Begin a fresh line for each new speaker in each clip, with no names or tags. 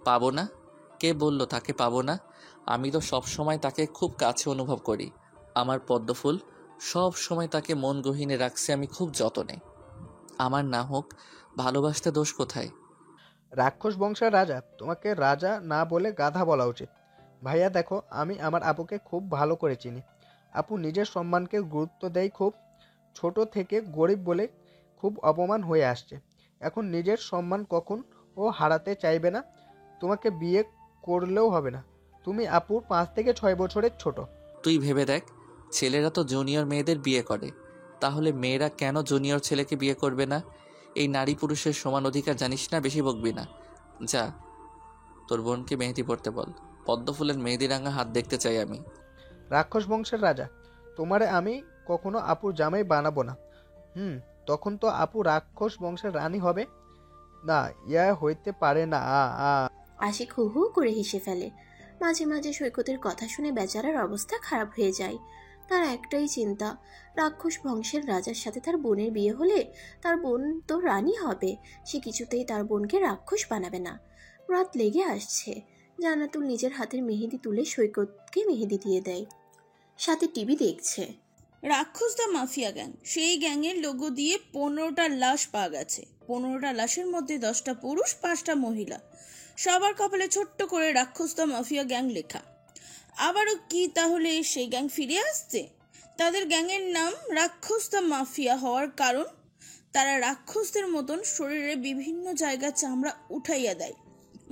পাবো না? কে বলল তাকে পাবো না? আমি তো সব সময় তাকে খুব কাছে অনুভব করি। আমার পদ্মফুল সব সময় তাকে মন গহীনে রাখছে আমি খুব যতনে। আমার না হোক, ভালোবাসতে দোষ কোথায়?
রাক্ষস বংশের রাজা, তোমাকে রাজা না বলে গাধা বলা উচিত। ভাইয়া দেখো, আমি আমার আপুকে খুব ভালো করে চিনি। আপু নিজের সম্মানকে গুরুত্ব দেয় খুব। ছোট থেকে গরিব বলে খুব অপমান হয়ে আসছে। এখন নিজের সম্মান কখন ও হারাতে চাইবে না। তোমাকে বিয়ে করলেও হবে না। তুমি আপুর 5 থেকে 6 বছরের ছোট।
তুই ভেবে দেখ, ছেলেরা তো জুনিয়র মেয়েদের বিয়ে করে, তাহলে মেয়েরা কেন জুনিয়র ছেলেকে বিয়ে করবে না? এই নারী পুরুষের সমান অধিকার জানিস না? বেশি বকবি না। যা, তোর বোনকে মেহেদি পড়তে বল। পদ্মফুলের মেহেদি রাঙা হাত দেখতে চাই আমি।
রাক্ষস বংশের রাজা, তোমারে আমি কখনো আপুর জামাই বানাবো না। হুম, তখন তো আপু রাক্ষস বংশের রানী হবে। না, ইয়া হইতে পারে না। আ
আশিক হু হু করে হেসে ফেলে। মাঝে মাঝে সৈকতের কথা শুনে বেচারার অবস্থা খারাপ হয়ে যায়। তার একটাই চিন্তা, রাক্ষস বংশের রাজার সাথে তার বোনের বিয়ে হলে তার বোন তো রানী হবে। সে কিছুতেই তার বোনকে রাক্ষস বানাবে না। রাত লেগে আসছে। জান্নাতুল নিজের হাতের মেহেদি তুলে সৈকতকে মেহেদি দিয়ে দেয়, সাথে টিভি দেখছে।
রাক্ষস দ্য মাফিয়া গ্যাং, সেই গ্যাংয়ের লোগো দিয়ে 15টা লাশ পাওয়া গেছে। 15টা লাশের মধ্যে 10টা পুরুষ, 5টা মহিলা। সবার কপালে ছোট্ট করে রাক্ষস দ্য মাফিয়া গ্যাং লেখা। আবারও কি তাহলে সেই গ্যাং ফিরে আসছে? তাদের গ্যাংয়ের নাম রাক্ষস দ্য মাফিয়া হওয়ার কারণ, তারা রাক্ষসদের মতন শরীরে বিভিন্ন জায়গা চামড়া উঠাইয়া দেয়।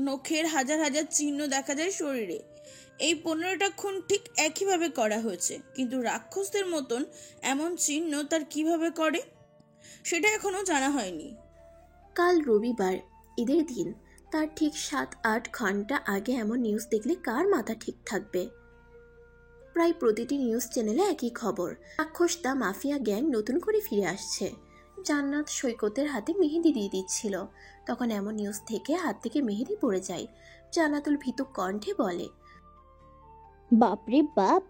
নখের হাজার হাজার চিহ্ন দেখা যায় শরীরে। এই 15টা খুন ঠিক একইভাবে করা হয়েছে, কিন্তু রাক্ষসদের মতন এমন চিহ্ন তার কিভাবে করে সেটা এখনো জানা হয়নি।
কাল রবিবার, ঈদের দিন। তার ঠিক 7-8 ঘন্টা আগে এমন নিউজ দেখলে কার মাথা ঠিক থাকবে? প্রায় প্রতিটি নিউজ চ্যানেলে একই খবর, রাক্ষস দা মাফিয়া গ্যাং নতুন করে ফিরে আসছে। জান্নাত সৈকতের হাতে মেহেদি দিয়ে দিচ্ছিল, তখন এমন নিউজ থেকে হাত থেকে মেহেদি পড়ে যায়। জান্নাতুল ভীতু কণ্ঠে বলে,
বাপরে বাপ,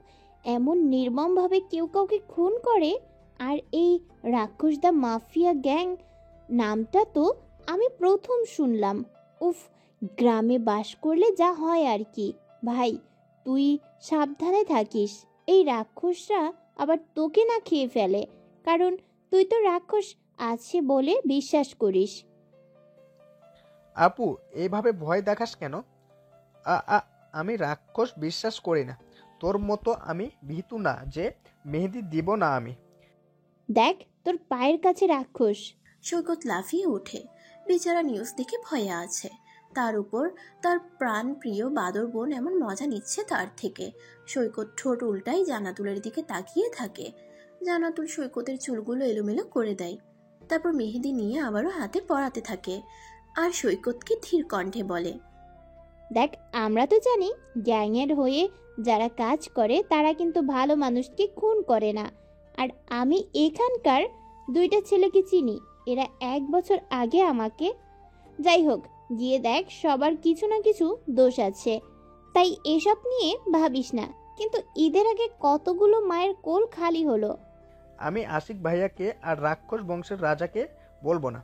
এমন নির্মমভাবে কেউ কাউকে খুন করে? আর এই রাক্ষস দা মাফিয়া গ্যাং নামটা তো আমি প্রথম শুনলাম। উফ, গ্রামে বাস করলে যা হয় আর কি। ভাই, তুই সাবধানে থাকিস। এই রাক্ষসরা আবার তোকে না খেয়ে ফেলে, কারণ তুই তো রাক্ষস আছে বলে বিশ্বাস করিস।
আপু, এইভাবে ভয় দেখাস কেন? আ আ আমি রাক্ষস বিশ্বাস করি না। তোর মতো আমি ভীতু না যে মেহেদি দিব না আমি।
দেখ, তোর পায়ের কাছে রাক্ষস।
সৈকত লাফিয়ে ওঠে। বেচারা নিউজ দেখে ভয়ে আছে, তার উপর তার প্রাণ প্রিয় বাদর বোন এমন মজা নিচ্ছে তার থেকে। সৈকত ঠোঁট উল্টাই জান্নাতুলের দিকে তাকিয়ে থাকে। জান্নাতুল সৈকতের চুলগুলো এলোমেলো করে দেয়, তারপর মেহেদি নিয়ে আবারও হাতে পরাতে থাকে, আর সৈকতকে ধীর কণ্ঠে বলে,
দেখ, আমরা তো জানি গ্যাংয়ের হয়ে যারা কাজ করে তারা কিন্তু ভালো মানুষকে খুন করে না। আর আমি এখানকার 2টা ছেলেকে চিনি, এরা 1 বছর আগে আমাকে। যাই হোক, গিয়ে দেখ, সবার কিছু না কিছু দোষ আছে, তাই এসব নিয়ে ভাবিস না। কিন্তু ঈদের আগে কতগুলো মায়ের কোল খালি হলো।
আমি আশিক ভাইয়াকে আর রাক্ষস বংশের রাজাকে বলবো না।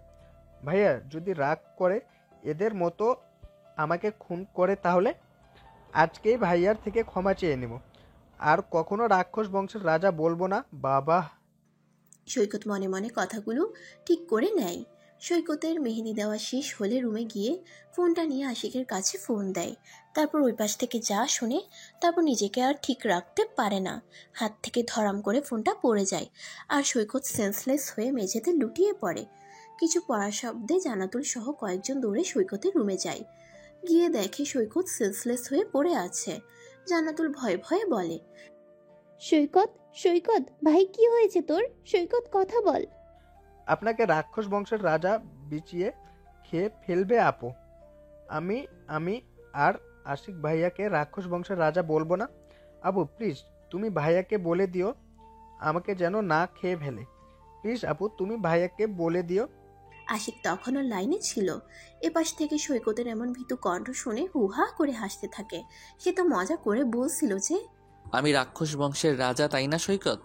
ভাইয়া যদি রাগ করে এদের মতো আমাকে খুন করে, তাহলে আজকেই ভাইয়ার থেকে ক্ষমা চেয়ে নেব। আর কখনো রাক্ষস বংশের রাজা বলবো না। বাবা।
সৈকত মনে মনে কথাগুলো ঠিক করে নেয়। সৈকতের মেহেদি দেওয়া শেষ হলে রুমে গিয়ে ফোনটা নিয়ে আশিকের কাছে ফোন দেয়। তারপর ওই পাশ থেকে যা শুনে, তারপর নিজেকে আর ঠিক রাখতে পারে না। হাত থেকে ধরাম করে ফোনটা পড়ে যায়, আর সৈকত সেন্সলেস হয়ে মেঝেতে লুটিয়ে পড়ে। কিছু পড়া শব্দে জান্নাতুল সহ কয়েকজন দৌড়ে সৈকতের রুমে যায়। গিয়ে দেখে সৈকত সেন্সলেস হয়ে পড়ে আছে। জান্নাতুল ভয়ে ভয়ে বলে,
সৈকত, সৈকত ভাই, কি হয়েছে তোর? সৈকত, কথা বল।
আপনাকে রাক্ষস বংশের রাজা বিচিয়ে খেয়ে ফেলবে আপু। আমি আমি আর আশিক ভাইয়াকে রাক্ষস বংশের রাজা বলবো না। আপু প্লিজ, তুমি ভাইয়াকে বলে দিও আমাকে যেন না খেয়ে ফেলে। প্লিজ আপু, তুমি ভাইয়াকে বলে দিও।
আশিক তখনও লাইনে ছিল। এপাশ থেকে সৈকতের এমন ভীতু কণ্ঠ শুনে হুহা করে হাসতে থাকে। সে তো মজা করে বলছিল যে,
আমি রাক্ষস বংশের রাজা, তাই না সৈকত?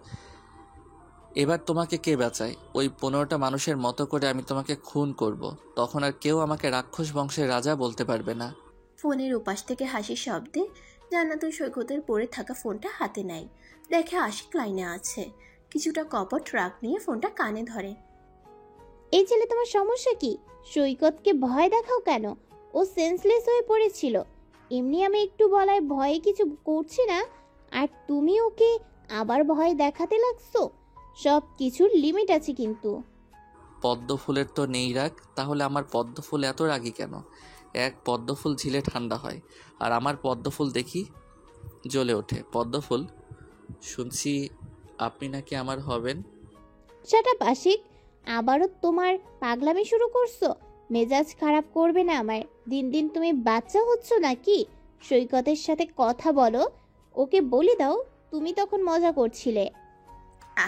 এবার তোমাকে কে বাঁচায়? ওই 15টা মানুষের মতো করে আমি তোমাকে খুন করব, তখন আর কেউ আমাকে রাক্ষস বংশের রাজা বলতে পারবে না।
ফোনের ওপাশ থেকে হাসির শব্দে জান্নাতুল সৈকতের পড়ে থাকা ফোনটা হাতে নেয়। দেখে আশিক লাইনে আছে। কিছুটা কপট রাগ নিয়ে ফোনটা কানে ধরে।
এই ছেলে তোমার সমস্যা কি? সৈকতকে ভয় দেখাও কেন? ও সেন্সলেস হয়ে পড়েছিল। এমনি আমি একটু বলায় ভয়ে কিছু করছি না, আর তুমি ওকে আবার ভয় দেখাতে লাগছো। সব কিছুর লিমিট আছে কিন্তু।
পদ্ম ফুলের তো নেই রাগ, তাহলে আমার পদ্ম ফুল এত রাগী কেন? এক পদ্ম ফুল ঝিলে ঠান্ডা হয়, আর আমার পদ্ম ফুল দেখি জ্বলে ওঠে। পদ্ম ফুল, শুনছি আপনি নাকি আমার হবেন।
শাট আপ আশিক, আবারও তোমার পাগলামি শুরু করছো? মেজাজ খারাপ করবে না আমার। দিন দিন তুমি বাচ্চা হচ্ছ নাকি? সৈকতের সাথে কথা বলো, ওকে বলে দাও তুমি তখন মজা করছিলে।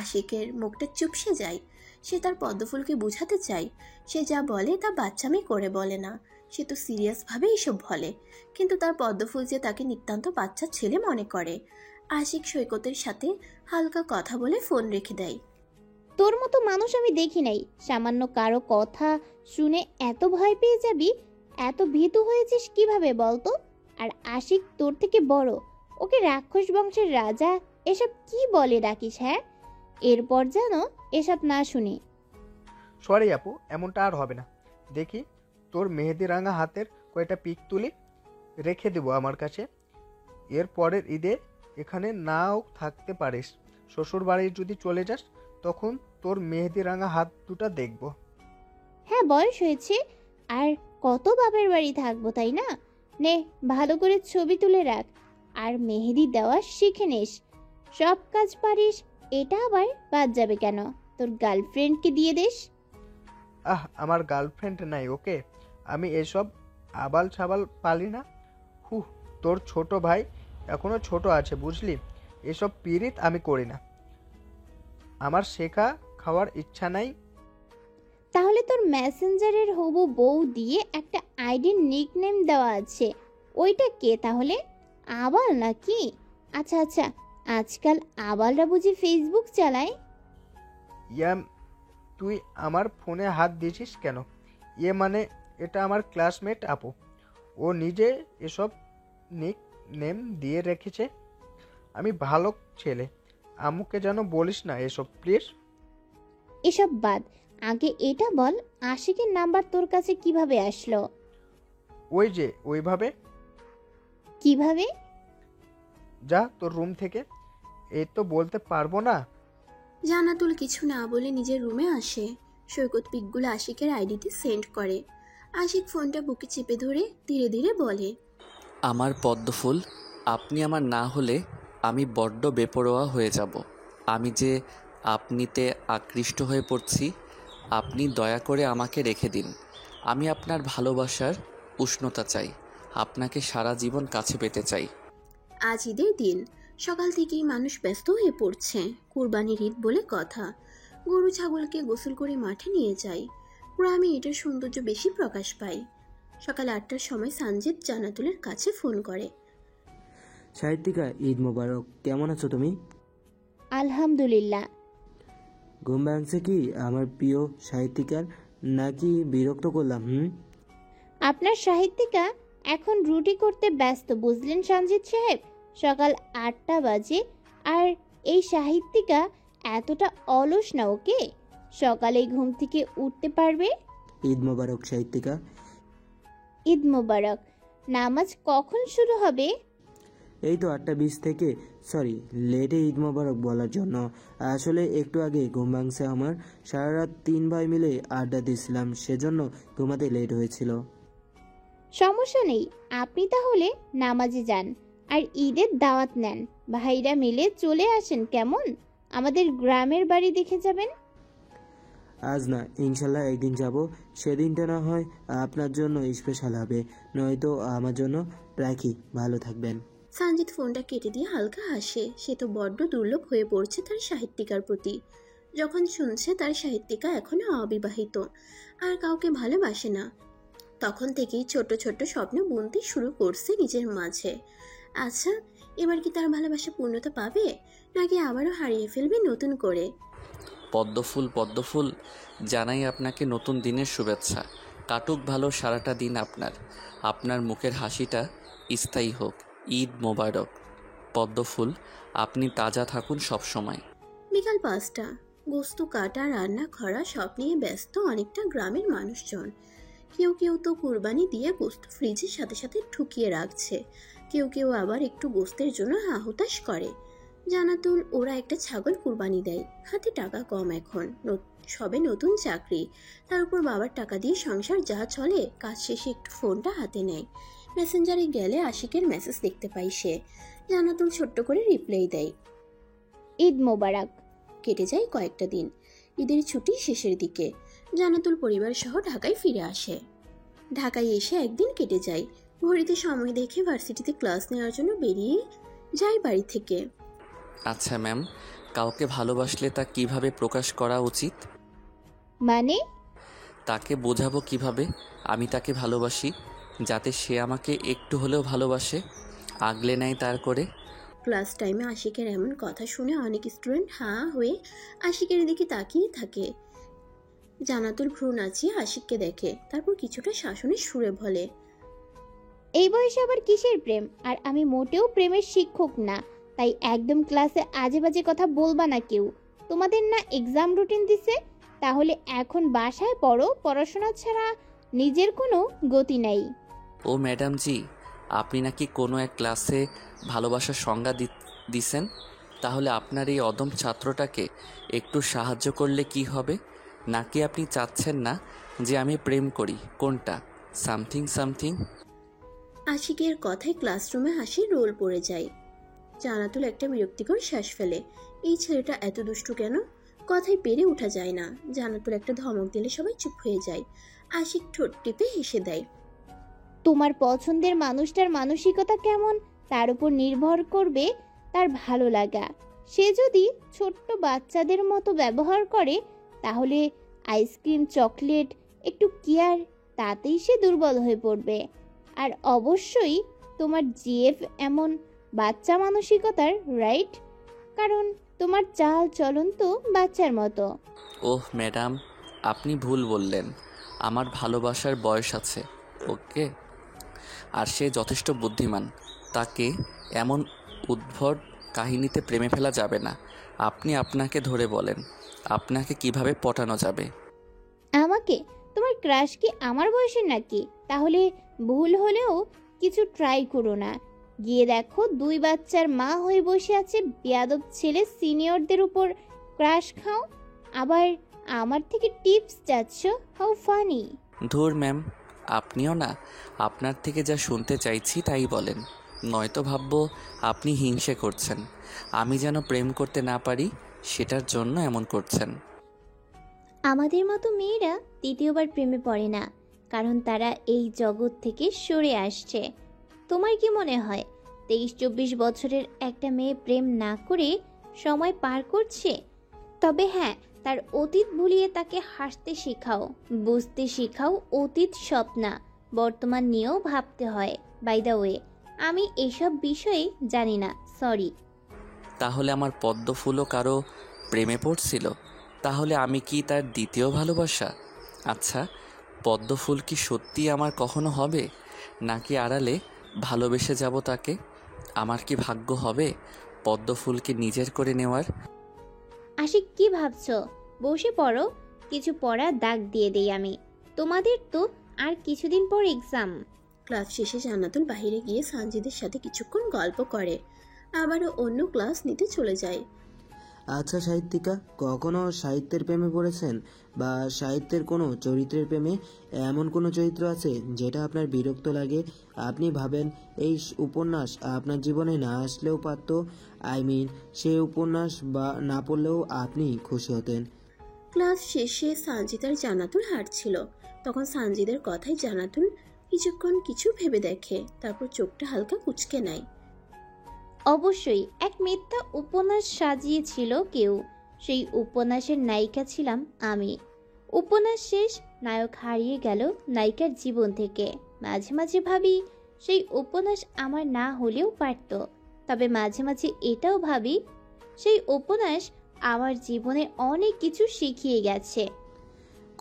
আশিকের মুখটা চুপসে যায়। সে তার পদ্মফুলকে বোঝাতে চায় সে যা বলে তা বাচ্চামি করে বলে না। সে তো সিরিয়াসভাবে এসব বলে, কিন্তু তার পদ্মফুল যে তাকে নিতান্ত বাচ্চা ছেলে মনে করে। আশিক সৈকতের সাথে হালকা কথা বলে ফোন রেখে দেয়।
তোর মতো মানুষ আমি দেখি নাই। সামান্য কারো কথা শুনে এত ভয় পেয়ে যাবি? এত ভীতু হয়েছিস কিভাবে বলতো? আর আশিক তোর থেকে বড়, ওকে রাক্ষস বংশের রাজা এসব কি বলে ডাকিস? হ্যাঁ, এরপর যেন এসব না শুনি।
সরি আপু, এমনটা আর হবে না। দেখি তোর মেহেদি রাঙা হাতের কয়টা পিক তুলি রেখে দেবো আমার কাছে। এর পরের ঈদে এখানে নাও থাকতে পারিস। শ্বশুর বাড়ি যদি চলে যাস তখন তোর মেহেদি রাঙা হাত দুটা দেখব।
হ্যাঁ, বয়স হয়েছে, আর কত বাপের বাড়ি থাকবো, তাই না? নে, ভালো করে ছবি তুলে রাখ, আর মেহেদি দেওয়া শিখে নিস। সব কাজ পারিস, এটা আবার বাদ যাবে কেন? তোর গার্লফ্রেন্ডকে দিয়ে দিস।
আমার গার্লফ্রেন্ড নাই, ওকে? আমি এসব আবাল সাবাল পালি না। তোর ছোট ভাই এখনো ছোট আছে, বুঝলি? এসব পিরিত আমি করি না। আমার শেখা খাওয়ার ইচ্ছা নাই।
তাহলে তোর মেসেঞ্জারের হবু বউ দিয়ে একটা আইডির নিকনেম দেওয়া আছে, ওইটা কে তাহলে? আবাল নাকি? আচ্ছা আচ্ছা, আজকাল আবালরা বুঝি ফেসবুক চালায়?
ইয়াম, তুই আমার ফোনে হাত দিয়েছিস কেন? মানে এটা আমার ক্লাসমেট আপু, ও নিজে এসব নিক নেম দিয়ে রেখেছে। আমি ভালো ছেলে, আম্মুকে যেন বলিস না এসব প্লিজ।
এসব বাদ, আগে এটা বল, আশিকের নাম্বার তোর কাছে কিভাবে আসলো?
ওই যে ওইভাবে।
কিভাবে?
যা তোর রুম থেকে। এই তো বলতে পারবো না।
জান্নাতুল কিছু না বলে নিজের রুমে আসে। সৈকত পিকগুলো আশিকের আইডিতে সেন্ড করে। আশিক ফোনটা বুকে চেপে ধরে ধীরে ধীরে বলে,
আমার পদ্ম ফুল, আপনি আমার না হলে আমি বড্ড বেপরোয়া হয়ে যাব। আমি যে আপনিতে আকৃষ্ট হয়ে পড়ছি, আপনি দয়া করে আমাকে রেখে দিন। আমি আপনার ভালোবাসার উষ্ণতা চাই, আপনাকে সারা জীবন কাছে পেতে চাই।
আজ ঈদের দিন। সকাল থেকেই মানুষ ব্যস্ত হয়ে পড়ছে। কুরবানির ঈদ বলে কথা। গরু ছাগলকে গোসল করে মাঠে নিয়ে যায়। গ্রামে এটার সৌন্দর্য বেশি প্রকাশ পায়। সকাল 8টার সময় সানজিদ জান্নাতুলের কাছে ফোন করে।
সাহিত্যিকা, ঈদ মোবারক। কেমন আছো তুমি?
আলহামদুলিল্লাহ।
ঘুম ভাঙছে কি আমার প্রিয় সাহিত্যিকার, নাকি বিরক্ত করলাম?
আপনার সাহিত্যিকা এখন রুটি করতে ব্যস্ত, বুঝলেন সঞ্জিত সাহেব? সকাল 8টা বাজে, আর এই সাহিত্যিকা এতটা অলস না, ওকে? সকালে ঘুম থেকে উঠতে পারবে।
ঈদ মোবারক সাহিত্যিকা।
ঈদ মোবারক। নামাজ কখন শুরু হবে?
এই তো 8:20 থেকে। সরি লেটে ঈদ মোবারক বলার জন্য। আসলে একটু আগে ঘুম ভাঙছে আমার। সারা রাত 3 ভাই মিলে আড্ডা দিয়েছিলাম, সেজন্য ঘুমাতে লেট হয়েছিল।
সমস্যা নেই, আপনি তাহলে নামাজে যান আর ঈদের দাওয়াত নেন। ভাইরা মিলে চলে আসেন, কেমন? আমাদের গ্রামের বাড়ি দেখে যাবেন।
আজ না, ইনশাল্লাহ একদিন যাব। সেদিনটা না হয় আপনার জন্য স্পেশাল হবে, নয়তো আমার জন্য। রাখি, ভালো থাকবেন।
সানজিদ ফোনটা কেটে দিয়ে হালকা হাসে। সে তো বড্ড দুর্লভ হয়ে পড়ছে তার সাহিত্যিকার প্রতি। যখন শুনছে তার সাহিত্যিকা এখনো অবিবাহিত, আর কাউকে ভালোবাসে না, তখন থেকেই ছোট ছোট স্বপ্ন বুনতে শুরু করছে নিজের মাঝে। আচ্ছা, এবার কি তার ভালোবাসা পূর্ণতা পাবে, নাকি আবারও হারিয়ে ফেলবে নতুন করে?
পদ্মফুল, পদ্মফুল, জানাই আপনাকে নতুন দিনের শুভেচ্ছা। কাটুক ভালো সারাটা দিন আপনার মুখের হাসিটা স্থায়ী হোক। ঈদ মোবারক পদ্মফুল, আপনি তাজা থাকুন সব সময়।
বিকাল 5টা। গোস্ত কাটা, রান্না করা সব নিয়ে ব্যস্ত অনেকটা গ্রামের মানুষজন। কেউ কেউ তো কুরবানি দিয়ে গোস্ত ফ্রিজের সাথে সাথে ঠুকিয়ে রাখছে, কেউ কেউ আবার একটু গোস্তের জন্য হাহুতাশ করে। জানাতুল ওরা একটা ছাগল কুরবানি দেয়। হাতে টাকা কম এখন, সবে নতুন চাকরি, তার উপর বাবার টাকা দিয়ে সংসার যা চলে। কাজ শেষে একটু ফোনটা হাতে নেয়। মেসেঞ্জারে গেলে আশিকের মেসেজ দেখতে পাই সে। জানাতুল ছোট্ট করে রিপ্লাই দেয়।
ঈদ মোবারক।
কেটে যায় কয়েকটা দিন। ঈদের ছুটি শেষের দিকে জানাতুল পরিবার সহ ঢাকায় ফিরে আসে। ঢাকায় এসে একদিন কেটে যায়। ঘড়িতে সময় দেখে ভার্সিটিতে ক্লাস নেওয়ার জন্য বেরিয়ে যায় বাড়ি থেকে।
আচ্ছা ম্যাম, কাউকে ভালোবাসলে তা কিভাবে প্রকাশ করা উচিত?
মানে?
তাকে বোঝাবো কিভাবে আমি তাকে ভালোবাসি, যাতে সে আমাকে একটু হলেও ভালোবাসে, আগলে নেয় তার করে।
ক্লাস টাইমে আশিকের এমন কথা শুনে অনেক স্টুডেন্ট হাঁ হয়ে আশিকের দিকে তাকিয়ে থাকে। জানাতুল ভ্রু নাচিয়ে আশিককে দেখে, তারপর কিছুটা শাসনের সুরে বলে,
এই বয়সে আবার কিসের প্রেম? আর আমি মোটেও প্রেমের শিক্ষক না, তাই একদম ক্লাসে আজে বাজে কথা বলবা না কেউ। তোমাদের না এক্সাম রুটিন দিছে? তাহলে এখন বাসায় পড়ো, পড়াশোনা ছাড়া নিজের কোনো গতি নাই।
ও ম্যাডাম জি, আপনি নাকি কোনো এক ক্লাসে ভালোবাসার সংজ্ঞা দিছেন? তাহলে আপনার এই অদম ছাত্রটাকে একটু সাহায্য করলে কি হবে? নাকি আপনি চাচ্ছেন না যে আমি প্রেম করি? কোনটা? Something something.
আশিকের কথায় ক্লাসরুমে হাসির রোল পড়ে যায়। জানাতুল একটা বিরক্তিকর শ্বাস ফেলে। এই ছেলেটা এত দুষ্টু কেন? কথায় পেরে ওঠা যায় না। জানাতুল একটা ধমক দিলে সবাই চুপ হয়ে যায়। আশিক ঠোঁট টিপে হেসে দেয়।
তোমার পছন্দের মানুষটার মানসিকতা কেমন তার উপর নির্ভর করবে তার ভালো লাগা। সে যদি ছোট্ট বাচ্চাদের মতো ব্যবহার করে, তাহলে আইসক্রিম, চকলেট, একটু কেয়ার, তাতেই সে দুর্বল হয়ে পড়বে। আর অবশ্যই তোমার জিএফ এমন বাচ্চা মানসিকতার, রাইট? কারণ তোমার চাল চলন তো বাচ্চার মতো।
ওহ ম্যাডাম, আপনি ভুল বললেন। আমার ভালোবাসার বয়স আছে, ওকে? আর সে যথেষ্ট বুদ্ধিমান। তাকে এমন উদ্ভট কাহিনীতে প্রেমে ফেলা যাবে না। আপনি আপনাকে ধরে বলেন, আপনাকে কিভাবে পটানো যাবে?
আমাকে? তোমার ক্রাশ কি আমার বয়সের নাকি? তাহলে ভুল হলেও কিছু ট্রাই করো না। গিয়ে দেখো 2 বাচ্চার মা হয়ে বসে আছে, বেয়াদব ছেলে সিনিয়রদের উপর ক্রাশ খাও, আবার আমার থেকে টিপস চাচ্ছ। How funny!
ধুর ম্যাম, আপনিও না। আপনার থেকে যা শুনতে চাইছি তাই বলেন, নয়তো ভাববো আপনি হিংসে করছেন। আমি যেন প্রেম করতে না পারি সেটার জন্য এমন করছেন।
আমাদের মতো মেয়েরা দ্বিতীয়বার প্রেমে পড়ে না, কারণ তারা এই জগৎ থেকে সরে আসছে। তোমার কি মনে হয় 23-24 বছরের একটা মেয়ে প্রেম না করে সময় পার করছে? তবে হ্যাঁ, তার অতীত ভুলিয়ে তাকে হাসতে শেখাও, বুঝতে শেখাও অতীত স্বপ্না বর্তমান নিয়েও ভাবতে হয়। বাই দ্য ওয়ে, আমি এসব বিষয়ে জানি না, সরি।
তাহলে আমার পদ্মফুলও কারো প্রেমে পড়ছিল? তাহলে আমি কি তার দ্বিতীয় ভালোবাসা? আচ্ছা, পদ্মফুল কি সত্যি আমার কখনো হবে, নাকি আড়ালে ভালোবেসে যাব তাকে? আমার কি ভাগ্য হবে পদ্মফুলকে নিজের করে নেওয়ার?
আশিক, কি ভাবছো? বসে পড়ো, কিছু পড়ার দাগ দিয়ে দেই আমি। তোমাদের তো আর কিছুদিন পর এক্সাম।
ক্লাস শেষে জান্নাতুল বাইরে গিয়ে সানজিদের সাথে কিছুক্ষণ গল্প করে, আবারও অন্য ক্লাস নিতে চলে যায়।
আচ্ছা সাহিত্যিকা, কখনো সাহিত্যের প্রেমে পড়েছেন? বা সাহিত্যের কোনো চরিত্রের প্রেমে? এমন কোনো চরিত্র আছে যেটা আপনার বিরক্ত লাগে? আপনি ভাবেন এই উপন্যাস আপনার জীবনে না আসলেও পারত, সেই উপন্যাস বা না পড়লেও আপনি খুশি হতেন।
ক্লাস শেষে সানজিদ আর জান্নাতুল হাঁটছিল। তখন সানজিদের কথায় জান্নাতুল কিছুক্ষণ কিছু ভেবে দেখে, তারপর চোখটা হালকা কুঁচকে নেয়।
অবশ্যই এক মিথ্যা উপন্যাস সাজিয়েছিল কেউ, সেই উপন্যাসের নায়িকা ছিলাম আমি। উপন্যাস শেষ, নায়ক হারিয়ে গেল নায়িকার জীবন থেকে। মাঝে মাঝে ভাবি সেই উপন্যাস আমার না হলেও পারত, তবে মাঝে মাঝে এটাও ভাবি সেই উপন্যাস আমার জীবনে অনেক কিছু শিখিয়ে গেছে।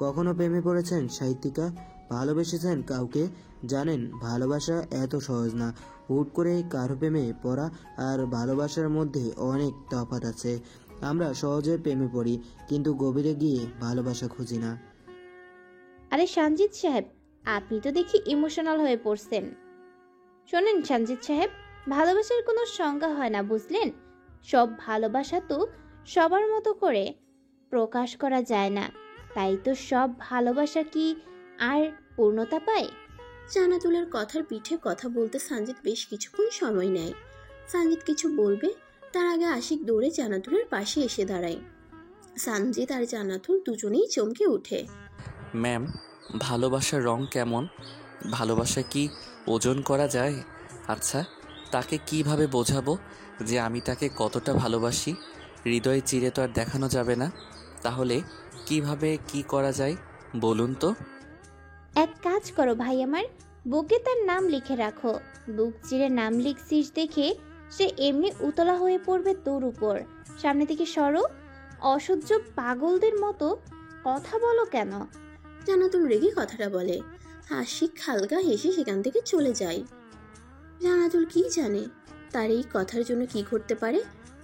কখনো প্রেমে পড়েছেন সাহিত্যিকা? ভালোবেসেছেন কাউকে? জানেন ভালোবাসা এত সহজ না। হুট করে কারো প্রেমে পড়া আর ভালোবাসার মধ্যে অনেক তফাৎ আছে। আমরা সহজে প্রেমে পড়ি, কিন্তু গভীরে গিয়ে ভালোবাসা খুঁজি না।
আরে সঞ্জিত সাহেব, আপনি তো দেখি ইমোশনাল হয়ে পড়ছেন। শোনেন সঞ্জিত সাহেব, ভালোবাসার কোনো সংজ্ঞা হয় না, বুঝলেন? সব ভালোবাসা তো সবার মতো করে প্রকাশ করা যায় না, তাই তো সব ভালোবাসা কি আর পূর্ণতা পায়?
জান্নাতুলের কথার পিঠে কথা বলতে সঞ্জিত বেশ কিছুক্ষণ সময় নেয়। সঞ্জিত কিছু বলবে তার আগে আশিক দৌড়ে জান্নাতুলের পাশে এসে দাঁড়ায়। সঞ্জিত আর জান্নাতুল দুজনেই চমকে ওঠে।
ম্যাম, ভালোবাসার রং কেমন? ভালোবাসা কি ওজন করা যায়? আচ্ছা, তাকে কিভাবে বোঝাবো যে আমি তাকে কতটা ভালোবাসি? হৃদয় চিরে তো আর দেখানো যাবে না। তাহলে কিভাবে কি করা যায় বলুন তো?
এক কাজ করো ভাই আমার, বুকে তার নাম লিখে রাখো। বুক চিরে নাম লিখছিস দেখে সে এমনি উতলা হয়ে পড়বে তোর উপর। সামনে থেকে সরো, অসহ্য পাগলদের মতো কথা বলো কেন?
জান্নাতুল রেগে কথাটা বলে। আশিক হালকা হেসে সেখান থেকে চলে যায়। জান্নাতুল কি জানে তার এই কথার জন্য কি ঘটতে পারে।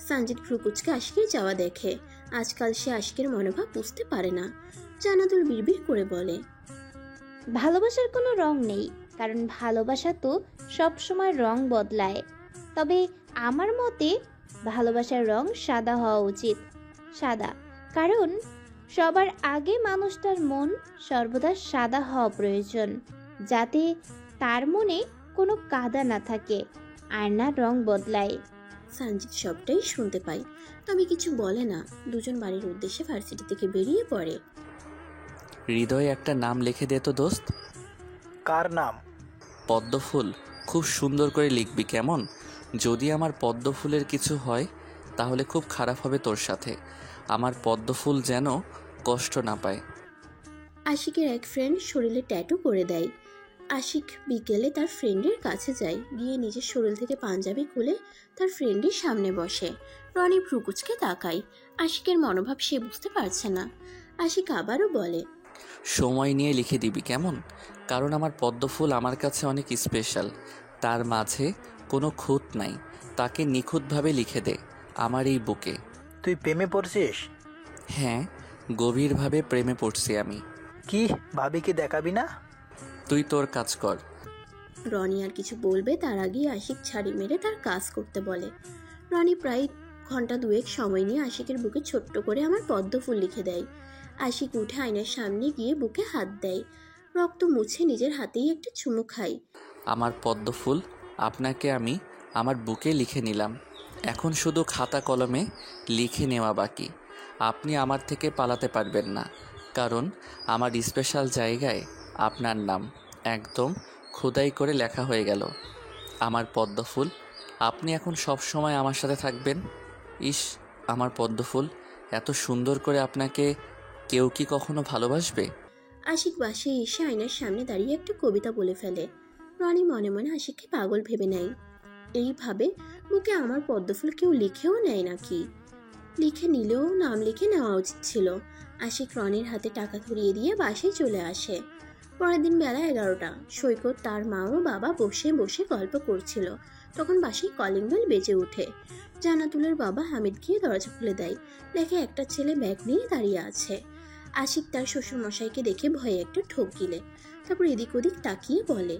সঞ্জিত ভ্রুকুচকে আশিকের যাওয়া দেখে। আজকাল সে আশিকের মনোভাব বুঝতে পারে না। জান্নাতুল বিড়বিড় করে বলে,
ভালোবাসার কোনো রং নেই, কারণ ভালোবাসা তো সব সময় রং বদলায়। তবে আমার মতে ভালোবাসার রং সাদা হওয়া উচিত। সাদা, কারণ সবার আগে মানুষটার মন সর্বদা সাদা হওয়া প্রয়োজন, যাতে তার মনে কোনো কাদা না থাকে আর না রং বদলায়।
সঞ্জিত সবটাই শুনতে পায়, তবে কিছু বলে না। দুজন বাড়ির উদ্দেশ্যে ভার্সিটি থেকে বেরিয়ে পড়ে।
হৃদয়ে একটা নাম লিখে দে তো দোস্ত।
কার নাম?
পদ্মফুল। খুব সুন্দর করে লিখবি কেমন? যদি আমার পদ্মফুলের কিছু হয় তাহলে খুব খারাপ হবে তোর সাথে। আমার পদ্মফুল যেন কষ্ট না পায়।
আশিকের এক ফ্রেন্ড শরীরে ট্যাটু করে দেয়। আশিক বিকেলে তার ফ্রেন্ডের কাছে যায়, গিয়ে নিজের শরীর থেকে পাঞ্জাবি খুলে তার ফ্রেন্ডের সামনে বসে। রনি ভ্রুকুচকে তাকায়। আশিকের মনোভাব সে বুঝতে পারছে না। আশিক আবারও বলে,
সময় নিয়ে লিখে দিবি কেমন? কারণ আমার পদ্মফুল আমার কাছে অনেক স্পেশাল। তার মাঝে কোনো খুঁত নাই। তাকে নিখুঁতভাবে লিখে দে আমার এই বুকে।
তুই প্রেমে পড়ছিস?
হ্যাঁ, গভীরভাবে প্রেমে পড়ছি আমি।
কি ভাবিকে দেখাবি না?
তুই তোর কাজ কর।
রনি আর কিছু বলবে তার আগেই আশিক ছাড়ি মেরে তার কাজ করতে বলে। রনি প্রায় ঘন্টা দুয়েক সময় নিয়ে আশিকের বুকে ছোট্ট করে আমার পদ্মফুল লিখে দেয়। আশিক উঠে আয়নার সামনে গিয়ে বুকে হাত দেয়। রক্ত মুছে নিজের হাতেই একটা চুমু খায়।
আমার পদ্মফুল আপনাকে আমি আমার বুকে লিখে নিলাম। এখন শুধু খাতা কলমে লিখে নেওয়া বাকি। আপনি আমার থেকে পালাতে পারবেন না, কারণ আমার স্পেশাল জায়গায় আপনার নাম একদম খোদাই করে লেখা হয়ে গেল। আমার পদ্মফুল, আপনি এখন সব সময় আমার সাথে থাকবেন। ইস, আমার পদ্মফুল, এত সুন্দর করে আপনাকে কেউ কি কখনো ভালোবাসবে?
আশিক বাসে এসে আয়নার সামনে দাঁড়িয়ে একটা কবিতা বলে ফেলে। রনি মনে মনে আশিককে পাগল ভেবে নেয়। এইভাবে বুকে আমার পদ্মফুল কেউ লিখেও নেয় নাকি? লিখে নিলেও নাম লিখে নেওয়া উচিত ছিল। আশিক রনির হাতে টাকা ধরিয়ে দিয়ে বাসায় চলে আসে। পরের দিন বেলা 11টা। সৈকত, তার মা ও বাবা বসে বসে গল্প করছিল। তখন বাসায় কলিং বেল বেজে ওঠে। জান্নাতুলের বাবা হামিদ গিয়ে দরজা খুলে দেয়। দেখে একটা ছেলে ব্যাগ নিয়ে দাঁড়িয়ে আছে। আশিক তার শ্বশুর মশাইকে দেখে ভয়ে একটু ঠোক গিলে, তারপর এদিক ওদিক তাকিয়ে বলে,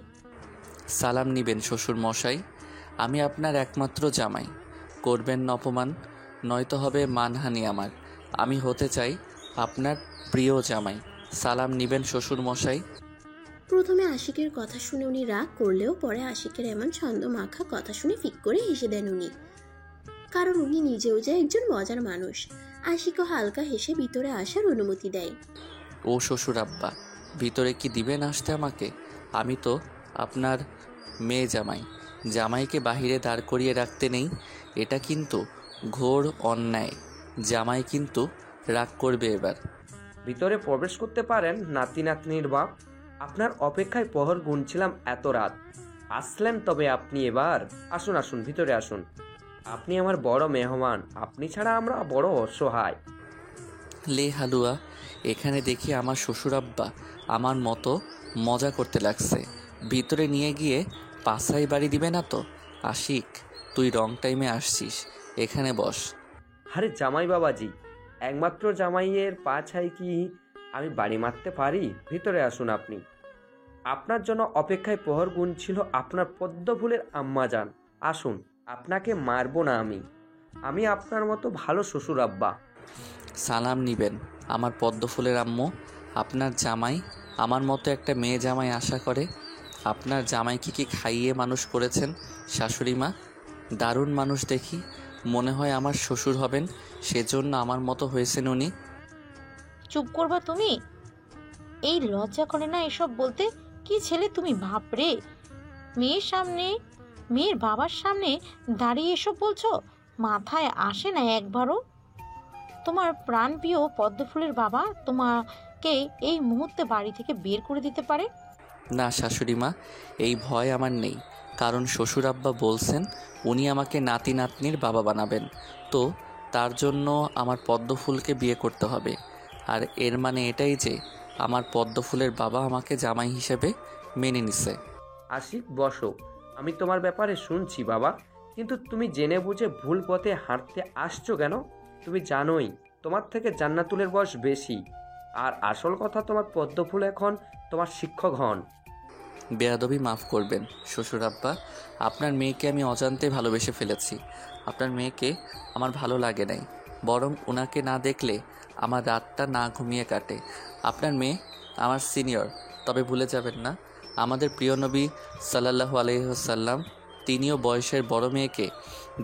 সালাম নিবেন শ্বশুর মশাই, আমি আপনার একমাত্র জামাই। করবেন না অপমান, নয়তো হবে মানহানি আমার। আমি হতে চাই আপনার প্রিয় জামাই। সালাম নিবেন শ্বশুর মশাই।
প্রথমে আশিকের কথা শুনে উনি রাগ করলেও পরে আশিকের এমন ছন্দ মাখা কথা শুনে ফিক করে হেসে দেন উনি, কারণ উনি নিজেও যে একজন মজার মানুষ। আশিকও হালকা হেসে ভিতরে আসার অনুমতি দেয়।
ও শ্বশুর আব্বা, ভিতরে কি দিবেন আসতে আমাকে? আমি তো আপনার মেয়ে জামাই। জামাইকে বাহিরে দাঁড় করিয়ে রাখতে নেই, এটা কিন্তু ঘোর অন্যায়। জামাই কিন্তু রাগ করবে এবার।
ভিতরে প্রবেশ করতে পারেন নাতি নাতনির বাপ। আপনার অপেক্ষায় প্রহর গুনছিলাম এত রাত। আসলেন তবে আপনি এবার? আসুন আসুন, ভিতরে আসুন। আপনি আমার বড় মেহমান, আপনি ছাড়া আমরা বড় অসহায়।
লে হালুয়া, এখানে দেখি আমার শ্বশুর আব্বা আমার মতো মজা করতে লাগছে। ভিতরে নিয়ে গিয়ে পাছায় বাড়ি দিবে না তো? আশিক, তুই রং টাইমে আসছিস, এখানে বস।
আরে জামাই বাবাজি, একমাত্র জামাইয়ের পা ছাই কি আমি বাড়ি মারতে পারি? ভিতরে আসুন আপনি। আপনার জন্য অপেক্ষায় প্রহর গুনছিল আপনার পদ্মফুলের আম্মাজান। আসুন, আপনাকে মারবো না আমি। আমি আপনার মতো ভালো শ্বশুর আব্বা।
সালাম নিবেন আমার পদ্মফুলের আম্মু। আপনার জামাই আমার মতো একটা মেয়ে জামাই আশা করে। আপনার জামাইকে কি খাইয়ে মানুষ করেছেন শাশুড়ি মা? দারুণ মানুষ দেখি, মনে হয় আমার শ্বশুর হবেন, সেজন্য আমার মতো হয়েছেন উনি।
চুপ করবা তুমি? এই লজ্জা করে না এসব বলতে? কি ছেলে তুমি, বাপরে! মেয়ের সামনে, মেয়ের বাবার সামনে দাঁড়িয়ে এসব বলছো? মাথায় আসে না একবারও? তোমার প্রাণপ্রিয় পদ্মফুলের বাবা তোমাকে এই মুহূর্তে বাড়ি থেকে বের করে দিতে পারে।
না শাশুড়ি মা, এই ভয় আমার নেই, কারণ শ্বশুর আব্বা বলছেন উনি আমাকে নাতি নাতনির বাবা বানাবেন। তো তার জন্য আমার পদ্মফুলকে বিয়ে করতে হবে। আর এর মানে এটাই যে আমার পদ্মফুলের বাবা আমাকে জামাই হিসেবে মেনে নিছে।
আশিক, বসো। আমি তোমার ব্যাপারে শুনছি বাবা, কিন্তু তুমি জেনে বুঝে ভুল পথে হাঁটতে আসছো কেন? তুমি জানোই তোমার থেকে জান্নাতুলের বয়স বেশি। আর আসল কথা, তোমার পদ্মফুল এখন তোমার শিক্ষক হন।
বেয়াদবি মাফ করবেন শ্বশুর আব্বা, আপনার মেয়েকে আমি অজান্তে ভালোবেসে ফেলেছি। আপনার মেয়েকে আমার ভালো লাগে নাই, বরং ওনাকে না দেখলে আমার রাতটা না ঘুমিয়ে কাটে। আপনার মেয়ে আমার সিনিয়র, তবে ভুলে যাবেন না আমাদের প্রিয় নবী সাল্লাল্লাহু আলাইহি ওয়াসাল্লাম তিনিও বয়সের বড় মেয়েকে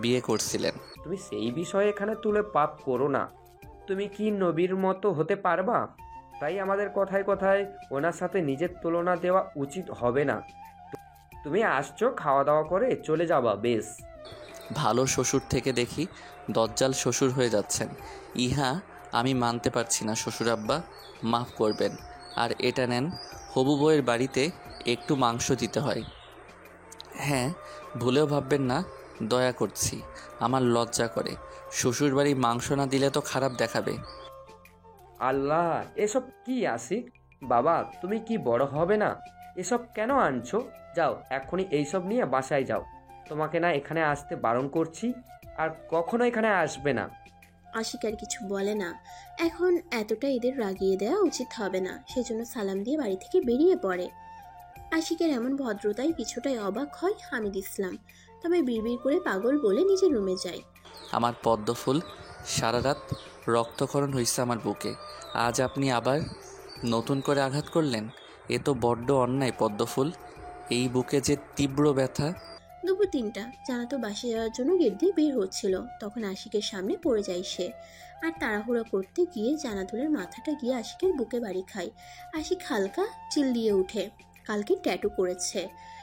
বিয়ে করছিলেন।
তুমি সেই বিষয়ে এখানে তুলে পাপ করো না। তুমি কি নবীর মতো হতে পারবা? তাই আমাদের কথায় কথায় ওনার সাথে নিজের তুলনা দেওয়া উচিত হবে না। তুমি আসছো, খাওয়া দাওয়া করে চলে যাবা, বেশ।
ভালো শ্বশুর থেকে দেখি দজ্জাল শ্বশুর হয়ে যাচ্ছেন। ইহা আমি মানতে পারছি না শ্বশুর আব্বা, মাফ করবেন। আর এটা নেন, হবু বউয়ের বাড়িতে একটু মাংস দিতে হয়। হ্যাঁ, ভুলেও ভাববেন না দয়া করছি, আমার লজ্জা করে। শ্বশুর বাড়ি মাংস না দিলে তো খারাপ দেখাবে।
আল্লাহ, এসব কি আশিক? বাবা, তুমি কি বড় হবে না? এসব কেন আনছো? যাও এখনই এইসব নিয়ে বাসায় যাও। তোমাকে না এখানে আসতে বারণ করছি, আর কখনো এখানে আসবে না।
আশিক আর কিছু বলে না। এখন এতটা এদের রাগিয়ে দেওয়া উচিত হবে না, সেজন্য সালাম দিয়ে বাড়ি থেকে বেরিয়ে পড়ে। আশিকের এমন ভদ্রতায় কিছুটাই অবাক হয় হামিদ ইসলাম, তবে বিড়বিড় করে পাগল বলে নিজের রুমে যায়।
আমার পদ্মফুল, সারা রাত রক্তক্ষরণ হয়েছে আমার বুকে, আজ আপনি আবার নতুন করে আঘাত করলেন। এ তো বড্ড অন্যায় পদ্মফুল, এই বুকে যে তীব্র ব্যথা।
দুপুর 3টা, জানাতো বাসে যাওয়ার জন্য গেট দিয়ে বের হচ্ছিল, তখন আশিকের সামনে পড়ে যায় সে। আর তাড়াহুড়া করতে গিয়ে জানাতুলের মাথাটা গিয়ে আশিকের বুকে বাড়ি খায়। আশিক হালকা চিল্লিয়ে উঠে। কালকে ট্যাটু করেছে,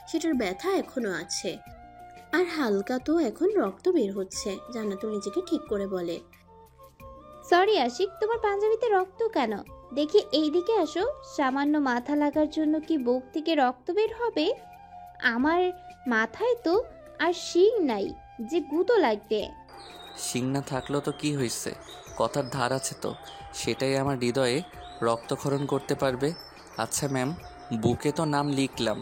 সেটার ব্যথা এখনো আছে, আর হালকা তো এখন রক্ত বের হচ্ছে। জান্নাতুল নিজেকে ঠিক করে বলে,
সরি আশিক, তোমার পাঞ্জাবিতে রক্ত কেন? দেখি এইদিকে আসো। সামান্য মাথা লাগার জন্য কি বুক থেকে রক্ত বের হবে? আমার মাথায় তো আর শিং নাই যে গুঁতো লাগবে।
শিং না থাকলেও তো কি হয়েছে, কথার ধার আছে তো, সেটাই আমার হৃদয়ে রক্তক্ষরণ করতে পারবে। আচ্ছা ম্যাম, বুকে তো নাম লিখলাম,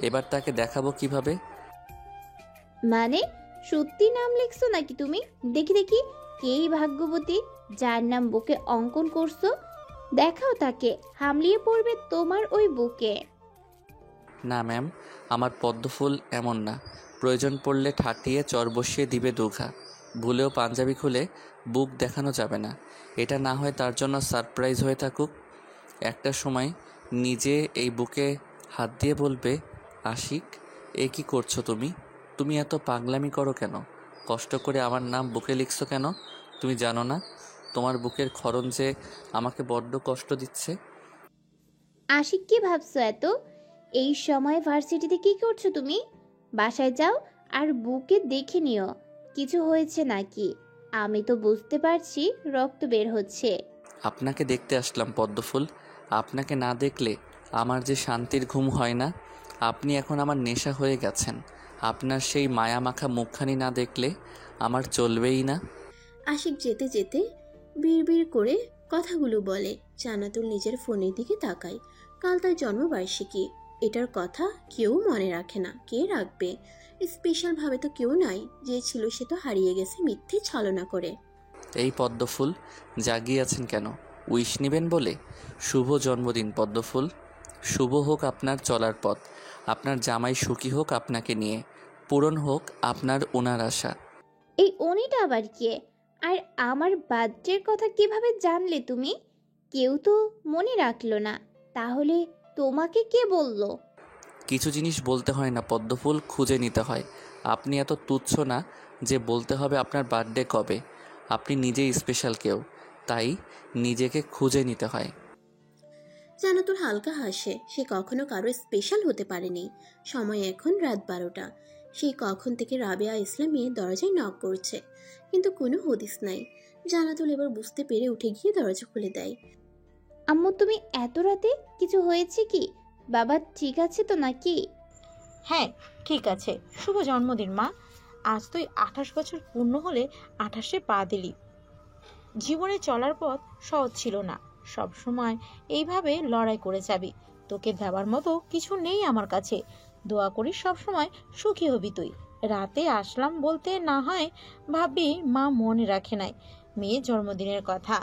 এবার তাকে দেখাবো কিভাবে?
মানে সত্যি নাম লিখছো নাকি তুমি? দেখি দেখি, কেই ভাগ্যবতী যার নাম বুকে অঙ্কন করছো? দেখাও তাকে, হামলিয়ে পড়বে তোমার ওই বুকে।
না ম্যাম, আমার পদ্মফুল এমন না, প্রয়োজন পড়লে ঠাটিয়ে চর বসিয়ে দিবে দুঘা। ভুলেও পাঞ্জাবি খুলে বুক দেখানো যাবে না, এটা না হয় তার জন্য সারপ্রাইজ হয়ে থাকুক। একটা সময় নিজে এই বুকে হাত দিয়ে বলবে, আশিক এ কি করছো তুমি? তুমি এত পাগলামি করো কেন? কষ্ট করে আমার নাম বুকে লিখছো কেন? তুমি জানো না তোমার বুকের ক্ষরণ যে আমাকে বড্ড কষ্ট দিচ্ছে?
আশিক কি ভাবছো এত? এই সময় ভার্সিটিতে কি করছো তুমি? বাসায় যাও আর বুকে দেখে নিও কিছু হয়েছে নাকি। আমি তো বুঝতে পারছি রক্ত বের হচ্ছে।
আপনাকে দেখতে আসলাম পদ্মফুল, আপনাকে না দেখলে আমার যে শান্তির ঘুম হয় না। আপনি এখন আমার নেশা হয়ে গেছেন, আপনার সেই মায়ামাখা মুখখানি না দেখলে আমার চলবেই না।
আশিক যেতে যেতে বিড়বিড় করে কথাগুলো বলে। জান্নাতুল নিজের ফোনের দিকে তাকায়। কাল তার জন্মবার্ষিকী। এটার কথা কেউ মনে রাখে না, কে রাখবে? স্পেশাল ভাবে তো কেউ নাই, যে ছিল সে তো হারিয়ে গেছে মিথ্যে ছলনা করে।
এই পদ্মফুল জাগিয়ে আছেন কেন? উইশ নেবেন বলে? শুভ জন্মদিন পদ্মফুল। শুভ হোক আপনার চলার পথ, আপনার জামাই সুখী হোক আপনাকে নিয়ে, পূরণ হোক আপনার ওনার আশা।
এই অনিটা আবার কে? আর আমার বার্থডের কথা কিভাবে জানলে তুমি? কেউ তো মনে রাখলো না, তাহলে তোমাকে কে বললো?
কিছু জিনিস বলতে হয় না পদ্মফুল, খুঁজে নিতে হয়। আপনি এত তুচ্ছ না যে বলতে হবে আপনার বার্থডে কবে। আপনি নিজেই স্পেশাল কেউ, তাই নিজেকে খুঁজে নিতে হয়।
জান্নাতুল হালকা হাসে। সে কখনো কারো স্পেশাল হতে পারেনি। সময় এখন রাত 12টা। সেই কখন থেকে রাবেয়া ইসলাম মেয়ের দরজায় নক করছে, কিন্তু কোনো হদিস নাই। জান্নাতুল এবার বুঝতে পেরে উঠে গিয়ে দরজা খুলে দেয়।
আম্মু তুমি এত রাতে? কিছু হয়েছে কি? বাবা ঠিক আছে তো নাকি?
হ্যাঁ ঠিক আছে। শুভ জন্মদিন মা। আজ তুই 28 বছর পূর্ণ হলে 28-এ পা দিলি। জীবনে চলার পথ সহজ ছিল না, সব সময় এইভাবে লড়াই করে যাবি। তোকে দেওয়ার মতো কিছু নেই আমার কাছে। দোয়া করি সব সময় সুখী হবি তুই। রাতে আসলাম বলতে না হয় ভাববি মা মনে রাখে নাই মেয়ের জন্মদিনের কথা।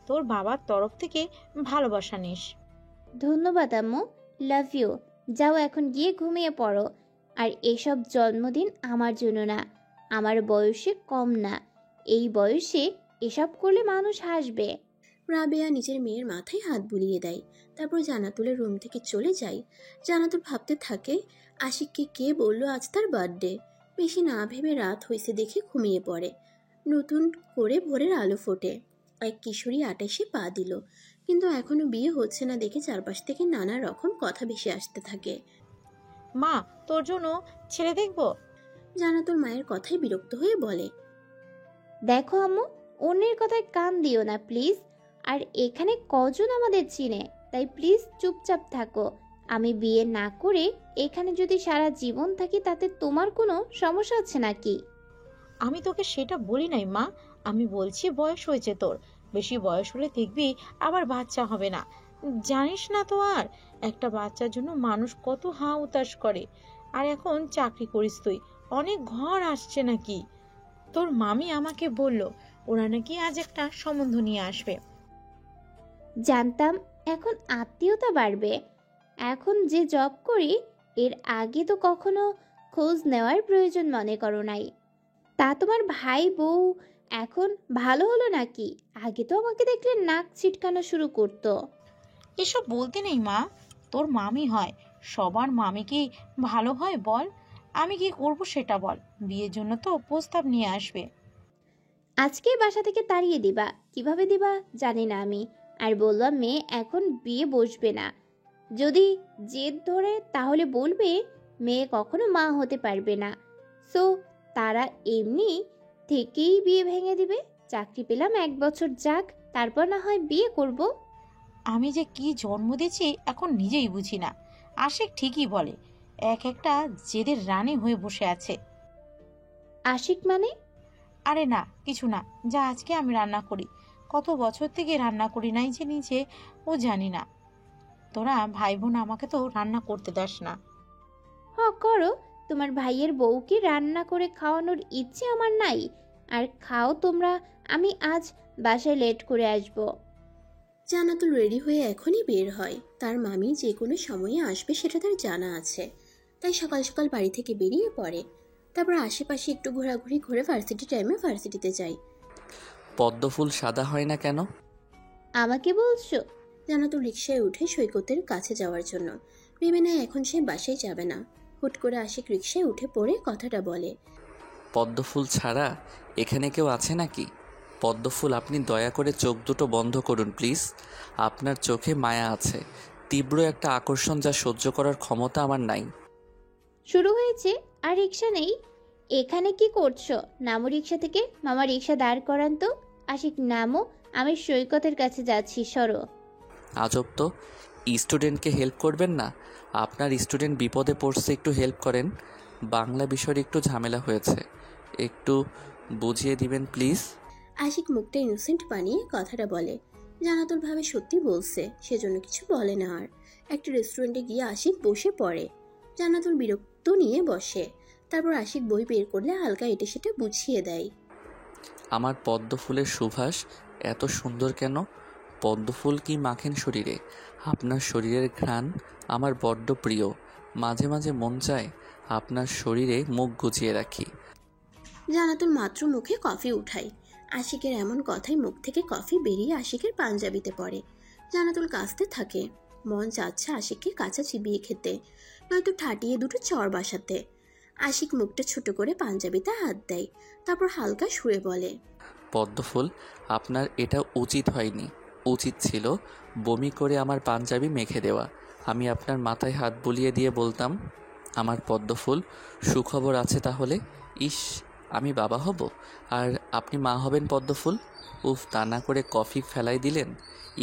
তোর বাবার তরফ থেকে ভালোবাসা নিস।
ধন্যবাদ আম্মু, লাভ ইউ। যাও এখন গিয়ে ঘুমিয়ে পড়ো। আর এসব জন্মদিন আমার জন্য না, আমার বয়সে কম না। এই বয়সে এসব করলে মানুষ হাসবে।
রাবেয়া নিজের মেয়ের মাথায় হাত বুলিয়ে দেয়। তারপর জান্নাতুলের রুম থেকে চলে যায়। জান্নাতুল ভাবতে থাকে, আশিককে কে বলল আজ তার বার্থডে। বেশি না ভেবে রাত হয়েছে দেখে ঘুমিয়ে পড়ে। নতুন করে ভোরের আলো ফোটে। এক কিশোরী 28-এ পা দিল, কিন্তু এখনো বিয়ে হচ্ছে না দেখে চারপাশ থেকে নানা রকম কথা ভেসে আসতে থাকে।
মা তোর জন্য ছেলে দেখবো।
জান্নাতুল মায়ের কথায় বিরক্ত হয়ে বলে,
দেখো আম্মু, অন্যের কথায় কান দিও না প্লিজ। আর এখানে কজন আমাদের চিনে, তাই প্লিজ চুপচাপ থাকো। আমি বিয়ে না করে এখানে যদি সারা জীবন থাকি তাতে তোমার কোনো সমস্যা আছে নাকি?
আমি তোকে সেটা বলি নাই মা। আমি বলছি বয়স হয়েছে তোর। বেশি বয়স হলে দেখবি আবার বাচ্চা হবে না। জানিস না তো আর একটা বাচ্চার জন্য মানুষ কত হা উতাস করে। আর এখন চাকরি করিস তুই, অনেক ঘর আসছে নাকি। তোর মামি আমাকে বলল ওরা নাকি আজ একটা সম্বন্ধ নিয়ে আসবে।
জানতাম এখন আত্মীয়তা বাড়বে। এখন যে জব করি এর আগে তো কখনো খোঁজ নেওয়ার প্রয়োজন মনে করো নাই। তা তোমার ভাই বউ এখন ভালো হলো নাকি? আগে তো আমাকে দেখলে নাক ছিটকানো শুরু করতো।
এসব বলতে নেই মা, তোর মামি হয়। সবার মামি কি ভালো হয় বল? আমি কি করব সেটা বল। বিয়ের জন্য তো প্রস্তাব নিয়ে আসবে।
আজকে বাসা থেকে তাড়িয়ে দিবা, কিভাবে দিবা জানি না আমি। আর বললাম মেয়ে এখন বিয়ে বসবে না। যদি জেদ ধরে তাহলে বলবে মেয়ে কখনো মা হতে পারবে না। সো তারা এমনি থেকেই বিয়ে ভেঙে দিবে। চাকরি পেলাম 1 বছর যাক, তারপর না হয় বিয়ে করব।
আমি যে কি জন্ম দিয়েছি এখন নিজেই বুঝি না। আশিক ঠিকই বলে, এক একটা জেদের রানী হয়ে বসে আছে।
আশিক মানে?
আরে না কিছু না, যা আজকে আমি রান্না করি। কত বছর থেকে রান্না করি নাই যে নিজে ও জানি না। তোরা ভাই বোন আমাকে তো রান্না করতে দাস না।
করো, তোমার ভাইয়ের বউকে রান্না করে খাওয়ানোর ইচ্ছে আমার নাই। আর খাও তোমরা, আমি আজ বাসায় লেট করে আসবো।
জান্নাতুল রেডি হয়ে এখনই বের হয়। তার মামি যে কোনো সময়ে আসবে সেটা তার জানা আছে, তাই সকাল সকাল বাড়ি থেকে বেরিয়ে পড়ে। তারপর আশেপাশে একটু ঘোরাঘুরি করে ভার্সিটি টাইমে ভার্সিটিতে যায়।
পদ্মফুল সাদা হয় না কেন?
আমাকে বলছো?
জান্নাতুল রিকশায় উঠে সৈকতের কাছে যাওয়ার জন্য ভেবে নেয় এখন সে বাসায় যাবে না। হুট করে আশিক রিকশায় উঠে পড়ে কথাটা বলে,
পদ্মফুল ছাড়া এখানে কেউ আছে নাকি? পদ্মফুল আপনি দয়া করে চোখ দুটো বন্ধ করুন প্লিজ। আপনার চোখে মায়া আছে, তীব্র একটা আকর্ষণ যা সহ্য করার ক্ষমতা আমার নাই।
শুরু হয়েছে আর রিক্সা নেই? এখানে কি করছো? নামো রিক্সা থেকে। মামা রিক্সা দাঁড় করান তো। আশিক নামো, আমি সৈকতের কাছে যাচ্ছি, সরো।
আজব তো, স্টুডেন্টকে হেল্প করবেন না? আপনার স্টুডেন্ট বিপদে পড়ছে, একটু হেল্প করেন। বাংলা বিষয়ে একটু ঝামেলা হয়েছে, একটু বুঝিয়ে দিবেন প্লিজ।
আশিক মুখটা ইনোসেন্ট বানিয়ে কথাটা বলে। জান্নাতুল ভাবে সত্যি বলছে, সেজন্য কিছু বলে না। আর একটা রেস্টুরেন্টে গিয়ে আশিক বসে পড়ে। জান্নাতুল বিরক্ত নিয়ে বসে। তারপর আশিক বই বের করলে হালকা এটে সেটা বুঝিয়ে দেয়।
আমার পদ্ম ফুলের সুবাস এত সুন্দর কেন? পদ্ম ফুল কি মাখেন শরীরে? আপনার শরীরের ঘ্রাণ আমার বড্ড প্রিয়। মাঝে মাঝে মন চায় আপনার শরীরে মুখ গুজিয়ে রাখি।
জান্নাতুল মাত্র মুখে কফি উঠায়। আশিকের এমন কথায় মুখ থেকে কফি বেরিয়ে আশিকের পাঞ্জাবিতে পড়ে। জান্নাতুল কাঁচতে থাকে। মন চাচ্ছে আশিককে কাঁচা চিবিয়ে খেতে, নয়তো ঠাটিয়ে দুটো চর বসাতে। আশিক মুখটা ছোট করে পাঞ্জাবিতে হাত দেয়, তারপর হালকা সুরে বলে,
পদ্মফুল, আপনার এটা উচিত হয়নি। উচিত ছিল বমি করে আমার পাঞ্জাবি মেখে দেওয়া। আমি আপনার মাথায় হাত বুলিয়ে দিয়ে বলতাম, আমার পদ্মফুল, সুখবর আছে তাহলে? ইস, আমি বাবা হব আর আপনি মা হবেন পদ্মফুল। উফ, তা না করে কফি ফেলাই দিলেন।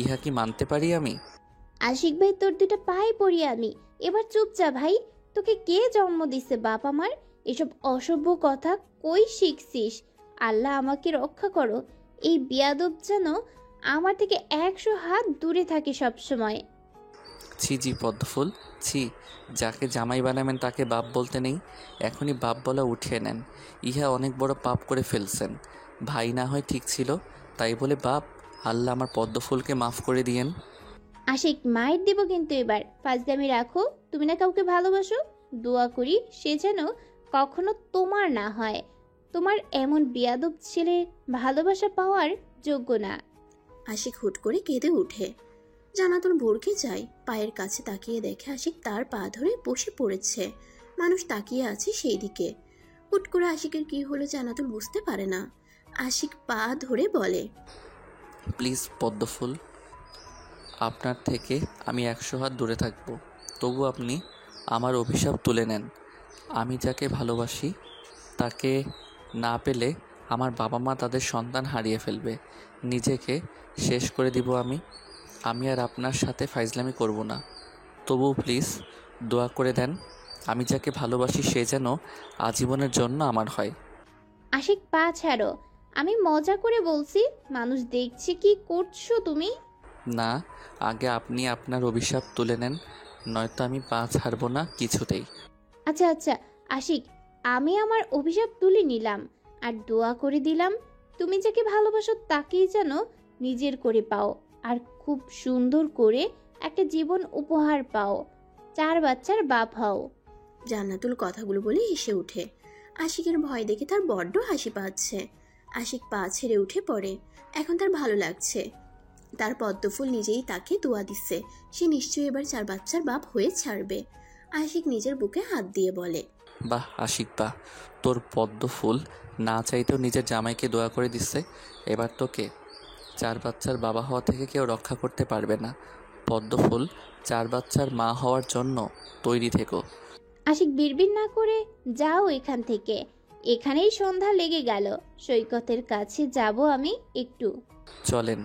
ইহা কি মানতে পারি আমি?
আশিক ভাই, তোর দুটো পায়ে পড়ি আমি। এবার চুপ যা ভাই। তোকে কে জন্ম দিছে বাপ আমার? এসব অসভ্য কথা কই শিখছিস? আল্লাহ আমাকে রক্ষা করো। এই বিয়াদব যেন আমার থেকে 100 হাত দূরে থাকে সবসময়।
ছি জি পদ্মফুল, ছি। যাকে জামাই বানাবেন তাকে বাপ বলতে নেই। এখনই বাপ বলা উঠিয়ে নেন। ইহা অনেক বড় পাপ করে ফেলছেন। ভাই না হয় ঠিক ছিল, তাই বলে বাপ? আল্লাহ আমার পদ্মফুলকে মাফ করে দিয়েন।
আশিক, মায়ের দেব কিন্তু এবার। ফাজলামি রাখো। তুমি না কাউকে ভালোবাসো? দোয়া করি সে যেন কখনো তোমার না হয়। তোমার এমন বিয়াদব ছেলে ভালোবাসা পাওয়ার যোগ্য না।
আশিক হুট করে কেঁদে উঠে। জান্নাতুল ভরকে যায়। পায়ের কাছে তাকিয়ে দেখে আশিক তার পা ধরে বসে পড়েছে। মানুষ তাকিয়ে আছে সেই দিকে। হুট করে আশিকের কি হলো জান্নাতুল বুঝতে পারে না। আশিক পা ধরে বলে,
প্লিজ পদ্মফুল, আপনার থেকে আমি 100 হাত দূরে থাকব। তবু আপনি আমার অভিশাপ তুলে নেন। আমি যাকে ভালোবাসি তাকে না পেলে আমার বাবা মা তাদের সন্তান হারিয়ে ফেলবে। নিজেকে শেষ করে দিব আমি। আমি আর আপনার সাথে ফাইজলামি করব না। তবু প্লিজ দোয়া করে দেন, আমি যাকে ভালোবাসি সে যেন আজীবনের জন্য আমার হয়।
আশিক, পা ছাড়ো। আমি মজা করে বলছি। মানুষ দেখছে কি করছো তুমি।
না, আগে আপনি আপনার অভিশাপ তুলে নেন, নয়তো আমি পা ছাড়ব না কিছুতেই।
আচ্ছা আচ্ছা আশিক, আমি আমার অভিশাপ তুলে নিলাম আর দোয়া করে দিলাম তুমি যাকে ভালোবাসো তাকেই যেন নিজের করে পাও, আর খুব সুন্দর করে একটা জীবন উপহার পাও, 4 বাচ্চার বাপ হও।
জান্নাতুল কথাগুলো বলে হেসে ওঠে। আশিকের ভয় দেখে তার বড্ড হাসি পাচ্ছে। আশিক পা ছেড়ে উঠে পড়ে। এখন তার ভালো লাগছে। তার পদ্মফুল নিজেই তাকে দোয়া দিচ্ছে। সে নিশ্চয়ই এবার 4 বাচ্চার বাপ হয়ে ছাড়বে। আশিক নিজের বুকে হাত দিয়ে বলে,
বাহ আশিক বাহ, তোর পদ্মফুল না চাইতেও নিজের জামাইকে দোয়া করে দিচ্ছে। এবার তোকে 4 বাচ্চার বাবা হওয়া থেকে কেউ রক্ষা করতে পারবে না। পদ্মফুল, 4 বাচ্চার মা হওয়ার জন্য তৈরি থেকো।
আশিক বিড়বিড় না করে যাও এখান থেকে। এখানেই সন্ধ্যা লেগে গেল। সৈকতের কাছে যাব আমি একটু।
চলেন,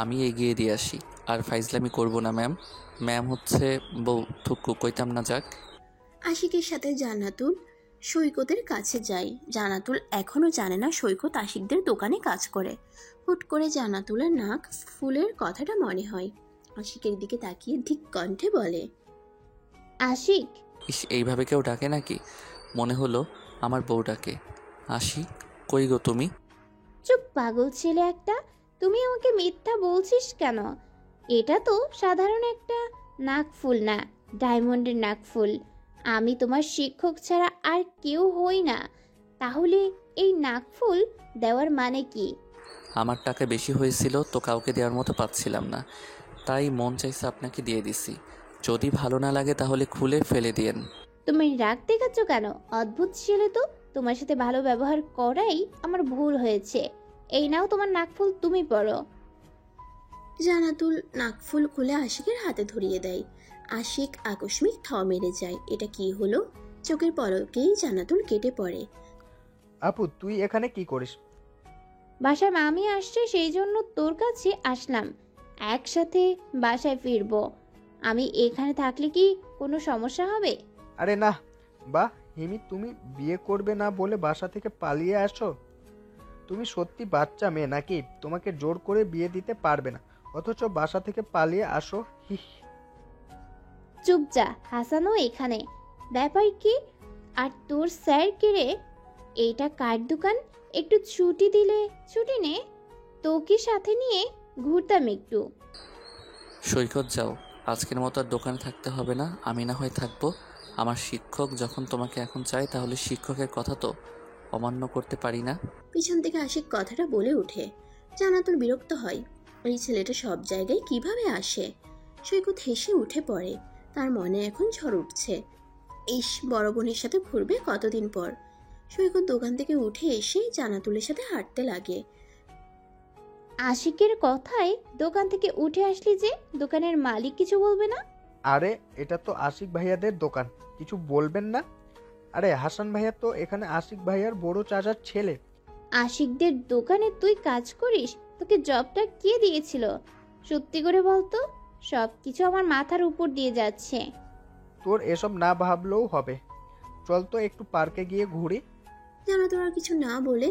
আমি এগিয়ে দিয়ে আসি। আর ফাইজলামি করব না ম্যাম। ম্যাম হচ্ছে বউ, থুকু কইতাম না যাক।
আশিকের সাথে জান্নাতুল সৈকতের কাছে যায়। জান্নাতুল এখনো জানে না সৈকত আশিকদের দোকানে কাজ করে। হুট করে জান্নাতুলের নাক ফুলের কথাটা মনে হয়। আশিকের দিকে তাকিয়ে ধিক কণ্ঠে বলে,
আশিক।
ইস, এইভাবে কেউ ডাকে নাকি? মনে হলো আমার বউটাকে। আসি, কই গো তুমি?
চুপ পাগল ছেলে একটা। তুমি আমাকে মিথ্যা বলছিস কেন? এটা তো সাধারণ একটা নাকফুল না, ডায়মন্ডের নাকফুল। আমি তোমার শিক্ষক ছাড়া আর কেউ হই না। তাহলে এই নাকফুল দেওয়ার মানে কি?
আমার টাকা বেশি হয়েছিল তো কাউকে দেওয়ার মতো পাচ্ছিলাম না, তাই মন চাইছে আপনাকে দিয়ে দিছি। যদি ভালো না লাগে তাহলে খুলে ফেলে দিয়েন।
তুমি রাগ দেখাচ্ছ কেন? অদ্ভুত ছেলে তো। তোমার সাথে ভালো ব্যবহার করাই আমার ভুল হয়েছে। এই নাও তোমার নাকফুল, তুমি পরো।
জান্নাতুল নাকফুল খুলে আশিকের হাতে ধরিয়ে দেয়। আশিক আকস্মিক থ মেরে যায়। এটা কি হলো? চোখের পলকেই জান্নাতুল কেটে পড়ে।
আপু, তুই এখানে কি করিস?
বাসায় মামি আসছে, সেই জন্য তোর কাছে আসলাম। একসাথে বাসায় ফিরবো। আমি এখানে থাকলে কি কোনো সমস্যা হবে?
আরে না, বা হিমি, তুমি বিয়ে করবে না বলে বাসা থেকে পালিয়ে আসো? তুমি সত্যি বাচ্চা মেয়ে নাকি? তোমাকে জোর করে বিয়ে দিতে পারবে না। অথচ বাসা থেকে পালিয়ে আসো। হিহ।
চুপ যা, হাসানও এখানে। ব্যাপার কি? আর তোর স্যার কে রে? এইটা কার দোকান? একটু ছুটি দিলে ছুটি নে, তোকে সাথে নিয়ে ঘুরতাম একটু।
সৈকত যাও, আজকের মতো আর দোকানে থাকতে হবে না, আমি না হয় থাকবো। আমার শিক্ষক যখন তোমাকে এখন চায়, তাহলে শিক্ষকের কথা তো অমান্য করতে পারি না।
পিছন থেকে আশিক কথাটা বলে ওঠে। জান্নাতুল বিরক্ত হয়, এই ছেলেটা সব জায়গায় কিভাবে আসে। সৈকত হেসে উঠে পড়ে, তার মনে এখন ঝড় উঠছে। ইস, বড় বোনের সাথে ঘুরবে কতদিন পর। সৈকত দোকান থেকে উঠে এসে জান্নাতুলের সাথে হাঁটতে লাগে।
আশিকের কথায় দোকান থেকে উঠে আসলি যে, দোকানের মালিক কিছু বলবে না?
আরে এটা তো আশিক ভাইয়াদের দোকান, কিছু বলবেন না? আরে হাসান ভাইয়া তো এখানে আশিক ভাইয়ার বড় চাচার ছেলে।
আশিকদের দোকানে তুই কাজ করিস? তোকে জবটা কে দিয়েছিল? সত্যি করে বলতো, সব কিছু আমার মাথার উপর দিয়ে যাচ্ছে।
তোর এসব না ভাবলেও হবে, চল তো একটু পার্কে গিয়ে ঘুরি।
জান্নাতুল আর কিছু না বলে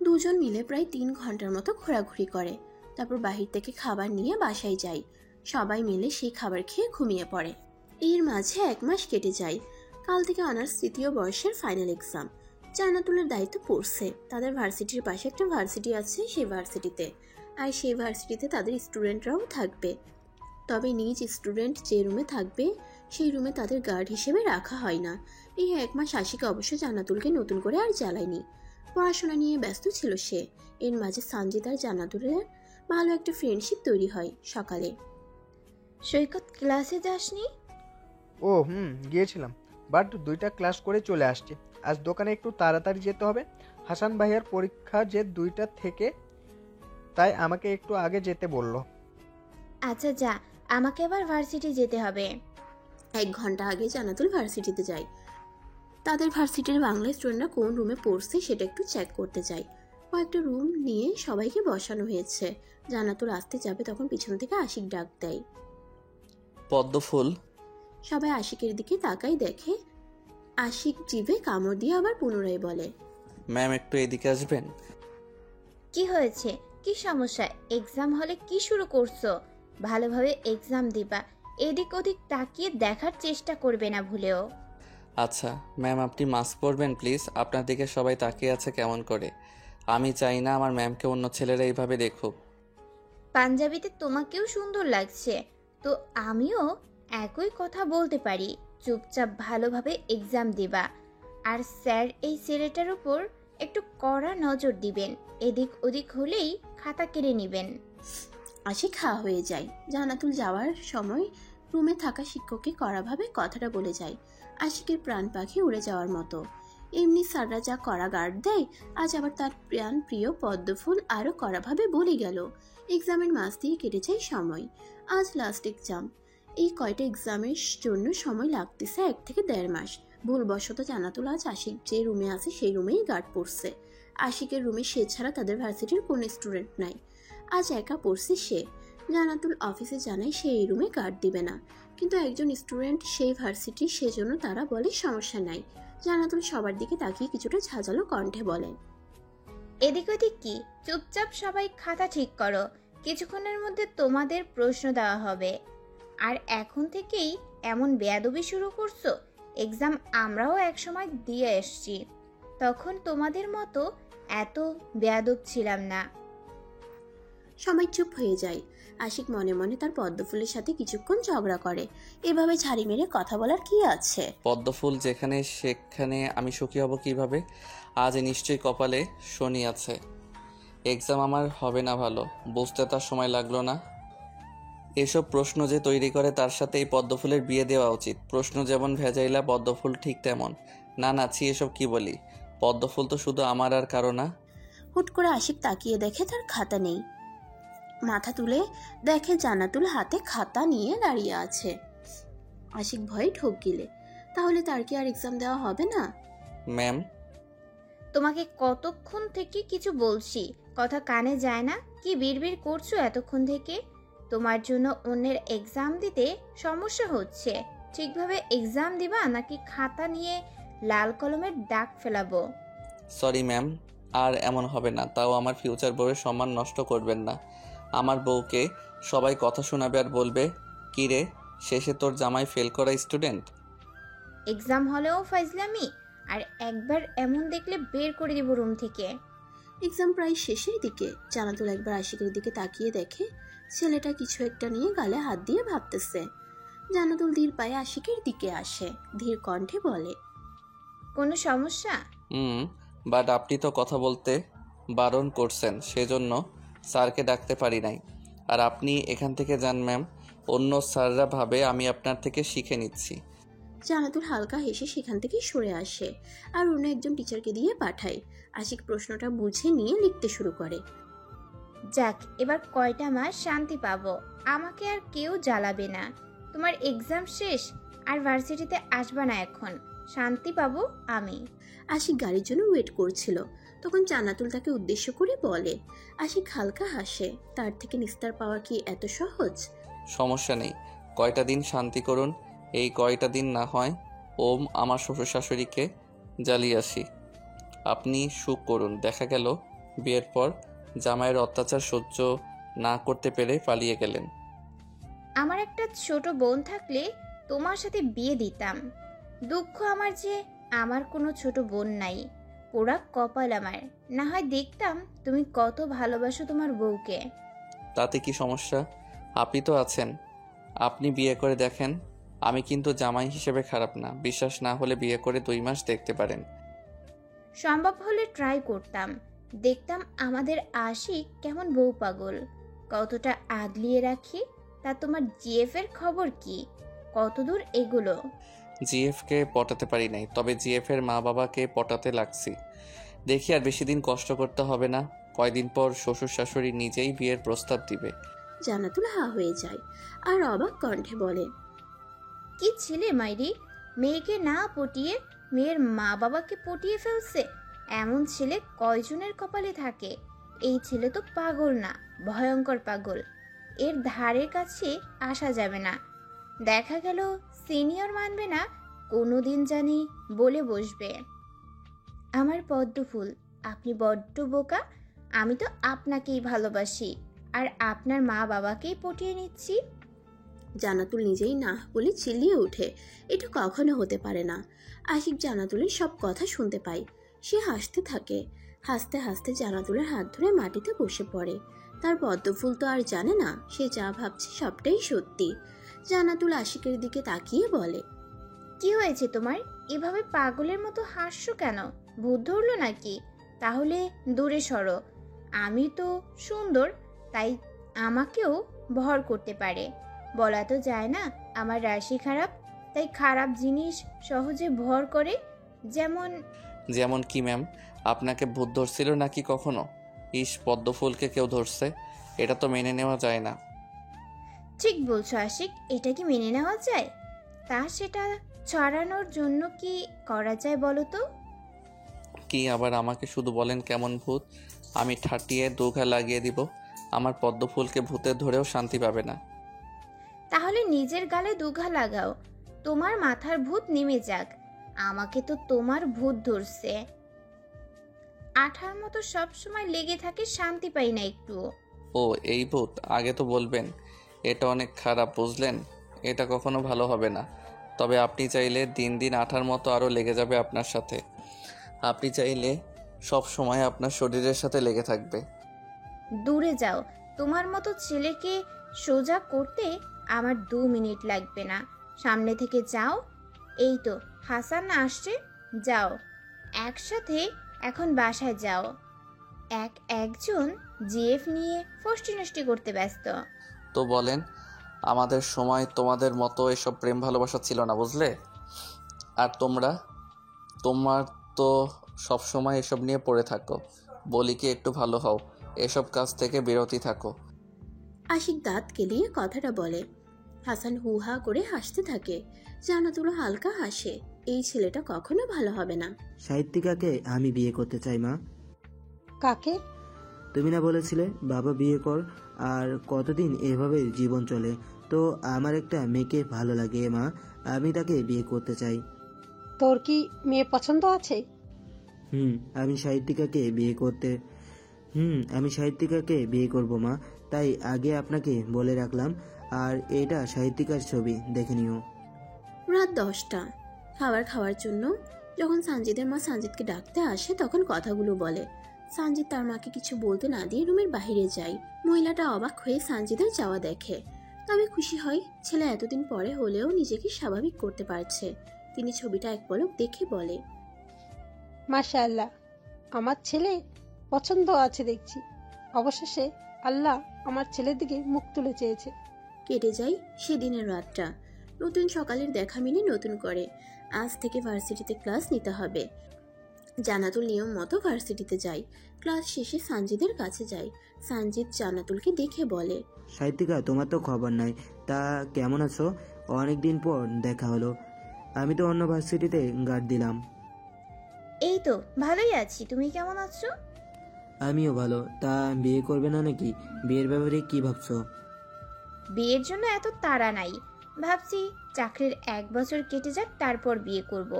দুজন মিলে প্রায় 3 ঘন্টার মতো ঘোরাঘুরি করে। তারপর বাহির থেকে খাবার নিয়ে বাসায় যায়। সবাই মিলে সেই খাবার খেয়ে ঘুমিয়ে পড়ে। এর মাঝে 1 মাস কেটে যায়। কাল থেকে অনার্স 3য় বর্ষের ফাইনাল এক্সাম। জান্নাতুলের দায়িত্ব পড়ছে। তাদের ভার্সিটির পাশে একটা ভার্সিটি আছে, সেই ভার্সিটিতে। আর সেই ভার্সিটিতে তাদের স্টুডেন্টরাও থাকবে। তবে নিজ স্টুডেন্ট যে রুমে থাকবে সেই রুমে তাদের গার্ড হিসেবে রাখা হয় না। এই 1 মাস আশিক অবশ্য জান্নাতুলকে নতুন করে আর জ্বালায়নি। পড়াশোনা নিয়ে ব্যস্ত ছিল সে। এর মাঝে সানজিদ আর জান্নাতুলের ভালো একটা ফ্রেন্ডশিপ তৈরি হয়। সকালে
সৈকত, ক্লাসে যাসনি?
ও গিয়েছিলাম, বাট 2টা ক্লাস করে চলে আসছি। আজ দোকানে একটু তাড়াতাড়ি যেতে হবে। হাসান ভাইয়ার পরীক্ষা যে 2টা থেকে, তাই আমাকে একটু আগে যেতে বললো।
আচ্ছা যা, আমাকে আবার ভার্সিটি যেতে হবে।
1 ঘন্টা আগে জান্নাতুল ভার্সিটিতে যায়। তাদের ভার্সিটির বাংলা স্টুডেন্টরা কোন রুমে পড়ছে সেটা একটু চেক করতে যায়। কয়েকটা রুম নিয়ে সবাইকে বসানো হয়েছে। জান্নাতুল আসতে যাবে, তখন পিছন থেকে আশিক ডাক দেয়।
পদ্মফুল।
সবাই আশিকের দিকে তাকাই দেখে। আশিক জিভে কামড় দিয়ে আবার পুনরায় বলে,
ম্যাম একটু এদিকে আসবেন?
কি হয়েছে? কি সমস্যা? এক্সাম হলে কি শুরু করছো? ভালোভাবে এক্সাম দিবা, এদিক ওদিক তাকিয়ে দেখার চেষ্টা করবে না ভুলেও।
আচ্ছা ম্যাম, আপনি মাস্ক পরবেন প্লিজ। আপনার দিকে সবাই তাকিয়ে আছে কেমন করে। আমি চাই না আমার ম্যামকে অন্য ছেলেরা এইভাবে দেখুক।
পাঞ্জাবিতে তোমাকেও সুন্দর লাগছে, তো আমিও একই কথা বলতে পারি। চুপচাপ ভালোভাবে এক্সাম দিবা। আর স্যার এই ছেলেটার উপর একটু কড়া নজর দিবেন, এদিক ওদিক হলেই খাতা কেড়ে নেবেন।
আশিক খা হয়ে যায়। জান্নাতুল যাওয়ার সময় রুমে থাকা শিক্ষককে কড়াভাবে কথাটা বলে যায়। আশিকের প্রাণ পাখি উড়ে যাওয়ার মতো। এমনি স্যাররা যা কড়া গার্ড দেয়, আজ আবার তার প্রাণ প্রিয় পদ্মফুল আরও কড়াভাবে বলে গেল। এক্সামের মাস দিয়ে কেটে যায় সময়। আজ লাস্ট এক্সাম। এই কয়টা এক্সামের জন্য সময় লাগতেছে 1 থেকে 1.5 মাস। ভুলবশত জান্নাতুল আজ আশিক যে রুমে আছে সেই রুমেই গার্ড পড়ছে। আশিকের রুমে সে ছাড়া তাদের ভার্সিটির কোনো স্টুডেন্ট নাই। আজ একা পড়ছে সে। জান্নাতুল অফিসে জানায় সে এই রুমে গার্ড দিবে না, কিন্তু একজন স্টুডেন্ট সেই ভার্সিটি, সেজন্য তারা বলে সমস্যা নাই। জান্নাতুল সবার দিকে তাকিয়ে কিছুটা ঝাঁঝালো কণ্ঠে বলে,
এদিক ওদিক কি? চুপচাপ সবাই খাতা ঠিক করো, কিছুক্ষণের মধ্যে তোমাদের প্রশ্ন দেওয়া হবে। আর এখন থেকেই এমন বেয়াদবি শুরু করছো? এক্সাম আমরাও একসময় দিয়ে এসছি, তখন তোমাদের মতো এত বেয়াদব ছিলাম না।
সবাই চুপ হয়ে যায়। আশিক মনে মনে তার পদ্মফুলের সাথে কিছুক্ষণ ঝগড়া করে। এভাবে ঝাড়ি মেরে কথা বলার কি আছে?
পদ্মফুল যেখানে সেখানে আমি সুখী হব কিভাবে? আজ নিশ্চয়ই কপালে শনি আছে। এক্সাম আমার হবে না ভালো, বুঝতে তার সময় লাগলো না। এসব প্রশ্ন যে তৈরি করে তার সাথে এই পদ্মফুলের বিয়ে দেওয়া উচিত। প্রশ্ন যেমন ভেজাইলা, পদ্মফুল ঠিক তেমন। না নাচি, এসব কি বলি? পদ্মফুল তো শুধু আমার আর কারো না।
হুট করে আশিক তাকিয়ে দেখে তার খাতা নেই। মাথা তুলে দেখে জান্নাতুল হাতে খাতা নিয়ে দাঁড়িয়ে আছে। আশিক ভয়ে ঢোক গিলে, তাহলে তার কি আর এক্সাম দেওয়া হবে না?
ম্যাম,
তোমাকে কতক্ষণ থেকে কিছু বলছি, কথা কানে যায় না? কি বিড়বিড় করছো এতক্ষণ থেকে? তোমার জন্য অন্যের এক্সাম দিতে সমস্যা হচ্ছে। ঠিকভাবে এক্সাম দিবা নাকি খাতা নিয়ে লাল কলমের দাগ ফেলাবো?
সরি ম্যাম, আর এমন হবে না। তাও আমার ফিউচার বউয়ের সম্মান নষ্ট করবেন না। আমার বউকে সবাই কথা শোনাবে আর বলবে, কি রে, শেষে তোর জামাই ফেল করা স্টুডেন্ট।
এক্সাম হলেও ফাইজলামি, আর একবার এমন দেখলে বের করে দিব রুম থেকে।
এক্সাম প্রায় শেষের দিকে। জানাতুল একবার আশিকের দিকে তাকিয়ে দেখে ছেলেটা কিছু একটা নিয়ে গালে হাত দিয়ে ভাবতেছে। জানাতুল ধীর পায়ে আশিকের দিকে আসে, ধীর কণ্ঠে বলে,
কোনো সমস্যা?
বাট আপনি তো কথা বলতে বারণ করছেন, সেজন্য স্যারকে ডাকতে পারি নাই। আর আপনি এখান থেকে যান ম্যাম, অন্য স্যাররা ভাবে আমি আপনার থেকে শিখে নিচ্ছি।
জানাতুল হালকা হেসে সেখান থেকে সরে আসে আর অন্য একজন টিচারকে দিয়ে পাঠায়। আশিক প্রশ্নটা বুঝে নিয়ে লিখতে শুরু করে।
যাক, এবার কয়টা মাস শান্তি পাবো, আমাকে আর কেউ জ্বালাবে না। তোমার এক্সাম শেষ, আর ভার্সিটিতে আসবা না এখন, শান্তি পাবো আমি।
আশিক গাড়ির জন্য ওয়েট করছিল, তখন জান্নাতুল তাকে উদ্দেশ্য করে বলে। আশিক হালকা হাসে, তার থেকে নিস্তার পাওয়া কি এত সহজ?
সমস্যা নেই, কয়টা দিন শান্তি করুন, এই কয়টা দিন না হয় ওম আমার শ্বশুর শাশুড়িকে জ্বালিয়ে আসি, আপনি সুখ করুন। দেখা গেল বিয়ের পর জামাইয়ের অত্যাচার সহ্য না করতে পেরে পালিয়ে গেলেন।
আমার একটা ছোট বোন থাকলে তোমার সাথে বিয়ে দিতাম। দুঃখ আমার যে আমার কোনো ছোট বোন নাই, পোড়া কপাল আমার। না হয় দেখতাম তুমি কত ভালোবাসো তোমার বউকে।
তাতে কি সমস্যা? আপনি তো আছেন, আপনি বিয়ে করে দেখেন। আমি কিন্তু জামাই হিসেবে খারাপ না, বিশ্বাস না হলে বিয়ে করে 2 মাস দেখতে পারেন।
সম্ভব হলে ট্রাই করতাম, দেখতাম আমাদের আশিক কেমন বউ পাগল, কতটা আগলিয়ে রাখি। তা তোমার জিএফ এর খবর কি, কতদূর এগুলো?
জিএফকে পটাতে পারি নাই, তবে জিএফ এর মা বাবাকে পটাতে লাগছি। দেখি আর বেশি দিন কষ্ট করতে হবে না, কয়দিন পর শ্বশুর শাশুড়ি নিজেই বিয়ের প্রস্তাব দিবে।
জান্নাতুল হা হয়ে যায় আর অবাক কণ্ঠে বলে,
কি ছেলে মাইরি, মেয়েকে না পটিয়ে মেয়ের মা বাবাকে পটিয়ে ফেলছে। এমন ছেলে কয়জনের কপালে থাকে? এই ছেলে তো পাগল না, ভয়ঙ্কর পাগল। এর ধারের কাছে আসা যাবে না। দেখা গেল সিনিয়র মানবে না, কোনোদিন জানি বলে বসবে। আমার পদ্ম ফুল, আপনি বড্ড বোকা। আমি তো আপনাকেই ভালোবাসি, আর আপনার মা বাবাকেই পটিয়ে নিচ্ছি।
জান্নাতুল নিজেই না বলে চিল্লিয়ে ওঠে, এটা কখনো হতে পারে না। আশিক জান্নাতুলের সব কথা শুনতে পায়, সে হাসতে থাকে। হাসতে হাসতে জান্নাতুলের হাত ধরে মাটিতে বসে পড়ে। তার পদ্মফুল তো আর জানে না সে যা ভাবছে সবটাই সত্যি। জান্নাতুল আশিকের দিকে তাকিয়ে বলে,
কি হয়েছে তোমার? এভাবে পাগলের মতো হাসছো কেন? ভূত ধরলো নাকি? তাহলে দূরে সরো। আমি তো সুন্দর, তাই আমাকেও ভর করতে পারে। বলা তো যায় না আমার রাশি খারাপ, তাই খারাপ জিনিস সহজে ভর করে। যেমন
যেমন কি ম্যাম? আপনাকে ভূত ধরছিল নাকি কখনো? ইস, পদ্মফুলকে কেউ ধরছে, এটা তো মেনে নেওয়া যায় না।
ঠিক বলছো আশিক, এটা কি মেনে নেওয়া যায়? তা সেটা ছড়ানোর জন্য কি করা যায় বলো তো?
কি আবার আমাকে শুধু বলেন কেমন ভূত, আমি ঠাটিয়ে দুঘা লাগিয়ে দিব। আমার পদ্মফুলকে ভূতে ধরেও শান্তি পাবে না।
তাহলে নিজের গালে দুঘা লাগাও, তোমার মাথার ভূত নেমে যাক। আমাকে তো তোমার ভূত ধরছে। আঠার মতো সব সময় লেগে থাকে, শান্তি পাই না একটুও।
ও এই ভূত, আগে তো বলবেন। এটা অনেক খারাপ, বুঝলেন? এটা কখনো ভালো হবে না। তবে আপনি চাইলে দিন দিন আঠার মতো আরও লেগে যাবে আপনার সাথে। আপনি চাইলে সব সময় আপনার শরীরের সাথে লেগে থাকবে।
দূরে যাও, তোমার মতো ছেলেকে সোজা করতে আমার 2 মিনিট লাগবে না। সামনে থেকে যাও। এই তো হাসান আসছে, যাও একসাথে এখন বাসায় যাও। একজন জিএফ নিয়ে ফষ্টি নষ্টি করতে ব্যস্ত।
তো বলেন, আমাদের সময় তোমাদের মতো এসব প্রেম ভালোবাসা ছিল না, বুঝলে? আর তোমার তো সব সময় এসব নিয়ে পড়ে থাকো। বলি কি, একটু ভালো হও, এসব কাজ থেকে বিরতি থাকো।
আশিক দাঁত কেলিয়ে কথাটা বলে। হাসান হুহা করে হাসতে থাকে। জান্নাতুল হালকা হাসে, এই ছেলেটা কখনো ভালো হবে না।
সাহিত্যিকাকে আমি বিয়ে করতে চাই মা।
কাকে?
তুমি না বলেছিলে বাবা বিয়ে কর, আর কতদিন এভাবে জীবন চলে? তো আমার একটা মেয়েকে ভালো লাগে মা, আমি তাকে বিয়ে করতে চাই।
তোর কি মেয়ে পছন্দ আছে?
আমি সাহিত্যিকাকে বিয়ে করব মা। তাই আগে আপনাকে বলে রাখলাম। আর এটা সাহিত্যিকার ছবি, দেখে নিও।
রাত 10টা। খাবার খাওয়ার জন্য যখন সানজিদের মা সানজিদকে ডাকতে আসে তখন কথাগুলো বলে। সানজিদ তার মাকে কিছু বলতে না দিয়ে রুমের বাইরে যায়। মহিলাটা অবাক হয়ে সানজিদের যাওয়া দেখে, তবে খুশি হয় ছেলে এতদিন পরে হলেও নিজেকে স্বাভাবিক করতে পারছে। তিনি ছবিটা এক পলক দেখে বলে,
মাশাআল্লাহ, আমার ছেলে পছন্দ আছে দেখছি। অবশেষে আল্লাহ আমার ছেলের দিকে মুখ তুলে চেয়েছে।
কেটে যায় সেদিনের রাতটা। নতুন সকালের দেখা মিলে নতুন করে আজ থেকে ভার্সিটিতে ক্লাস নিতে হবে। জান্নাতুল নিয়ম মতো ভার্সিটিতে যায়। ক্লাস শেষে সানজিদের কাছে যায়। সানজিদ জান্নাতুলকে দেখে বলে,
সাহিত্যিকা, তোমার তো খবর নাই, তা কেমন আছো? অনেক দিন পর দেখা হলো। আমি তো অন্য ভার্সিটিতে গার্ড দিলাম।
এই তো ভালোই আছি, তুমি কেমন আছো?
আমিও ভালো। তা বিয়ে করবে না নাকি? বিয়ের ব্যাপারে কি ভাবছো?
বিয়ের জন্য এত তাড়া নাই, ভাবছি চাকরির 1 বছর কেটে যাক তারপর বিয়ে করব।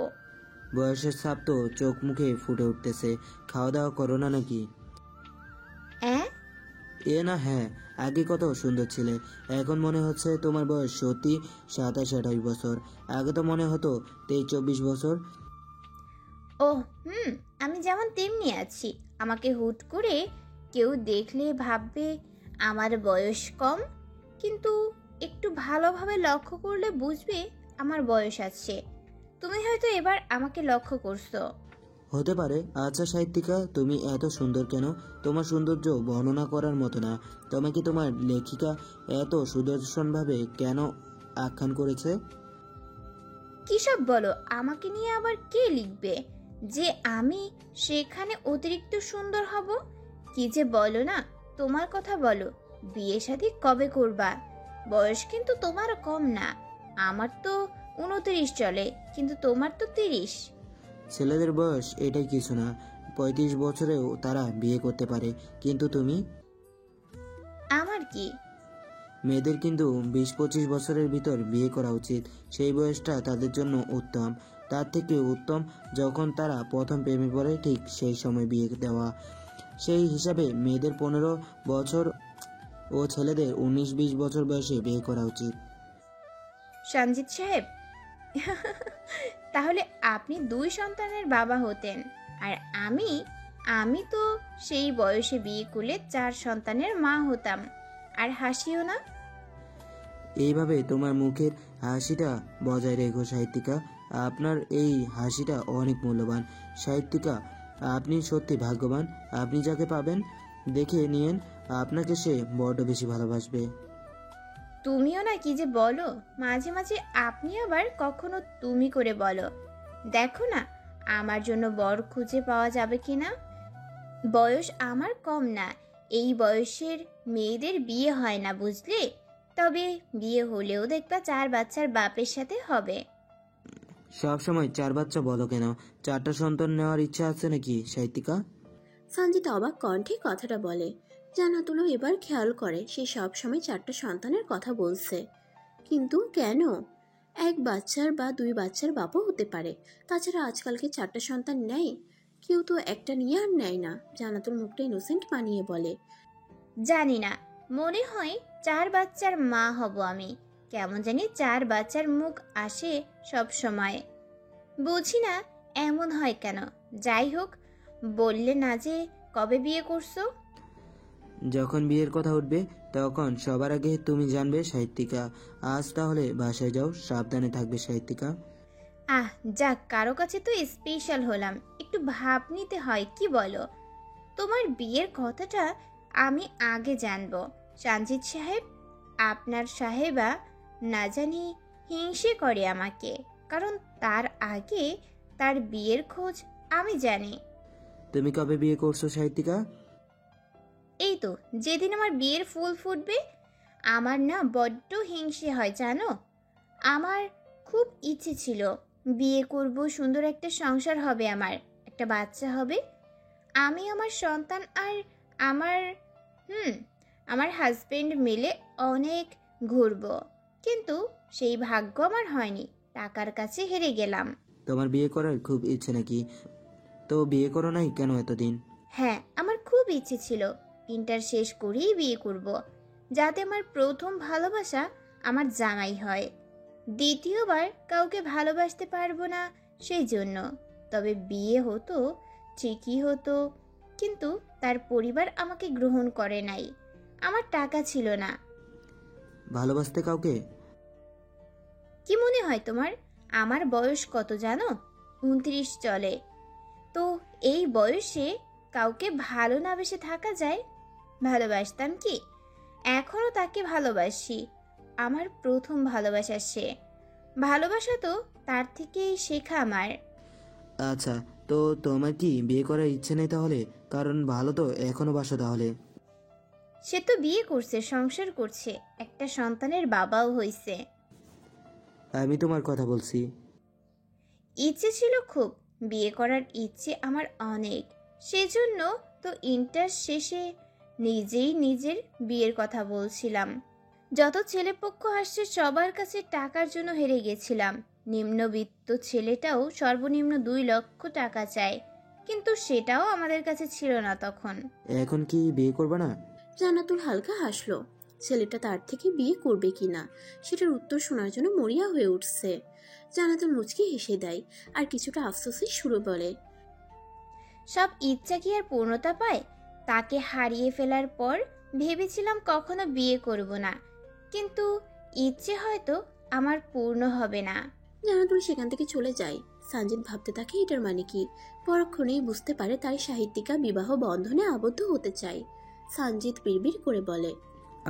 বয়সের ছাপ তো চোখ মুখে ফুটে উঠতেছে। খাওয়া দাওয়া করো না নাকি? এ না, হ্যাঁ, আগে কত সুন্দর ছিলে, এখন মনে হচ্ছে তোমার বয়স সত্যি 27-28 বছর। আগে তো মনে হতো 23-24 বছর।
ও আমি যেমন তেমনি আছি। আমাকে হুট করে কেউ দেখলে ভাববে আমার বয়স কম, কিন্তু একটু ভালোভাবে লক্ষ্য করলে বুঝবে আমার বয়স আছে। তুমি হয়তো এবার আমাকে লক্ষ্য করছো।
হতে পারে। আচ্ছা সাহিত্যিকা, তুমি এত সুন্দর কেন? তোমার সৌন্দর্য বর্ণনা করার মতো না। তোমাকে তোমার লেখিকা এত সুদর্শনভাবে কেন আখ্যান করেছে?
কিসব বলো, আমাকে নিয়ে আবার কে লিখবে যে আমি সেখানে অতিরিক্ত সুন্দর হব? কি যে বলো না, তোমার কথা বলো। বিয়ে শাদী কবে করবা? বয়স কিন্তু তোমার কম না। আমার তো 29 চলে, কিন্তু তোমার তো 30।
ছেলেদের বয়স এটাই কিছু না। 35 বছরেও তারা বিয়ে করতে পারে, কিন্তু তুমি?
আমার কি?
মেয়েদের কিন্তু 20-25 বছরের ভিতর বিয়ে করা উচিত। সেই বয়সটা তাদের জন্য উত্তম। তার থেকে উত্তম যখন তারা প্রথম প্রেমে পড়ে, ঠিক সেই সময় বিয়ে দেওয়া। সেই হিসাবে মেয়েদের 15 বছর ও ছেলেদের 19-20 বছর বয়সে বিয়ে করা উচিত।
সঞ্জিত সাহেব, তাহলে আপনি 2 সন্তানের বাবা হতেন, আর আমি তো সেই বয়সে বিয়ে করলে 4 সন্তানের মা হতাম, আর হাসিও না।
এইভাবে তোমার মুখের হাসিটা বজায় রেখো সাহিত্যিকা। আপনার এই হাসিটা অনেক মূল্যবান। সাহিত্যিকা, আপনি সত্যি ভাগ্যবান। আপনি যাকে পাবেন, দেখে নিয়েন, আপনাকে সে বড্ড বেশি ভালোবাসবে।
তুমিও না কি যে বলো, মাঝে মাঝে আপনি আবার কখনো তুমি করে বলো। দেখো না আমার জন্য বর খুঁজে পাওয়া যাবে কিনা। বয়স আমার কম না, এই বয়সের মেয়েদের বিয়ে হয় না বুঝলে। তবে বিয়ে হলেও দেখবা 4 বাচ্চার বাপের সাথে হবে।
সব সময় 4 বাচ্চা বলো কেন? 4টা সন্তান নেওয়ার ইচ্ছা আছে নাকি সাহিত্যিকা?
সঞ্জিত অবাক কণ্ঠে কথাটা বলে। জান্নাতুলও এবার খেয়াল করে সে সব সময় 4টা সন্তানের কথা বলছে। কিন্তু কেন? 1 বাচ্চার বা 2 বাচ্চার বাপও হতে পারে। তাছাড়া আজকালকে 4টা সন্তান নেয়, কেউ তো একটা নিয়ে আর নেয় না। জান্নাতুল মুখটা ইনোসেন্ট বানিয়ে বলে,
জানি না, মনে হয় 4 বাচ্চার মা হব আমি। কেমন জানি 4 বাচ্চার মুখ আসে সব সময়। বুঝি না এমন হয় কেন। যাই হোক, বললে না যে কবে বিয়ে করছো?
যখন বিয়ের কথা উঠবে তখন সবার আগে তুমি জানবে সাহিত্যিকা। আজ তাহলে বাসায় যাও, সাবধানে থাকবে সাহিত্যিকা।
যাক, কারো কাছে তো স্পেশাল হলাম, একটু ভাব নিতে হয় কি বলো? তোমার বিয়ের কথাটা আমি আগে জানবো সঞ্জিত সাহেব। আপনার সাহেবা না জানি হিংসে করে আমাকে, কারণ তার আগে তার বিয়ের খোঁজ আমি জানি।
তুমি কবে বিয়ে করছো সাহিত্যিকা?
এই তো যেদিন আমার বিয়ের ফুল ফুটবে। আমার না বড্ড হিংসে হয় জানো। আমার খুব ইচ্ছে ছিল বিয়ে করব, সুন্দর একটা সংসার হবে, আমার একটা বাচ্চা হবে, আমি আমার সন্তান আর আমার আমার হাজবেন্ড মিলে অনেক ঘুরবো। কিন্তু সেই ভাগ্য আমার হয়নি, টাকার কাছে হেরে গেলাম।
তোমার বিয়ে করার খুব ইচ্ছে নাকি? তো বিয়ে করো নাই কেন এতদিন?
হ্যাঁ, আমার খুব ইচ্ছে ছিল ইন্টার শেষ করেই বিয়ে করব, যাতে আমার প্রথম ভালোবাসা আমার জামাই হয়। দ্বিতীয়বার কাউকে ভালোবাসতে পারবো না সেই জন্য। তবে বিয়ে হতো, ঠিকই হতো, কিন্তু তার পরিবার আমাকে গ্রহণ করে নাই। আমার টাকা ছিল না।
ভালোবাসতে কাউকে?
কি মনে হয় তোমার আমার বয়স কত জানো? 29 চলে। তো এই বয়সে কাউকে ভালো না বেসে থাকা যায়? ভালোবাসতাম কি? এখনো তাকে ভালোবাসি। আমার প্রথম ভালোবাসা সে। ভালোবাসা তো তার থেকেই শেখা আমার।
আচ্ছা, তো তোমার কি বিয়ে করার ইচ্ছে নেই তাহলে? কারণ ভালো তো এখনো বাসো তাহলে।
সে তো বিয়ে করছে, সংসার করছে, একটা সন্তানের বাবাও হইছে।
আমি তোমার কথা বলছি।
ইচ্ছে ছিল খুব, বিয়ে করার ইচ্ছে আমার অনেক। সেজন্য তো ইন্টার শেষে নিজেই নিজের বিয়ের কথা বলছিলাম। যত ছেলেপক্ষ আসছে সবার কাছে টাকার জন্য হেরে গেছিলাম। নিম্নবিত্ত ছেলেটাও সর্বনিম্ন 2 লক্ষ টাকা চায়, কিন্তু সেটাও আমাদের কাছে ছিল না তখন।
এখন কি বিয়ে করবে না?
জান্নাতুল হালকা হাসলো। ছেলেটা তার থেকে বিয়ে করবে কিনা সেটার উত্তর শোনার জন্য মরিয়া হয়ে উঠছে। জান্নাতুল মুচকি হেসে দেয় আর কিছুটা আফসোসের সুরে বলে,
সব ইচ্ছা কি আর পূর্ণতা পায়? তাকে হারিয়ে ফেলার পর ভেবেছিলাম কখনো বিয়ে করব না, কিন্তু ইচ্ছে হয়তো আমার পূর্ণ হবে না।
জান্নাতুল সেখান থেকে চলে যায়। সানজিদ ভাবতে থাকে এটার মানে কি। পরক্ষণেই বুঝতে পারে তার সাহিত্যিকা বিবাহ বন্ধনে আবদ্ধ হতে চায়। সানজিদ বিড়বিড় করে বলে,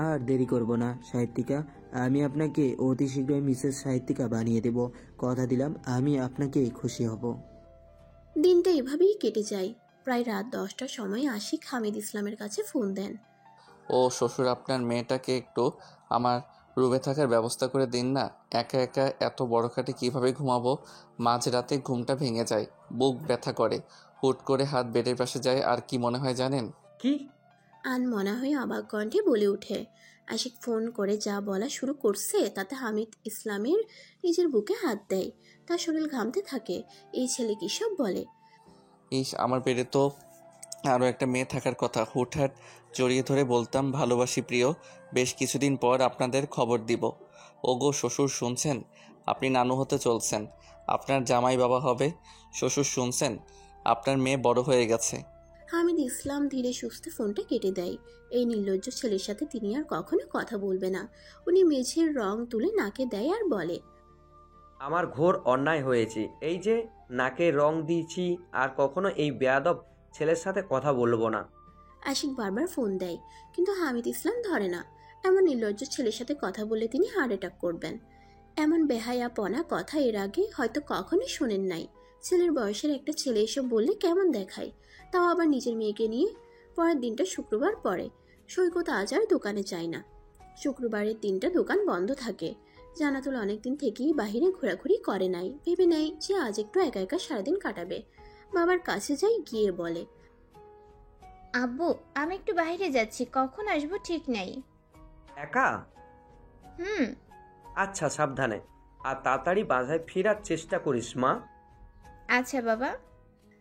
আর দেরি করব না সাহিত্যিকা, আমি আপনাকে অতি শীঘ্রই মিসেস সাহিত্যিকা বানিয়ে দেব। কথা দিলাম আমি আপনাকে খুশি হব।
দিনটা এভাবেই কেটে যায়। প্রায় রাত 10টার সময় আশিক হামিদ ইসলামের কাছে ফোন দেন।
ও শ্বশুর, আপনার মেয়েটাকে একটু আমার রুমে থাকার ব্যবস্থা করে দিন না। একা একা এত বড় খাটে কীভাবে ঘুমাবো? মাঝরাতে ঘুমটা ভেঙে যায়, বুক ব্যথা করে, হুট করে হাত বেডের পাশে যায়। আর কি মনে হয় জানেন?
কি?
আনমনা হয়ে অবাক কণ্ঠে বলে ওঠে। আশিক ফোন করে যা বলা শুরু করছে তাতে হামিদ ইসলামের নিজের বুকে হাত দেয়। তার শরীর ঘামতে থাকে। এই ছেলে কি সব বলে?
ইস, আমার পেটে তো আরও একটা মেয়ে থাকার কথা। হুটহাট জড়িয়ে ধরে বলতাম, ভালোবাসি প্রিয়, বেশ কিছুদিন পর আপনাদের খবর দিব। ওগো শ্বশুর শুনছেন? আপনি নানু হতে চলছেন, আপনার জামাই বাবা হবে। শ্বশুর শুনছেন? আপনার মেয়ে বড় হয়ে গেছে।
হামিদ ইসলাম ধীরে সুস্থে ফোনটা কেটে দেয়। এই নির্লজ্জ ছেলের সাথে তিনি আর কখনো কথা বলবে না। উনি মেঝের রং তুলে নাকে দেয় আর বলে,
আমার ঘোর অন্যায় হয়েছে। এই যে নাকে রং দিয়েছি, আর কখনো এই বেয়াদব ছেলের সাথে কথা বলবো না।
আশিক বারবার ফোন দেয়, কিন্তু হামিদ ইসলাম ধরে না। এমন নির্লজ্জ ছেলের সাথে কথা বললে তিনি হার্ট অ্যাটাক করবেন। এমন বেহায়াপনা কথা এর আগে হয়তো কখনোই শোনেন নাই। ছেলের বয়সের একটা ছেলে এসব বললে কেমন দেখায়, তাও আবার নিজের মেয়েকে নিয়ে। পরের দিনটা শুক্রবার পরে। সৈকত আজ আর দোকানে যায় না। শুক্রবারের দিনটা দোকান বন্ধ থাকে। জান্নাতুল অনেকদিন থেকেই বাহিরে ঘোরাঘুরি করে নাই। ভেবে নেয় যে আজ একটু একা একা সারাদিন কাটাবে। বাবার কাছে যাই, গিয়ে বলে,
আব্বু, আমি একটু বাইরে যাচ্ছি, কখন আসবো ঠিক নাই।
একা?
হুম।
আচ্ছা, সাবধানে, আর তাড়াতাড়ি বাসায় ফেরার চেষ্টা করিস মা।
আচ্ছা বাবা।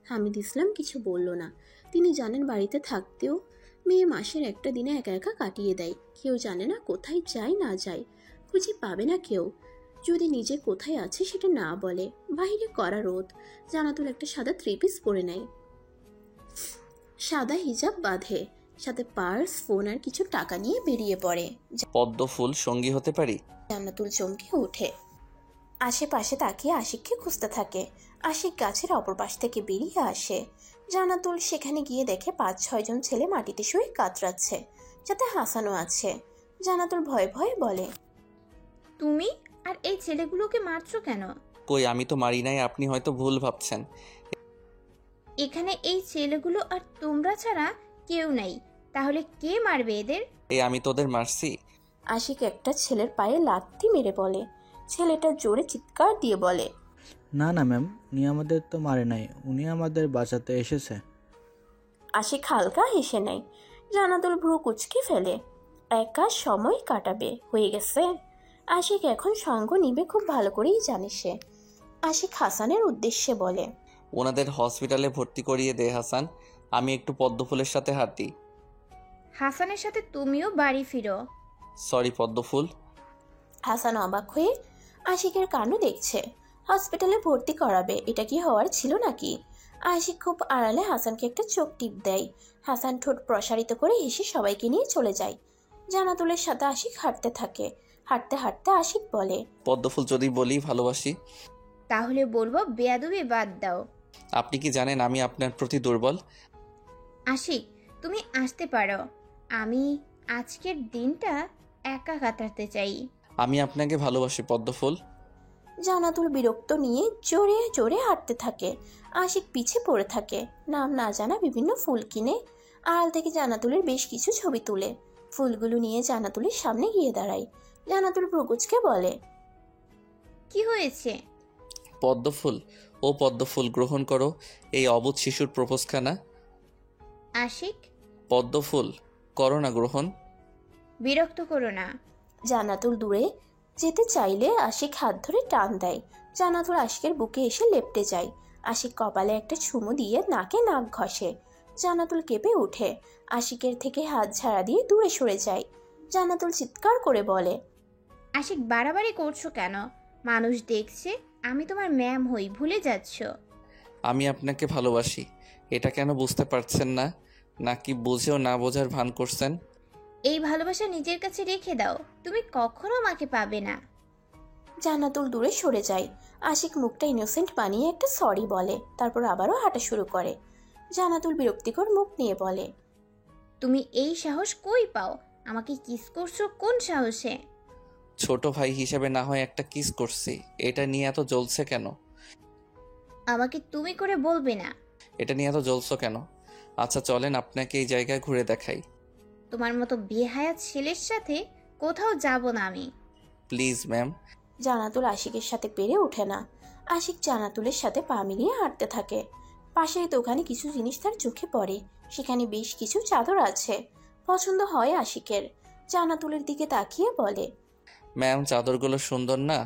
হামিদ ইসলাম কিছু বলল না। তিনি জানেন বাড়িতে থাকতেও মেয়ে মাসের একটা দিনে একা একা কাটিয়ে দেয়। কেউ জানে না কোথায় যায় না যায়, খুঁজে পাবে না কেউ। যদি নিজে কোথায় আছে সেটা না বলে। বাইরে করা রোদ। জান্নাতুল একটা সাদা 3 পিস পরে নেয়, সাদা হিজাব বাঁধে, সাথে পার্স, ফোন আর কিছু টাকা নিয়ে বেরিয়ে পড়ে।
পদ্ম ফুল সঙ্গী হতে পারি?
জান্নাতুল চমকে ওঠে। আশেপাশে তাকিয়ে আশিককে খুঁজতে থাকে। আশিক গাছের অপর পাশ থেকে বেরিয়ে আসে। জান্নাতুল সেখানে গিয়ে দেখে 5-6 জন ছেলে মাটিতে শুয়ে কাতরাচ্ছে, যাতে হাসানও আছে। জান্নাতুল ভয়ে ভয়ে বলে,
তুমি আর এই ছেলেগুলোকে মারছো কেন?
কই, আমি তো মারি নাই, আপনি হয়তো ভুল ভাবছেন।
এখানে এই ছেলেগুলো আর তোমরা ছাড়া কেউ নাই, তাহলে কে মারবে এদের?
এই আমি তোদের মারছি?
আশিক একটা ছেলের পায়ে লাথি মেরে বলে। ছেলেটা জোরে চিৎকার দিয়ে বলে,
না না ম্যাম, উনি আমাদের তো মারে নাই, উনি আমাদের বাঁচাতে এসেছে।
আশিক হালকা হেসে নেয়। জান্নাতুল ভ্রু কুচকে ফেলে। একা সময় কাটাবে হয়ে গেছে। আশিক এখন সঙ্গ নিবে খুব ভালো করেই জানে সে। আশিক হাসানের উদ্দেশ্যে বলে,
ওনাদের হসপিটালে ভর্তি করিয়ে দে হাসান, আমি একটু পদ্ম ফুলের সাথে হাঁটি।
হাসানের সাথে তুমিও বাড়ি ফিরো।
সরি পদ্মফুল।
হাসান অবাক হয়ে আশিকের কাণ্ড দেখছে। হসপিটালে ভর্তি করাবে, এটা কি হওয়ার ছিল নাকি? আশিক খুব আড়ালে হাসানকে একটা চোখ টিপ দেয়। হাসান ঠোঁট প্রসারিত করে হেসে সবাইকে নিয়ে চলে যায়। জানাতুলের সাথে আশিক হাঁটতে থাকে। হাঁটতে হাঁটতে আশিক বলে,
পদ্মফুল যদি বলি ভালোবাসি,
তাহলে বলবো বেয়াদবি বাদ দাও।
আপনি কি জানেন আমি আপনার প্রতি দুর্বল?
আশিক, তুমি আসতে পারো। আমি আজকের দিনটা একা কাটাতে চাই।
আমি আপনাকে ভালোবাসি পদ্মফুল।
জানাতুল বিরক্ত নিয়ে জোরে জোরে হাঁটতে থাকে। আশিক পিছে পড়ে থাকে। নাম না জানা বিভিন্ন ফুল কিনে আড়াল থেকে জানাতুলের বেশ কিছু ছবি তুলে ফুলগুলো নিয়ে জানাতুলের সামনে গিয়ে দাঁড়ায়। জানাতুল ভ্রুকুচকে বলে,
কি হয়েছে?
পদ্মফুল, ও পদ্মফুল গ্রহণ করো এই অবুধ শিশুর প্রপোজখানা।
আশিক,
পদ্মফুল করো না গ্রহণ।
বিরক্ত করো না।
জানাতুল দূরে যেতে চাইলে আশিক হাত ধরে টান দেয়। জানাতুল আশিকের বুকে এসে লেপটে যায়। আশিক কপালে একটা চুমু দিয়ে নাকে নাক ঘষে। জানাতুল কেঁপে উঠে আশিকের থেকে হাত ঝাড়া দিয়ে দূরে সরে যায়। জানাতুল চিৎকার করে বলে,
আশিক, বাড়াবাড়ি করছো কেন? মানুষ দেখছে আমি তোমার ম্যাম হই, ভুলে যাচ্ছ?
আমি আপনাকে ভালোবাসি, এটা কেন বুঝতে পারছেন না? নাকি বুঝেও না বোঝার ভান করছেন?
এই ভালোবাসা নিজের কাছে রেখে দাও, তুমি কখনো আমাকে পাবে না।
জান্নাতুল দূরে সরে যায়। আশিক মুখটা ইনোসেন্ট বানিয়ে একটা সরি বলে, তারপর আবারও হাঁটা শুরু করে। জান্নাতুল বিরক্তিকর মুখ নিয়ে বলে,
তুমি এই সাহস কই পাও? আমাকে কিস করছো কোন সাহসে?
ছোট ভাই হিসেবে না হয় একটা কিস করছি, এটা নিয়ে এত জ্বলছে কেন?
আমাকে তুমি করে বলবে না।
এটা নিয়ে এত জ্বলছো কেন? আচ্ছা চলেন আপনাকে এই জায়গায় ঘুরে দেখাই।
তোমার মতো বেহায়া ছেলের সাথে কোথাও যাব না আমি।
Please ma'am.
জান্নাতুল আশিকের সাথে পেরে ওঠে না। আশিক জান্নাতুলের সাথে পা মিলিয়ে হাঁটতে থাকে। পাশের দোকানে কিছু জিনিস তার চোখে পড়ে। সেখানে বেশ কিছু চাদর আছে। পছন্দ হয় আশিকের। জান্নাতুলের দিকে তাকিয়ে বলে,
ম্যাম চাদরগুলো সুন্দর না?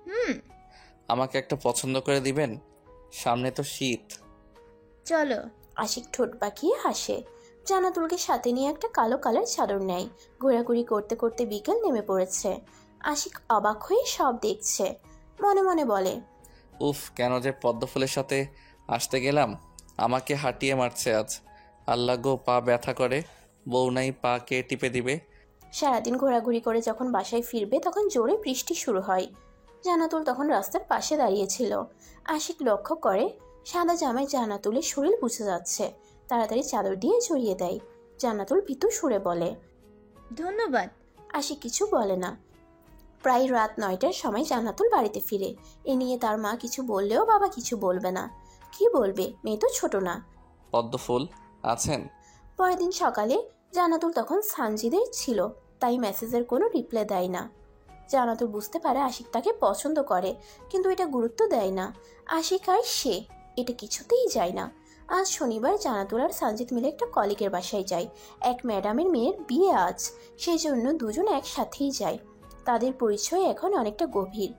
হুম।
আমাকে একটা পছন্দ করে দিবেন? সামনে তো শীত।
চলো।
আশিক ঠোঁট বাঁকিয়ে হাসে। জান্নাতুলকে সাথে নিয়ে একটা কালো কালার চাদর নেয়। ঘোরাঘুরি করতে করতে বিকেল নেমে পড়েছে। আশিক অবাক হয়ে সব দেখছে। মনে মনে বলে,
উফ, কেন যে পদ্মফুলের সাথে আসতে গেলাম। আমাকে হাঁটিয়ে মারছে আজ। আল্লাহ গো, পা ব্যথা করে। বউ নাই, পা কে টিপে দিবে?
সারাদিন ঘোরাঘুরি করে যখন বাসায় ফিরবে তখন জোরে বৃষ্টি শুরু হয়। জান্নাতুল তখন রাস্তার পাশে দাঁড়িয়েছিল। আশিক লক্ষ্য করে সাদা জামায় জান্নাতুলের শরীর বুঝে যাচ্ছে। তাড়াতাড়ি চাদর দিয়ে জড়িয়ে দেয়। জান্নাতুল ভীতু সুরে বলে,
ধন্যবাদ।
আশিক কিছু বলে না। প্রায় রাত 9টার সময় জান্নাতুল বাড়িতে ফিরে। এ নিয়ে তার মা কিছু বললেও বাবা কিছু বলবে না। কি বলবে, মেয়ে তো ছোট না।
পদ্মফুল আছেন?
পরের দিন সকালে জান্নাতুল তখন সানজিদের ছিল, তাই মেসেজের কোনো রিপ্লাই দেয় না। জান্নাতুল বুঝতে পারে আশিক তাকে পছন্দ করে, কিন্তু এটা গুরুত্ব দেয় না। আশিক আর সে এটা কিছুতেই যায় না। আজ শনিবার জান্নাতুল আর সানজিদ মিলে একটা কলিগের বাসায় যায়। এক ম্যাডামের মেয়ের বিয়ে আজ, সেই জন্য দুজন একসাথেই যায়। তাদের পরিচয় এখন অনেকটা গভীর।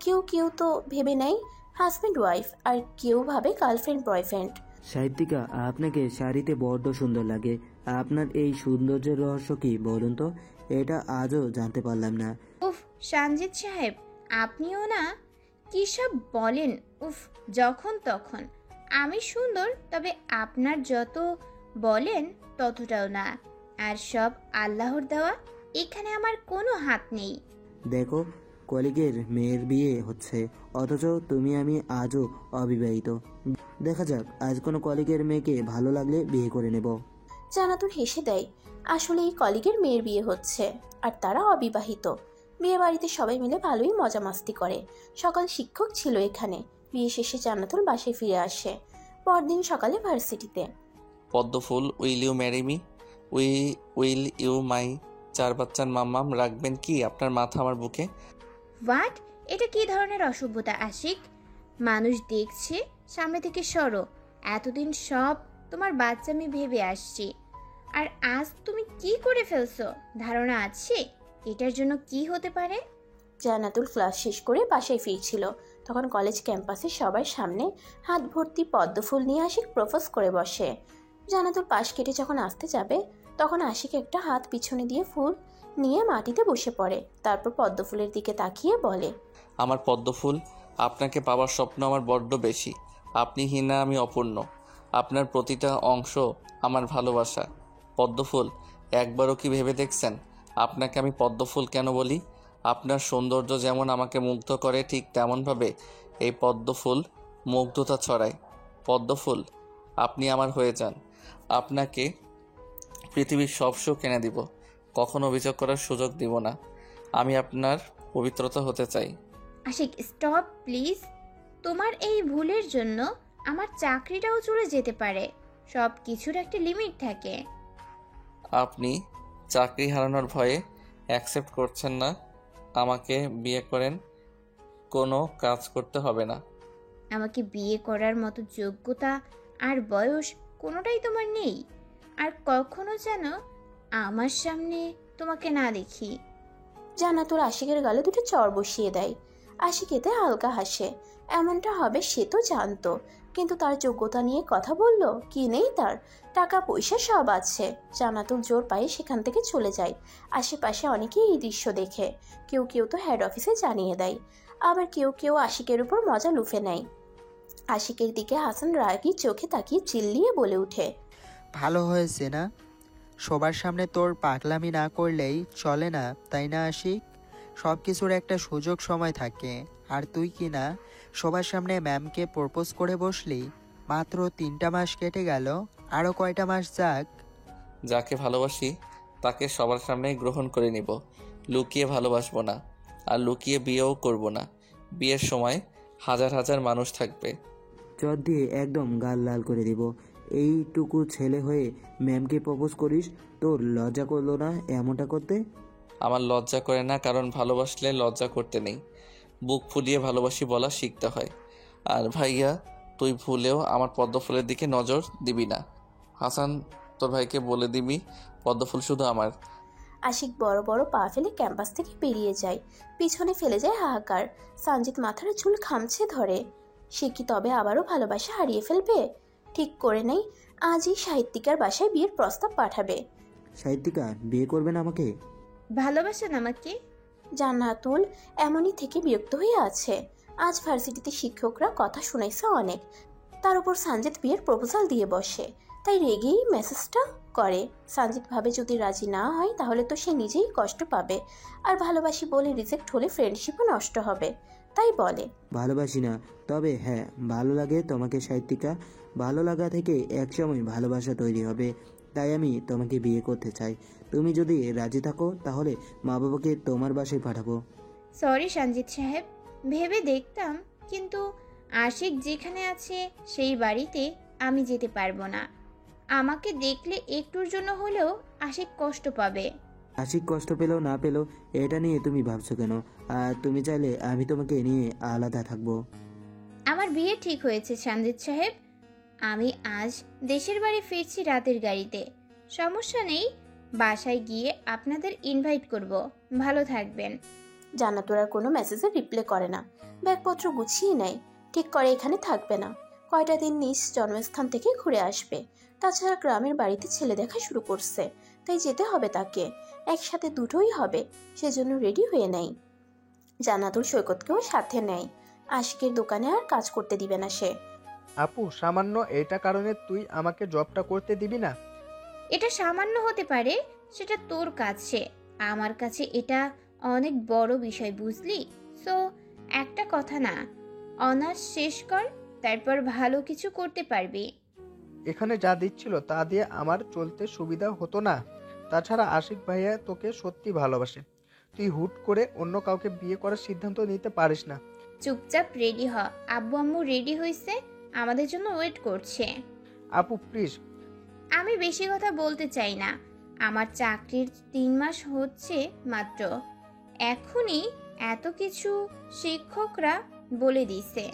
কেউ কেউ তো ভেবে নেয় হাজব্যান্ড ওয়াইফ, আর কেউ ভাবে গার্লফ্রেন্ড বয়ফ্রেন্ড।
সাহিত্যিকা, আপনাকে শাড়িতে বড্ড সুন্দর লাগে। আপনার এই সৌন্দর্যের রহস্য কি বলুন তো? এটা আজও জানতে পারলাম না।
উফ সানজিদ সাহেব, আপনিও না কি সব বলেন। উফ, যখন তখন। আমি সুন্দর, তবে আপনার যত বলেন ততটাও না। আর সব আল্লাহর দেওয়া, এখানে আমার কোনো হাত নেই।
দেখো, কলিগের মেয়ের বিয়ে হচ্ছে, অথচ তুমি আমি আজও অবিবাহিত। দেখা যাক, আজ কোনো কলিগের মেয়েকে ভালো লাগলে বিয়ে করে নেব।
জান্নাতুল হেসে দেয়। আসলে এই কলিগের মেয়ের বিয়ে হচ্ছে, আর তারা অবিবাহিত। বিয়ে বাড়িতে সবাই মিলে ভালোই মজা মাস্তি করে। সকাল শিক্ষক ছিল এখানে। বিয়ে শেষে জান্নাতুল বাসায় ফিরে আসে। পরদিন সকালে ভার্সিটিতে।
পদ্মফুল, will you marry me? Will you my 4 বাচ্চার মাম্মাম রাখবেন কি আপনার মাথা আমার বুকে?
হোয়াট? এটা কি ধরনের অসভ্যতা আশিক? মানুষ দেখছে, সামনে থেকে সরো। এতদিন সব তোমার বাচ্চামি ভেবে আসছি, আর আজ তুমি কি করে ফেলছো? ধারণা আছে এটার জন্য কি হতে পারে?
জান্নাতুল ক্লাস শেষ করে বাসায় ফিরছিল। তখন কলেজ ক্যাম্পাসে সবার সামনে হাত ভর্তি পদ্মফুল নিয়ে আশিক প্রপোজ করে বসে। জান্নাতুল পাশ কেটে যখন আসতে যাবে, তখন আশিক একটা হাত পিছনে দিয়ে ফুল নিয়ে মাটিতে বসে পড়ে। তারপর পদ্মফুলের দিকে তাকিয়ে বলে,
আমার পদ্মফুল, আপনাকে পাওয়ার স্বপ্ন আমার বড্ড বেশি। আপনি হীনা, আমি অপূর্ণ। আপনার প্রতিটা অংশ আমার ভালোবাসা। পদ্মফুল, একবারও কি ভেবে দেখছেন আপনাকে আমি পদ্মফুল কেন বলি? আপনার সৌন্দর্য যেমন আমাকে মুগ্ধ করে, ঠিক তেমনভাবে এই পদ্মফুল মুগ্ধতা ছড়ায়। পদ্মফুল, আপনি আমার হয়ে যান। আপনাকে পৃথিবীর সব সুখ এনে দিব, কখনো অভিযোগ করার সুযোগ দিব না। আমি আপনার পবিত্রতা হতে চাই।
Ashik, stop please. তোমার এই ভুলের জন্য আমার চাকরিটাও চলে যেতে পারে। সব কিছুর একটা লিমিট থাকে।
আপনি চাকরি হারানোর ভয়ে অ্যাকসেপ্ট করছেন না আমাকে বিয়ে করেন, কোনো কাজ করতে হবে না।
আমাকে বিয়ে করার মতো যোগ্যতা আর বয়স কোনোটাই তোমার নেই। আর কখনো যেন আমার সামনে তোমাকে না দেখি।
জান্নাতুল আশিকের গালে দুটো চড় বসিয়ে দেয়। আশিক এতে হালকা হাসে। এমনটা হবে সে তো জানতো, কিন্তু তার যোগ্যতা নিয়ে কথা বলল, কি নেই তার? টাকা পয়সা সব আছে। জান্নাতুল জোর পায়ে সেখান থেকে চলে যায়। আশেপাশে অনেকেই এই দৃশ্য দেখে। কেউ কেউ তো হেড অফিসে জানিয়ে দেয়, আবার কেউ কেউ আশিকের উপর মজা লুফে নেয়। আশিকের দিকে হাসান রাগী চোখে তাকিয়ে চিল্লিয়ে বলে ওঠে,
ভালো হয়েছে না? সবার সামনে তোর পাগলামি না করলেই চলে না, তাই না আশিক? সব কিছুর একটা সুযোগ সময় থাকে, আর তুই কি না সবার সামনে ম্যামকে প্রপোজ করে বসলি? মাত্র 3টা মাস কেটে গেল, আরও কয়টা মাস যাক।
যাকে ভালোবাসি তাকে সবার সামনেই গ্রহণ করে নিব। লুকিয়ে ভালোবাসবো না, আর লুকিয়ে বিয়েও করব না। বিয়ের সময় হাজার হাজার মানুষ থাকবে।
চট দিয়ে একদম গাল লাল করে দিব। এইটুকু ছেলে হয়ে ম্যামকে প্রপোজ করিস? তোর লজ্জা করলো না এমনটা করতে?
আমার লজ্জা করে না, কারণ ভালোবাসলে লজ্জা করতে নেই। বুক ফুলিয়ে ভালোবাসি বলা শিখতে হয়। আর ভাইয়া, তুই ভুলেও আমার পদ্মফুলের দিকে নজর দিবি না। হাসান, তোর ভাইকে বলে দিবি পদ্মফুল শুধু আমার।
আশিক বড় বড় পা ফেলে ক্যাম্পাস থেকে বেরিয়ে যায়। পিছনে ফেলে যায় হাহাকার। সঞ্জিত মাথার চুল খামছে ধরে। সে কি তবে আবারও ভালোবাসা হারিয়ে ফেলবে? ঠিক করে নেই, আজই সাহিত্যিকার বাসায় বিয়ের প্রস্তাব পাঠাবে।
সাহিত্যিকা বিয়ে করবেন আমাকে?
ভালোবাসেন আমাকে?
জান্নাতুল এমনই থেকে বিরক্ত হয়ে আছে। আজ ভার্সিটিতে শিক্ষকরা কথা শুনাইছে অনেক, তার উপর সঞ্জিত বিয়ের প্রপোজাল দিয়ে বসে। তাই রেগেই মেসেজটা করে। সঞ্জিত ভাবে যদি রাজি না হয় তাহলে তো সে নিজেই কষ্ট পাবে, আর ভালোবাসি বলে রিজেক্ট হলে ফ্রেন্ডশিপও নষ্ট হবে। তাই বলে,
ভালোবাসি না, তবে হ্যাঁ ভালো লাগে তোমাকে সাহিত্যিকা। ভালো লাগা থেকে একসময় ভালোবাসা তৈরি হবে, তাই আমি তোমাকে বিয়ে করতে চাই। তুমি যদি রাজি থাকো তাহলে মা বাবাকে তোমার বাসায় পাঠাবো।
সরি সঞ্জিত সাহেব, ভেবে দেখতাম, কিন্তু আশিক যেখানে আছে সেই বাড়িতে আমি যেতে পারবো না। আমাকে দেখলে একটুর জন্য হলেও আশিক কষ্ট পাবে।
আশিক কষ্ট পেলেও না পেলেও এটা নিয়ে তুমি ভাবছো কেন? আর তুমি চাইলে আমি তোমাকে নিয়ে আলাদা থাকবো।
আমার বিয়ে ঠিক হয়েছে সঞ্জিত সাহেব। আমি আজ দেশের বাড়ি ফিরছি রাতের গাড়িতে। সমস্যা নেই, বাসায় গিয়ে আপনাদের ইনভাইট করব। ভালো থাকবেন।
জান্নাতুল আর কোনো মেসেজে রিপ্লাই করে না। ব্যাগপত্র গুছিয়ে নেয়, ঠিক করে এখানে থাকবে না। কয়টা দিন নিজ জন্মস্থান থেকে ঘুরে আসবে। তাছাড়া গ্রামের বাড়িতে ছেলে দেখা শুরু করছে, তাই যেতে হবে তাকে। একসাথে দুটোই হবে, সেজন্য রেডি হয়ে নেয়। জান্নাতুল সৈকতকেও সাথে নেয়। আশিকের দোকানে আর কাজ করতে দিবে না সে।
আপু, সামান্য এটা কারণে তুই আমাকে জবটা করতে দিবি না?
এটা সামান্য হতে পারে, সেটা তোর কাছে। আমার কাছে এটা অনেক বড় বিষয়, বুঝলি? সো একটা কথা না, অনার্স শেষ কর, তারপর ভালো কিছু করতে পারবি।
এখানে যা দিচ্ছিল তা দিয়ে আমার চলতে সুবিধা হতো না? তাছাড়া আশিক ভাইয়া তোকে সত্যি ভালোবাসে। তুই হুট করে অন্য কাউকে বিয়ে করার সিদ্ধান্ত নিতে পারিস না।
চুপচাপ রেডি হ, আব্বু আম্মু রেডি হয়েছে, আমাদের জন্য ওয়েট করছে।
আপু প্লিজ।
আমি বেশি কথা বলতে চাই না। আমার চাকরির 3 মাস হচ্ছে মাত্র। এখনই এত কিছু শিক্ষকরা বলে দিছে।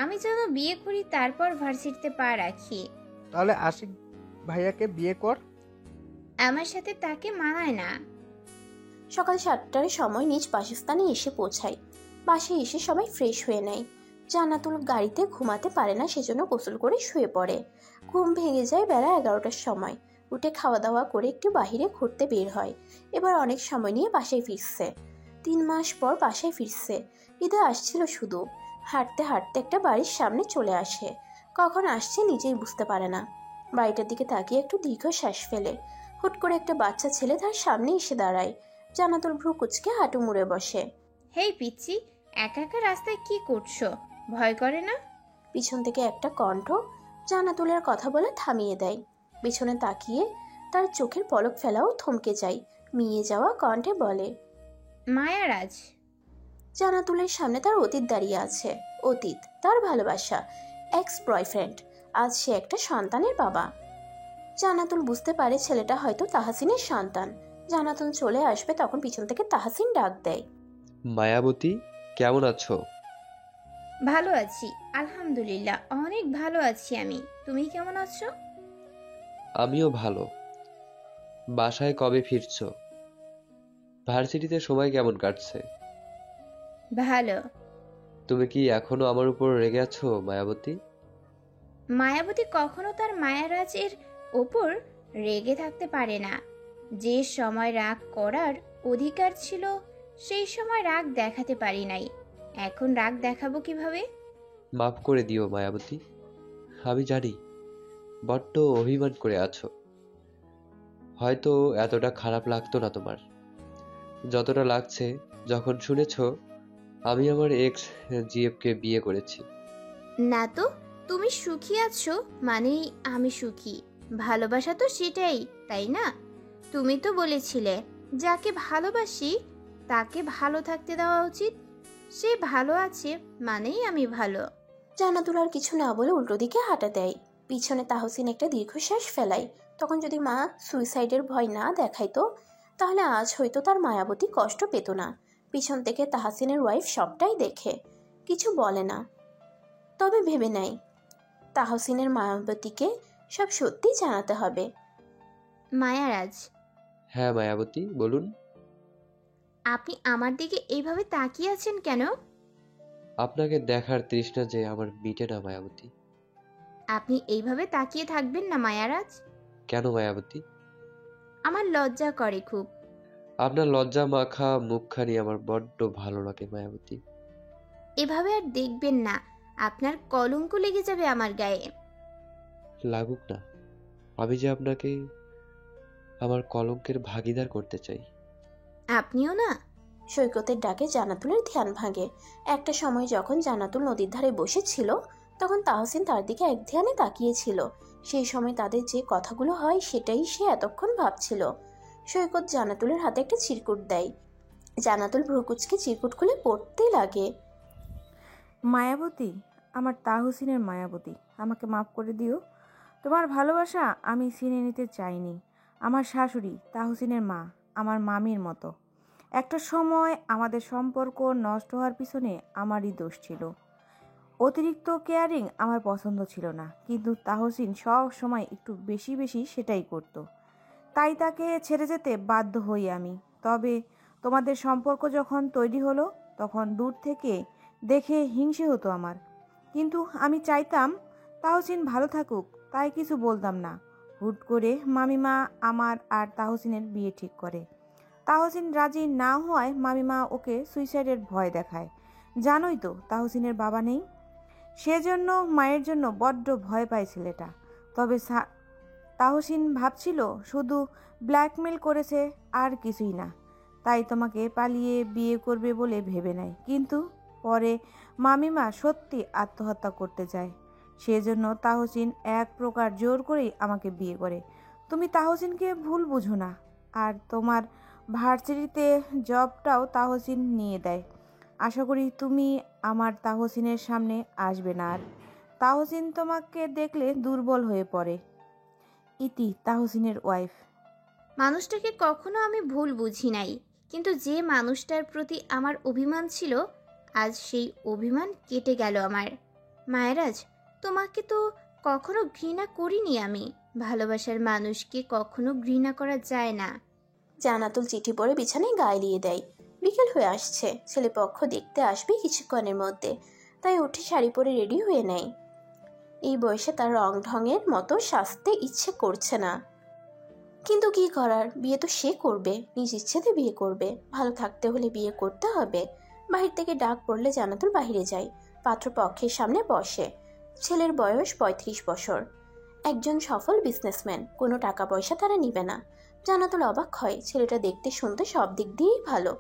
আমি যেন বিয়ে করি, তারপর ভার্সিটিতে পা রাখি।
তাহলে আশিক ভাইয়াকে বিয়ে কর।
আমার সাথে তাকে মানায় না।
সকাল 7টার সময় নিজ বাসস্থানে এসে পৌঁছায়। বাসায় এসে সবাই ফ্রেশ হয়ে নেয়। জান্নাতুল গাড়িতে ঘুমাতে পারে না, সেজন্য গোসল করে শুয়ে পড়ে। ঘুম ভেঙে যায় বেলা 11টার সময়। উঠে খাওয়া দাওয়া করে একটু বাহিরে ঘুরতে বের হয়। এবার অনেক সময় নিয়ে বাসায় ফিরছে। 3 মাস পর বাসায় ফিরছে। ঈদে আসছিল শুধু। হাঁটতে হাঁটতে একটা বাড়ির সামনে চলে আসে। কখন আসছে নিজেই বুঝতে পারে না। বাড়িটার দিকে তাকিয়ে একটু দীর্ঘশ্বাস ফেলে। হুট করে একটা বাচ্চা ছেলে তার সামনে এসে দাঁড়ায়। জান্নাতুল ভ্রু কুঁচকে হাঁটু মুড়ে বসে।
হেই পিচ্চি, একা একা রাস্তায় কি করছো? ভয় করে না?
পিছন থেকে একটা কণ্ঠ জান্নাতুলের কথা বলে থামিয়ে দেয়। পিছনে তাকিয়ে তার চোখের পলক ফেলাও থমকে যায়। মিয়ে যাওয়া কণ্ঠে বলে,
মায়ারাজ।
জান্নাতুলের সামনে তার অতীত দাঁড়িয়ে আছে। অতীত, তার ভালোবাসা, এক্স বয়ফ্রেন্ড। আজ সে একটা সন্তানের বাবা। জান্নাতুল বুঝতে পারে ছেলেটা হয়তো তাহসিনের সন্তান। জান্নাতুল চলে আসবে তখন পিছন থেকে তাহসিন ডাক দেয়,
মায়াবতী, কেমন আছো?
ভালো আছি, আলহামদুলিল্লাহ, অনেক ভালো আছি আমি। তুমি কেমন আছো?
আমিও ভালো। বাসায় কবে ফিরছো? ভার্সিটিতে সময় কেমন কাটছে?
ভালো।
তুমি কি এখনো আমার উপর রেগে আছো মায়াবতী?
মায়াবতী কখনো তার মায়ারাজের ওপর রেগে থাকতে পারে না। যে সময় রাগ করার অধিকার ছিল সেই সময় রাগ দেখাতে পারি নাই। এখন রাগ দেখাবো কিভাবে?
মাফ করে দিও মায়াবতী। আমি জানি বড্ড অভিমান করে আছো। হয়তো এতটা খারাপ লাগতো না তোমার, যতটা লাগছে যখন শুনেছো আমি আমার এক্স জিএফকে বিয়ে করেছি।
না তো, তুমি সুখী আছো মানেই আমি সুখী। ভালোবাসা তো সেটাই, তাই না? তুমি তো বলেছিলে যাকে ভালোবাসি তাকে ভালো থাকতে দেওয়া উচিত। সে ভালো আছে মানেই আমি ভালো।
জান্নাতুল আর কিছু না বলে উল্টো দিকে হাঁটা দেয়। পিছনে তাহসিন একটা দীর্ঘশ্বাস ফেলায়। তখন যদি মা সুইসাইডের ভয় না দেখাইতো তাহলে আজ হয়তো তার মায়াবতী কষ্ট পেত না। পিছন থেকে তাহসিনের ওয়াইফ সবটাই দেখে, কিছু বলে না, তবে ভেবে নেয় তাহসিনের মায়াবতীকে সব সত্যি জানাতে হবে।
মায়ারাজ,
হ্যাঁ মায়াবতী, বলুন।
আপনি আমার দিকে এইভাবে তাকিয়ে আছেন কেন?
আপনাকে দেখার তৃষ্ণা যে আমার মিটে না মায়াবতী।
আপনি এইভাবে তাকিয়ে থাকবেন না মায়ারাজ।
কেন মায়াবতী?
আমার লজ্জা করে খুব।
আপনার লজ্জা মাখা মুখখানি আমার বড্ড ভালো লাগে মায়াবতী।
এভাবে আর দেখবেন না, আপনার কলঙ্ক লেগে যাবে আমার গায়ে।
লাগুক না, আমি যে আপনাকে আমার কলঙ্কের ভাগীদার করতে চাই।
আপনিও না? সৈকতের ডাকে জান্নাতুলের ধ্যান ভাঙে। একটা সময় যখন জান্নাতুল নদীর ধারে বসেছিল তখন তাহসিন তার দিকে এক ধ্যানে তাকিয়েছিল। সেই সময় তাদের যে কথাগুলো হয় সেটাই সে এতক্ষণ ভাবছিল। সৈকত জান্নাতুলের হাতে একটা চিরকুট দেয়। জান্নাতুল ভ্রুকুচকে চিরকুট খুলে পড়তে লাগে,
মায়াবতী, আমার তাহসিনের মায়াবতী, আমাকে মাফ করে দিও। তোমার ভালোবাসা আমি চিনে নিতে চাইনি। আমার শাশুড়ি তাহসিনের মা আমার মামির মতো। একটা সময় আমাদের সম্পর্ক নষ্ট হওয়ার পিছনে আমারই দোষ ছিল। অতিরিক্ত কেয়ারিং আমার পছন্দ ছিল না, কিন্তু তাহসিন সব সময় একটু বেশি বেশি সেটাই করত। তাই তাকে ছেড়ে যেতে বাধ্য হই আমি। তবে তোমাদের সম্পর্ক যখন তৈরি হলো তখন দূর থেকে দেখে হিংসে হতো আমার, কিন্তু আমি চাইতাম তাহসিন ভালো থাকুক, তাই কিছু বলতাম না। হুট করে মামিমা আমার আর তাহসিনের বিয়ে ঠিক করে। তাহসিন রাজি না হওয়ায় মামিমা ওকে সুইসাইডের ভয় দেখায়। জানোই তো তাহসিনের বাবা নেই, সেজন্য মায়ের জন্য বড্ড ভয় পায় ছেলেটা। তবে তাহসিন ভাবছিল শুধু ব্ল্যাকমেল করেছে আর কিছুই না, তাই তোমাকে পালিয়ে বিয়ে করবে বলে ভেবে নেয়। কিন্তু পরে মামিমা সত্যি আত্মহত্যা করতে চায়, সেজন্য তাহসিন এক প্রকার জোর করেই আমাকে বিয়ে করে। তুমি তাহসিনকে ভুল বুঝো না, আর তোমার ভার্সিটিতে জবটাও তাহসিন নিয়ে দেয়। আশা করি তুমি আমার তাহসিনের সামনে আসবে না আর। তাহসিন তোমাকে দেখলে দুর্বল হয়ে পড়ে। ইতি, তাহসিনের ওয়াইফ।
মানুষটাকে কখনো আমি ভুল বুঝি নাই, কিন্তু যে মানুষটার প্রতি আমার অভিমান ছিল আজ সেই অভিমান কেটে গেল আমার। মায়েরাজ, তোমাকে তো কখনো ঘৃণা করিনি আমি। ভালোবাসার মানুষকে কখনো ঘৃণা করা যায় না।
জান্নাতুল চিঠি পড়ে বিছানায় গায়ে দিয়ে দেয়। বিকেল হয়ে আসছে, ছেলেপক্ষ দেখতে আসবে কিছুক্ষণের মধ্যে, তাই উঠে শাড়ি পরে রেডি হয়ে নেয়। এই বয়সে তার রং ঢঙের মতো সাজতে ইচ্ছে করছে না। কিন্তু কি করার, বিয়ে তো সে করবে, নিজ ইচ্ছেতে বিয়ে করবে। ভালো থাকতে হলে বিয়ে করতে হবে। বাহির থেকে ডাক পড়লে জান্নাতুল বাহিরে যায়, পাত্রপক্ষের সামনে বসে। ছেলের বয়স ৩৫ বছর, একজন সফল বিজনেসম্যান। কোনো টাকা পয়সা তারা নিবে না। জান্নাতুল অবাক হয়, ছেলেটা দেখতে শুনতে সব দিক দিয়েই ভালো।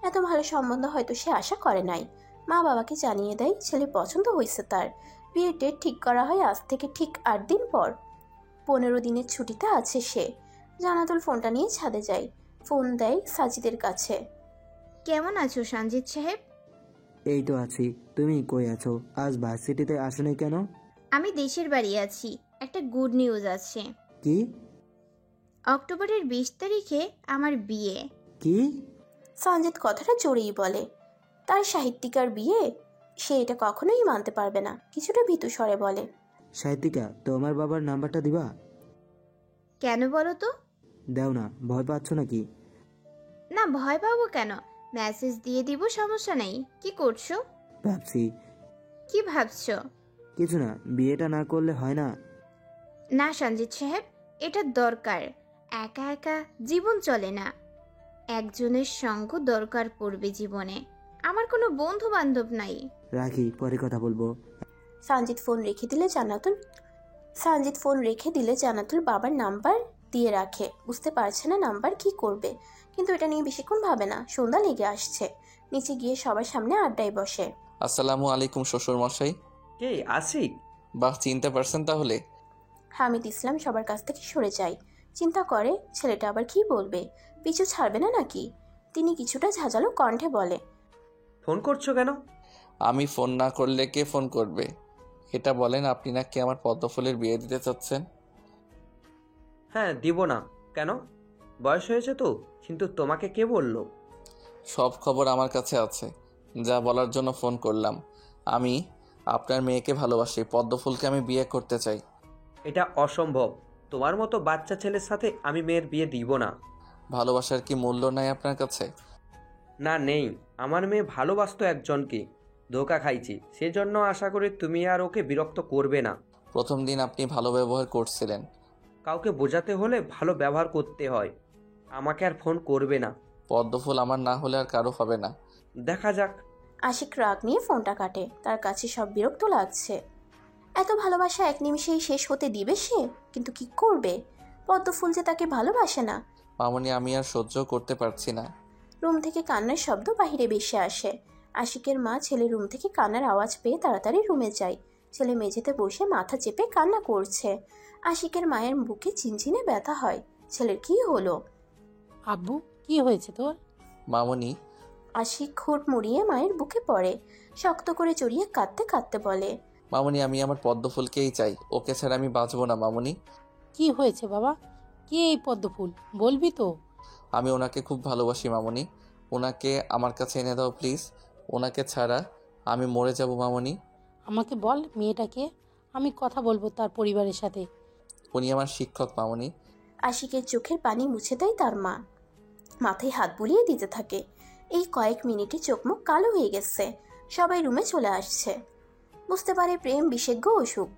এত ভালো সম্বন্ধ হয়তো সে আশা করে নাই। মা বাবাকে জানিয়ে দেয় ছেলে পছন্দ হয়েছে তার। বিয়ের ডেট ঠিক করা হয় আজ থেকে ঠিক ৮ দিন পর। ১৫ দিনের ছুটিতে আছে সে। জান্নাতুল ফোনটা নিয়ে ছাদে যায়, ফোন দেয় সাজিদের কাছে।
কেমন আছো সঞ্জিত সাহেব?
এই তো আছি। তুমি কই আছো? আজ ভার্সিটিতে আসোনি কেন?
আমি দেশের বাড়ি আছি। একটা গুড নিউজ আছে।
কি?
অক্টোবরের ২০ তারিখে আমার বিয়ে।
কি?
সঞ্জিত কথাটা জোরেই বলে। তার সাহিত্যিকার বিয়ে, সে এটা কখনোই মানতে পারবে না। কিছুটা ভীতু স্বরে বলে,
সাহিত্যিকা, তোমার বাবার নাম্বারটা দিবা?
কেন বলো তো?
দাও না, ভয় পাচ্ছ নাকি?
না, ভয় পাবো কেন? মেসেজ দিয়ে দিব, সমস্যা নেই। কি করছো?
ভাবছি।
কি ভাবছো?
কিছু না, বিয়েটা না করলে হয় না?
না সঞ্জিত সাহেব, এটা দরকার। একা একা জীবন চলে না, একজনের সঙ্গ দরকার পড়বে জীবনে। আমার কোনো বন্ধু বান্ধব নাই।
রাখি, পরে কথা বলবো।
সঞ্জিত ফোন রেখে দিলে জান্নাতুল বাবার নাম্বার দিয়ে রাখে। বুঝতে পারছে না নাম্বার কি করবে, কিন্তু এটা নিয়ে বেশিক্ষণ ভাবে না। সন্ধ্যা লেগে আসছে। নিচে গিয়ে সবার সামনে আড্ডায় বসে।
আসসালামু আলাইকুম শ্বশুর মশাই।
কে? আশিক?
বাহ, চিনতে পারছেন তাহলে?
হামিদ ইসলাম সবার কাছ থেকে সরে যায়। চিন্তা করে ছেলেটা আবার কি বলবে, পিছু ছাড়বে না নাকি। তিনি কিছুটা ঝাঁঝালো কণ্ঠে বলে,
ফোন করছো কেন?
আমি ফোন না করলে কে ফোন করবে? এটা বলেন, আপনি নাকি আমার পদ্মফুলের বিয়ে দিতে চাচ্ছেন?
হ্যাঁ, দিব না কেন? বয়স হয়েছে তো। কিন্তু তোমাকে কে বললো?
সব খবর আমার কাছে আছে, যা বলার জন্য ফোন করলাম। আমি আপনার মেয়েকে ভালোবাসি, পদ্মফুলকে আমি বিয়ে করতে চাই।
এটা অসম্ভব। তোমার মতো বাচ্চা ছেলের সাথে আমি মেয়ের বিয়ে দিব না।
ভালোবাসার কি মূল্য নাই আপনার কাছে?
না, নেই। আমার মেয়ে ভালোবাসতো একজনকে, ধোকা খাইছি। সেজন্য আশা করি তুমি আর ওকে বিরক্ত করবে না।
প্রথম দিন আপনি ভালো ব্যবহার করছিলেন।
কাউকে বোঝাতে হলে ভালো ব্যবহার করতে হয়। আমাকে আর ফোন করবে না।
পদ্মফুল আমার না হলে আর কারো হবে না।
দেখা যাক।
আশিক রাগ নিয়ে ফোনটা কাটে। তার কাছে সব বিরক্ত লাগছে। এত ভালোবাসা এক নিমিষেই শেষ হতে দিবে সে? কিন্তু কি করবে? পদ্মফুল যে তাকে ভালোবাসে না।
মামনি, আমি আর সহ্য করতে পারছি না।
রুম থেকে কান্নার শব্দ বাহিরে ভেসে আসে। আশিকের মা ছেলে রুম থেকে কান্নার আওয়াজ পেয়ে তাড়াতাড়ি রুমে যায়। ছেলে মেঝেতে বসে মাথা চেপে কান্না করছে। আশিকের মায়ের বুকে চিনচিনে ব্যথা হয়। ছেলের কি হলো?
আব্বু, কি হয়েছে তোর?
মামনি।
আশিক ঠোঁট মুড়িয়ে মায়ের বুকে পড়ে, শক্ত করে জড়িয়ে কাঁদতে কাঁদতে বলে,
মামনি, আমি আমার পদ্মফুলকেই চাই, ওকে ছাড়া আমি বাঁচবো না। মামনি।
কি হয়েছে বাবা? কে এই পদ্মফুল, বলবি তো?
আমি ওনাকে খুব ভালোবাসি মামনি, ওনাকে আমার কাছে এনে দাও প্লিজ। ওনাকে ছাড়া আমি মরে যাব মামনি।
আমাকে বল মেয়েটাকে, আমি কথা বলবো তার পরিবারের সাথে।
উনি আমার শিক্ষক মামনি।
আশিকের চোখের পানি মুছে দেয় তার মা। মাথায় হাত বুলিয়ে দিতে থাকে। এই কয়েক মিনিটে চোখ মুখ কালো হয়ে গেছে। সবাই রুমে চলে আসছে। বুঝতে পারে প্রেম বিশেজ্ঞ অসুখ।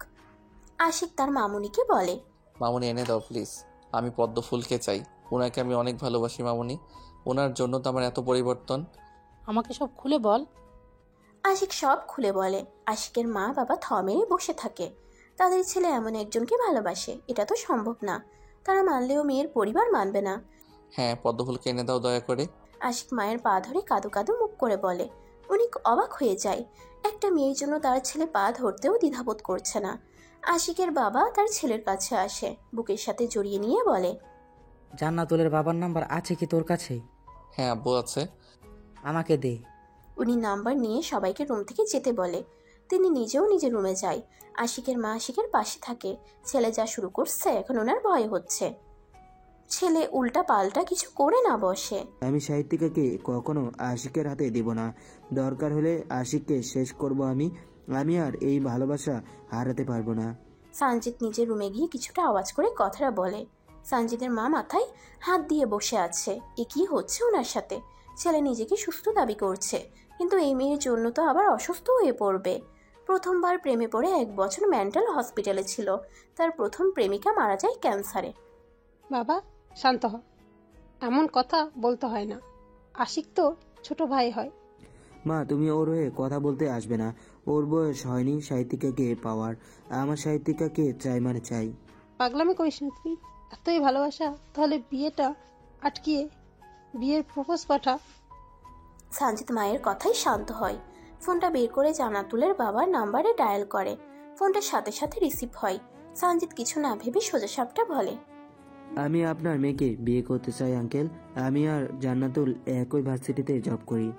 আশিক তার মামুনিকে বলে,
মামনি এনে দাও প্লিজ, আমি পদ্মফুলকে চাই। ওনাকে আমি অনেক ভালোবাসি মামনি, ওনার জন্য তো আমার এত পরিবর্তন।
আমাকে সব খুলে বল।
আশিক সব খুলে বলে। আশিকের মা বাবা থ মেরে বসে থাকে। তাদের ছেলে এমন একজনকে ভালোবাসে, এটা তো সম্ভব না। তারা মানলেও মেয়ের পরিবার মানবে না।
হ্যাঁ, পদ্মফুলকে এনে দাও দয়া করে।
আশিক মায়ের পা ধরে কাঁদো কাঁদো মুখ করে বলে। উনি অবাক হয়ে যায়। একটা মেয়ের জন্য তার ছেলে পা ধরতেও দ্বিধাবোধ করছে না। আশিকের বাবা তার ছেলের কাছে আসে, বুকের সাথে জড়িয়ে নিয়ে বলে,
জান্নাতুলের বাবার নাম্বার আছে কি তোর কাছে?
হ্যাঁ আব্বু, আছে।
আমাকে দে।
উনি নাম্বার নিয়ে সবাইকে রুম থেকে যেতে বলে। তিনি নিজেও নিজের রুমে যায়। আশিকের মা আশিকের পাশে থাকে। ছেলে যা শুরু করছে এখন ওনার ভয় হচ্ছে। ছেলে উল্টা পাল্টা কিছু করে না বসে।
আমি সাহিত্যিকাকে কখনো আশিকের হাতে দেব না। দরকার হলে আশিককে শেষ করব আমি। আমি আর এই ভালোবাসা হারাতে পারবো না।
সঞ্জিত নিজের রুমে গিয়ে কিছুটা আওয়াজ করে কথাটা বলে। সঞ্জিতের মা মাথায় হাত দিয়ে বসে আছে। এ কি হচ্ছে ওনার সাথে? ছেলে নিজেকে সুস্থ দাবি করছে, কিন্তু এই মেয়ের জন্য তো আবার অসুস্থ হয়ে পড়বে। প্রথমবার প্রেমে পড়ে 1 বছর মেন্টাল হসপিটালে ছিল। তার প্রথম প্রেমিকা মারা যায় ক্যান্সারে।
বাবা, শান্ত হ। এমন কথা বলতে হয় না। আশিক তো ছোট ভাই হয়।
মা, তুমি ওর হয়ে কথা বলতে আসবে না। ওর বয়স হয়নি সাহিত্যিকাকে পাওয়ার। আমার সাহিত্যিকাকে চাই মানে চাই।
পাগলামি করিস না তুই। এতই ভালোবাসা তাহলে বিয়েটা আটকিয়ে বিয়ের প্রপোজ পাঠা।
সানজিদ মায়ের কথাই শান্ত হয়। ফোনটা বের করে জান্নাতুলের বাবার নাম্বারে ডায়াল করে। ফোনটার সাথে সাথে রিসিভ হয়। সানজিদ কিছু না ভেবে সোজাসাপটা বলে,
আমি আপনার মেয়েকে বিয়ে করতে চাই আঙ্কেল। আমি আর জান্নাতুল একই ভার্সিটিতে জব করি।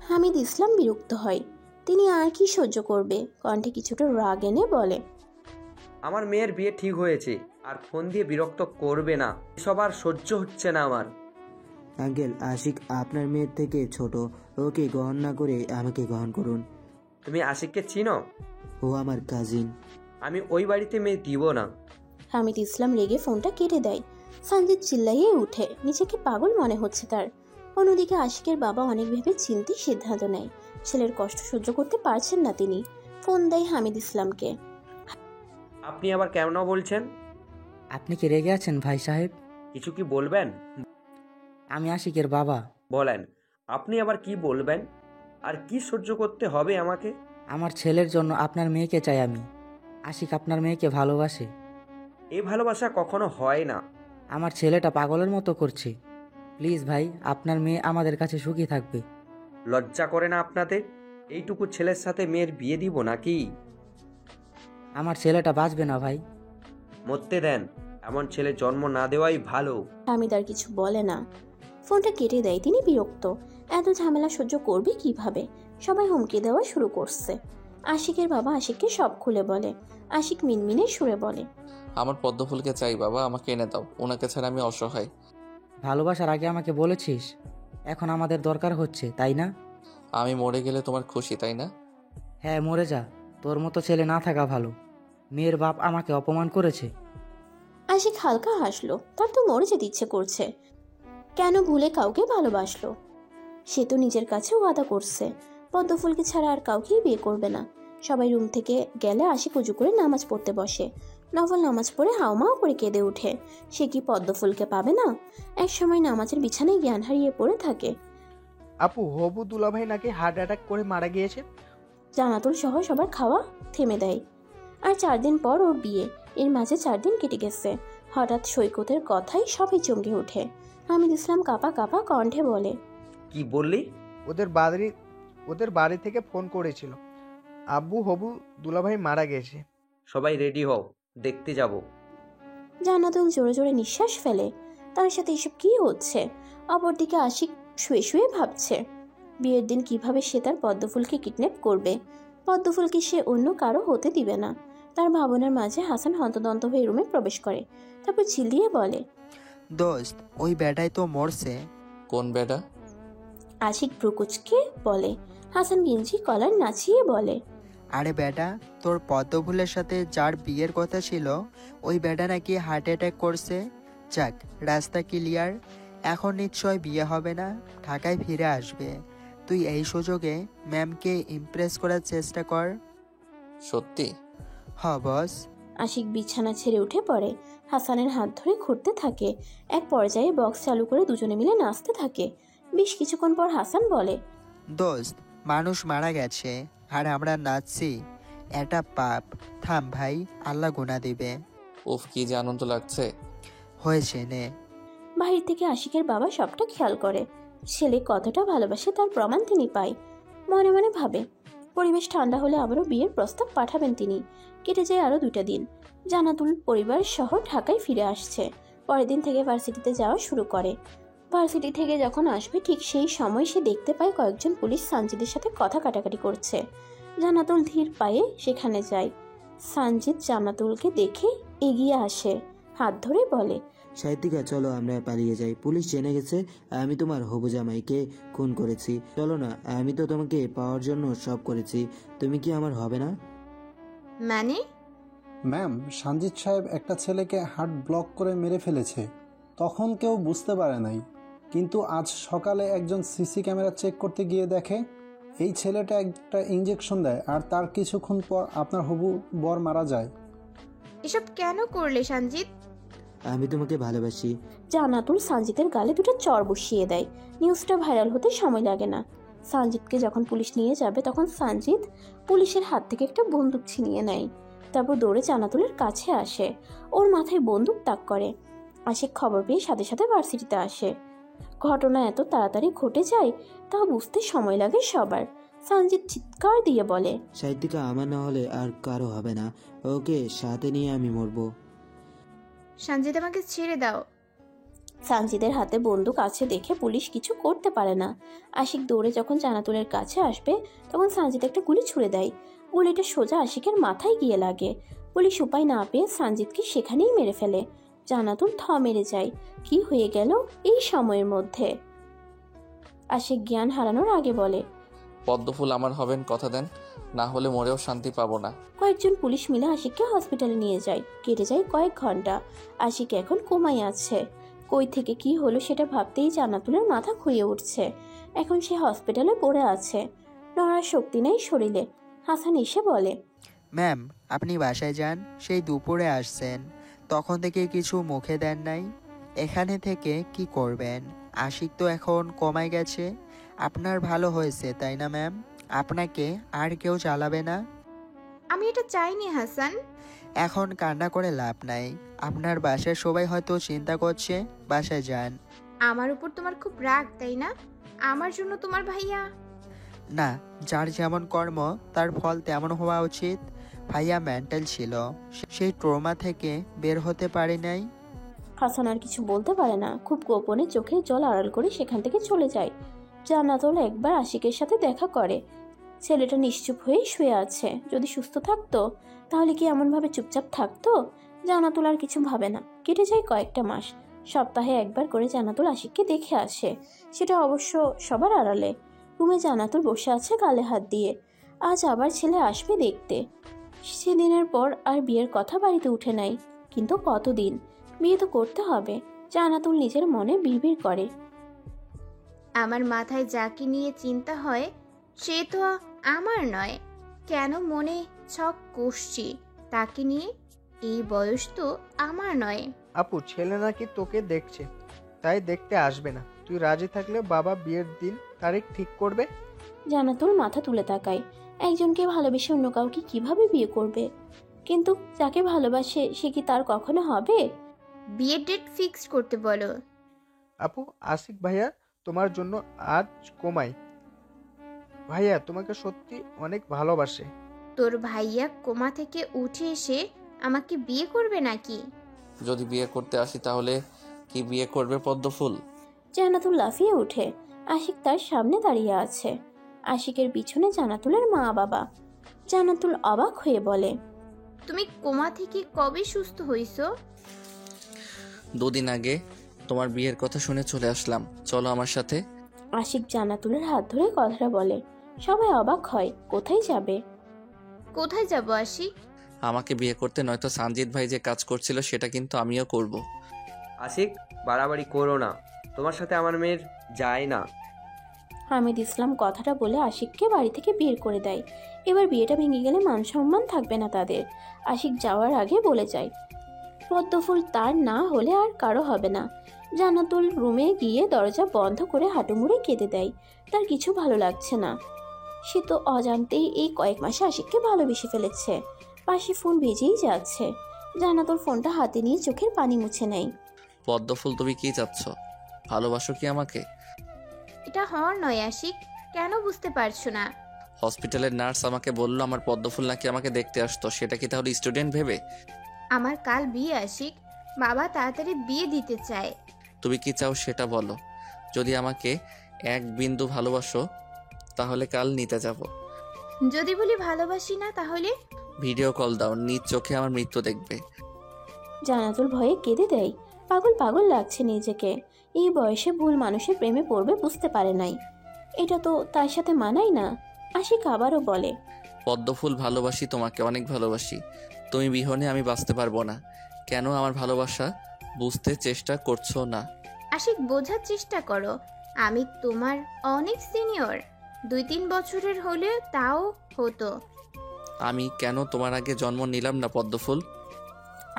হামিদ ইসলাম বিরক্ত হয়। তিনি আর কি সহ্য করবে, কণ্ঠে কিছুটা রাগ এনে বলে,
আমার মেয়ের বিয়ে ঠিক হয়েছে, আর ফোন দিয়ে বিরক্ত করবে না। এসব আর সহ্য হচ্ছে না আমার।
আঙ্কেল, আশিক আপনার মেয়ের থেকে ছোট। ওকে গ্রহণ না করে আমাকে গ্রহণ করুন।
তুমি আশিককে চিনো?
ও আমার কাজিন।
আমি ওই বাড়িতে মেয়ে দিব না।
হামিদ ইসলাম রেগে ফোনটা কেটে দেয়। সানজিদ চিল্লাইয়ে উঠে, নিজেকে পাগল মনে হচ্ছে তার। অন্যদিকে আশিকের বাবা অনেক ভেবে চিন্তে সিদ্ধান্ত নেয়। ছেলের কষ্ট সহ্য করতে পারছেন না তিনি। ফোন দেয় হামিদ ইসলামকে।
আপনি আবার কেন বলছেন?
আপনি কি রেগে আছেন ভাই সাহেব?
কিছু কি বলবেন?
আমি আশিকের বাবা।
বলেন, আপনি আবার কি বলবেন? আর কি সহ্য করতে হবে আমাকে?
আমার ছেলের জন্য আপনার মেয়েকে চাই আমি। আশিক আপনার মেয়েকে ভালোবাসে।
এই ভালোবাসা কখনো হয় না।
আমার ছেলেটা পাগলের মতো করছে। প্লিজ ভাই, আপনার মেয়ে আমাদের কাছে সুখী থাকবে।
লজ্জা করে না আপনাদের? এইটুকু ছেলের সাথে মেয়ের বিয়ে দিব নাকি?
আমার ছেলেটা বাঁচবে না ভাই।
মরতে দেন। এমন ছেলে জন্ম না দেওয়াই ভালো।
হামিদ আর কিছু বলে না, ফোনটা কেটে দেয়। তিনি বিরক্ত। এত ঝামেলা সহ্য করবে কিভাবে? সবাই হুমকি দেওয়া শুরু করছে। আশিকের বাবা আশিককে সব খুলে বলে। আশিক মিনমিনে সুরে বলে,
আমার পদ্মফুলকে চাই বাবা, আমাকে এনে দাও। ওনাকে ছাড়া আমি অসহায়।
ভালোবাসার আগে আমাকে বলেছিস, এখন আমাদের দরকার হচ্ছে, তাই না?
আমি মরে গেলে তোমার খুশি, তাই না?
হ্যাঁ, মরে যা। তোর মতো ছেলে না থাকা ভালো। মেয়ের বাপ আমাকে অপমান করেছে।
আশিক হালকা হাসলো। তার তো মরে যেতে ইচ্ছে করছে। কেন ভুলে কাউকে ভালোবাসলো? সে তো নিজের কাছে ওয়াদা করছে পদ্মফুলকে ছাড়া আর কাউকেই বিয়ে করবে না। সবাই রুম থেকে গেলে আশিক উজু করে নামাজ পড়তে বসে। নফল নামাজ পড়ে হাওমাও করে কেঁদে ওঠে। সে কি পদ্মফুলকে পাবে না? এক সময় নামাজের বিছানায় জ্ঞান হারিয়ে পড়ে থাকে।
আপু, হবু দুলাভাই নাকি হার্ট অ্যাটাক করে মারা গিয়েছে।
জান্নাতুল সহ সবার খাওয়া থেমে দেয়। আর 4 দিন পর ওর বিয়ে। এর মাঝে 4 দিন কেটে গেছে। হঠাৎ সৈকতের কথাই সবাই চমকে ওঠে। হামিদ ইসলাম কাঁপা কাঁপা কণ্ঠে বলে,
কি বললি?
ওদের বাড়ি থেকে ফোন করেছিল, আব্বু হবু দুলাভাই মারা গেছে।
সবাই রেডি হও, দেখতে যাব।
জান্নাতুল জোরে জোরে নিঃশ্বাস ফেলে। তার সাথে এসব কি হচ্ছে? অপরদিকে আশিক শুয়ে শুয়ে ভাবছে বিয়ের দিন কিভাবে সে তার পদ্মফুলকে কিডন্যাপ করবে। পদ্মফুলকে সে অন্য কারো হতে দিবে না। তার ভাবনার মাঝে হাসান হন্তদন্ত হয়ে রুমে প্রবেশ করে। তারপর চিল্লিয়ে বলে,
দোস্ত, ওই বেটাই তো মরছে।
কোন বেটা?
আশিক প্রকুচকে বলে। হাসান গিঞ্জি কলার নাচিয়ে বলে,
আরে বেটা, তোর পদ্মফুলের সাথে যার বিয়ের কথা ছিল ওই বেটা নাকি হার্ট অ্যাটাক করছে। যাক, রাস্তা ক্লিয়ার। এখন নিশ্চয় বিয়ে হবে না, ঢাকায় ফিরে আসবে। তুই এই সুযোগে ম্যামকে ইমপ্রেস করার চেষ্টা কর।
সত্যি?
হ বস।
আশিক বিছানা ছেড়ে উঠে পড়ে। হাসানের হাত ধরে ঘুরতে থাকে। এক পর্যায়ে বক্স চালু করে দুজনে মিলে নাচতে থাকে। বেশ কিছুক্ষণ পর হাসান বলে,
দোস্ত, মানুষ মারা গেছে আর আমরা নাচছি, এটা পাপ। থাম ভাই, আল্লাহ গুনাহ দিবে।
উফ, কি যে আনন্দ লাগছে।
হয়েছে নে।
বাহির থেকে আশিকের বাবা সবটা খেয়াল করে। ছেলে কতটা ভালোবাসে তার প্রমাণ তিনি পায়। মনে মনে ভাবে পরিবেশ ঠান্ডা হলে আবারও বিয়ের প্রস্তাব পাঠাবেন তিনি। কেটে যায় আরও 2টা দিন। জান্নাতুল পরিবার সহ ঢাকায় ফিরে আসছে। পরের দিন থেকে ভার্সিটিতে যাওয়া শুরু করে। ভার্সিটি থেকে যখন আসবে ঠিক সেই সময় সে দেখতে পায় কয়েকজন পুলিশ সানজিদের সাথে কথা কাটাকাটি করছে। জান্নাতুল ধীর পায়ে সেখানে যায়। সানজিদ জান্নাতুলকে দেখে এগিয়ে আসে, হাত ধরে বলে,
সাহিত্যিকা, চলো আমরা পালিয়ে যাই। পুলিশ জেনে গেছে আমি তোমার হবু জামাইকে খুন করেছি। চলো না, আমি তো তোমাকে পাওয়ার জন্য সব করেছি। তুমি কি আমার হবে না?
মানে?
ম্যাম, সঞ্জিত সাহেব একটা ছেলেকে হার্ট ব্লক করে মেরে ফেলেছে। তখন কেউ বুঝতে পারে নাই, কিন্তু আজ সকালে একজন সিসি ক্যামেরা চেক করতে গিয়ে দেখে এই ছেলেটা একটা ইঞ্জেকশন দেয় আর তার কিছুক্ষণ পর আপনার হবু বর মারা যায়।
এসব কেন করলে সঞ্জিত?
আমি তোমাকে ভালোবাসি।
জান্নাতুল সানজিতের গালে দুটো চড় বসিয়ে দেয়। নিউজটা ভাইরাল হতে সময় লাগে না। সানজিতকে যখন পুলিশ নিয়ে যাবে তখন সানজিত পুলিশের হাত থেকে একটা বন্দুক ছিনিয়ে নেয়। তারপর দৌড়ে জান্নাতুলের কাছে আসে, ওর মাথায় বন্দুক তাক করে। আশিক খবর পেয়ে সাথে সাথে ভার্সিটিতে আসে। ঘটনা এত তাড়াতাড়ি ঘটে যায় তা বুঝতে সময় লাগে সবার। সানজিত চিৎকার দিয়ে বলে,
সাহিত্যিকা আমার না হলে আর কারো হবে না, ওকে সাথে নিয়ে আমি মরবো।
সঞ্জিত আমাকে ছেড়ে দাও।
সানজিদের হাতে বন্দুক আছে দেখে পুলিশ কিছু করতে পারে না। আশিক দৌড়ে যখন জান্নাতুলের কাছে আসবে তখন সানজিদ একটা গুলি ছুড়ে দেয়। গুলিটা সোজা আশিকের মাথায় গিয়ে লাগে। পুলিশ উপায় না পেয়ে সানজিদকে সেখানেই মেরে ফেলে। জান্নাতুল থ মেরে যায়। কি হয়ে গেল এই সময়ের মধ্যে? আশিক জ্ঞান হারানোর আগে বলে,
পদ্মফুল আমার হবেন, কথা দেন, না হলে মরেও শান্তি পাবো না।
কয়েকজন পুলিশ মিলে আশিককে হসপিটালে নিয়ে যায়। কেটে যায় কয়েক ঘন্টা। আশিক এখন কোমায় আছে। কই থেকে কি হলো সেটা ভাবতেই জান্নাতুলের মাথা খুঁড়িয়ে উঠছে। এখন সে হসপিটালে পড়ে আছে, নড়ার শক্তি নেই শরীরে। হাসান এসে বলে,
ম্যাম আপনি বাসায় যান, সেই দুপুরে আসছেন, তখন থেকে কিছু মুখে দেন নাই। এখানে থেকে কি করবেন? আশিক তো এখন কমায় গেছে। আপনার ভালো হয়েছে তাই না ম্যাম? আপনাকে আর কেউ চালাবে না।
আমি এটা চাইনি হাসান।
এখন কান্না করে লাভ নাই। আপনার বাসায় সবাই হয়তো চিন্তা করছে। বাসায় যান।
আমার উপর তোমার খুব রাগ তাই না? আমার জন্য তোমার ভাইয়া।
না, যার যেমন কর্ম তার ফল তেমন হওয়া উচিত। ভাইয়া মেন্টাল ছিল, সেই ট্রমা থেকে বের হতে পারে নাই।
হাসান আর কিছু বলতে পারে না। খুব গোপনে চোখের জল আড়াল করে সেখান থেকে চলে যায়। জান্নাতুল একবার আশিকের সাথে দেখা করে। ছেলেটা নিশ্চুপ হয়েই শুয়ে আছে। যদি সুস্থ থাকতো তাহলে কি এমনভাবে চুপচাপ থাকতো? জান্নাতুল আর কিছু ভাবে না। কেটে যায় কয়েকটা মাস। সপ্তাহে একবার করে জান্নাতুল আশিককে দেখে আসে, সেটা অবশ্য সবার আড়ালে। রুমে জান্নাতুল বসে আছে গালে হাত দিয়ে। আজ আবার ছেলে আসবে দেখতে। সেদিনের পর আর বিয়ের কথা বাড়িতে উঠে নাই। কিন্তু কতদিন? বিয়ে তো করতে হবে। জান্নাতুল নিজের মনে বিড়বিড় করে,
আমার মাথায় যাকে নিয়ে চিন্তা হয় সে তো আমার নয়। কেন মনে ছক কষছি তাকে নিয়ে? এই বয়স তো আমার নয়।
আপু ছেলে নাকি তোকে দেখছে, তাই দেখতে আসবে না। তুই রাজি থাকলে বাবা বিয়ের দিন তারিখ ঠিক করবে।
জান্নাতুল মাথা তুলে তাকায়। একজনকে ভালোবেসে অন্য কাউকে কিভাবে বিয়ে করবে? কিন্তু যাকে ভালোবাসে সে কি তার কখনো হবে?
বিয়ের ডেট ফিক্সড করতে বলো।
আপু আশিক ভাইয়া তোমার জন্য আজ কোমাই। ভাইয়া তোমাকে সত্যি অনেক ভালোবাসে।
তোর ভাইয়া কোমা থেকে উঠে এসে আমাকে বিয়ে করবে নাকি?
যদি বিয়ে করতে আসি তাহলে কি বিয়ে করবে পদ্মফুল?
জান্নাতুল লাফিয়ে ওঠে। আশিক তার সামনে দাঁড়িয়ে আছে। আশিকের পিছনে জান্নাতুলের মা বাবা। জান্নাতুল অবাক হয়ে বলে,
তুমি কোমা থেকে কবে সুস্থ হইছো?
2 দিন আগে। তোমার বিয়ের কথা শুনে চলে আসলাম, চলো আমার সাথে।
আশিক জান্নাতুলের হাত ধরে কথাটা বলে। সবাই অবাক হয়। কোথায় যাবে?
কোথায় যাব আশিক?
আমাকে বিয়ে করতে, নয়তো সানজিৎ ভাই যে কাজ করছিল সেটা কিন্তু আমিও করব।
আশিক বাড়াবাড়ি করো না, তোমার সাথে আমার মেয়ের যায় না।
হামিদ ইসলাম কথাটা বলে আশিককে বাড়ি থেকে বের করে দেয়। এবার বিয়েটা ভেঙে গেলে মান সম্মান থাকবে না তাদের। আশিক যাওয়ার আগে বলে যায়, পদ্মফুল তার না হলে আর কারো হবে না। জান্নাতুল রুমে গিয়ে দরজা বন্ধ করে হাঁটু মুড়ে কেঁদে দেয়। তার কিছু ভালো লাগছে না। সে তো অজান্তেই এই কয়েক মাসে আশিককে ভালোবেসে ফেলেছে। পাশে ফোন বেজেই যাচ্ছে। জান্নাতুল ফোনটা হাতে নিয়ে চোখের পানি মুছে নেয়।
পদ্মফুল তুমি কি চাচ্ছ? ভালোবাসো কি আমাকে?
এটা হওয়ার নয় আশিক, কেন বুঝতে পারছো না?
হসপিটালের নার্স আমাকে বলল আমার পদ্মফুল নাকি আমাকে দেখতে আসতো, সেটা কি তাহলে স্টুডেন্ট ভেবে?
আমার কাল বিয়ে আশিক, বাবা তাড়াতাড়ি বিয়ে দিতে চায়।
তুমি কি চাও সেটা বলো। যদি আমাকে 1 বিন্দু ভালোবাসো তাহলে কাল নিতে যাব।
যদি বলি ভালোবাসি না তাহলে?
ভিডিও কল দাও, নিজ চোখে আমার মৃত্যু দেখবে।
জান্নাতুল ভয়ে কেঁদে দেয়। পাগল পাগল লাগছে নিজেকে। এই বয়সে ভুল মানুষের প্রেমে পড়বে বুঝতে পারে নাই। এটা তো তার সাথে মানাই না। আশিক আবারও বলে,
পদ্মফুল ভালোবাসি তোমাকে, অনেক ভালোবাসি। তুমি বিহনে আমি বাঁচতে পারবো না। কেন আমার ভালোবাসা বুঝতে চেষ্টা করছো না?
আশিক বোঝার চেষ্টা করো, আমি তোমার অনেক সিনিয়র। 2-3 বছরের হলে তাও হতো।
আমি কেন তোমার আগে জন্ম নিলাম না পদ্মফুল?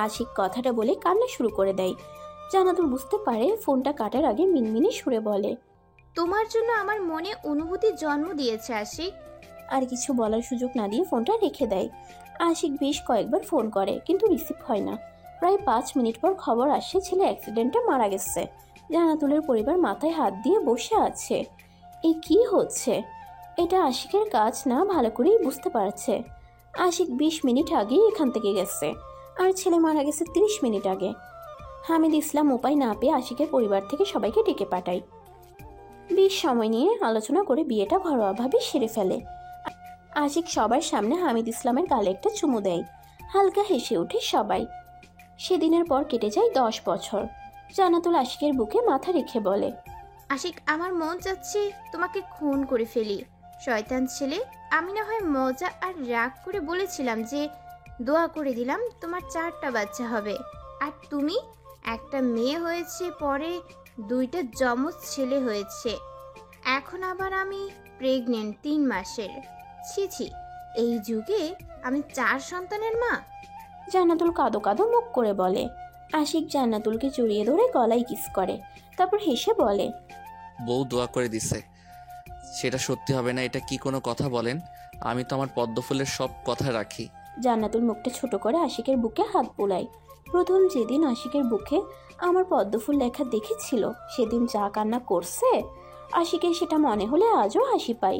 আশিক কথাটা বলে কান্না শুরু করে দেয়। জান্নাতুল বুঝতে পারে ফোনটা কাটার আগে মিনমিনি সুরে বলে,
তোমার জন্য আমার মনে অনুভূতি জন্ম দিয়েছে আশিক।
আর কিছু বলার সুযোগ না দিয়ে ফোনটা রেখে দেয়। আশিক বেশ কয়েকবার ফোন করে কিন্তু রিসিভ হয় না। প্রায় 5 মিনিট পর খবর আসে ছেলে অ্যাক্সিডেন্টে মারা গেছে। জান্নাতুলের পরিবার মাথায় হাত দিয়ে বসে আছে। এই কি হচ্ছে? এটা আশিকের কাজ না ভালো করেই বুঝতে পারছে। আশিক 20 মিনিট আগেই এখান থেকে গেছে আর ছেলে মারা গেছে 30 মিনিট আগে। হামিদ ইসলাম উপায় না পেয়ে আশিকের পরিবার থেকে সবাইকে ডেকে পাঠায়। বেশ সময় নিয়ে আলোচনা করে বিয়েটা ঘরোয়াভাবে সেরে ফেলে। আশিক সবার সামনে হামিদ ইসলামের গালে একটা চুমু দেয়। হালকা হেসে ওঠে সবাই। সেদিনের পর কেটে যায় 10 বছর। জান্নাতুল আশিকের বুকে মাথা রেখে বলে,
আশিক, আমার মন চাচ্ছে তোমাকে খুন করে ফেলি। শয়তান ছেলে, আমি না হয় মজা আর রাগ করে বলেছিলাম যে দোয়া করে দিলাম তোমার 4টা বাচ্চা হবে, আর তুমি একটা মেয়ে হয়েছে, পরে 2টা যমজ ছেলে হয়েছে, এখন আবার আমি প্রেগনেন্ট 3 মাসের। ছি ছি, এই যুগে আমি 4 সন্তানের মা।
জান্নাতুল কাঁদো কাঁদো মুখ করে বলে। আশিক জান্নাতুলকে জড়িয়ে ধরে গলায় কিস করে, তারপর হেসে বলে,
বউ দোয়া করে দিছে, সেটা সত্যি হবে না এটা কি কোনো কথা বলেন? আমি তো আমার পদ্মফুলের সব কথা রাখি।
জান্নাতুল মুখটা ছোট করে আশিকের বুকে হাত বুলায়। প্রথম যেদিন আশিকের বুকে আমার পদ্মফুল লেখা দেখেছিল সেদিন যা কান্না করছে আশিকের সেটা মনে হলে আজও হাসি পাই।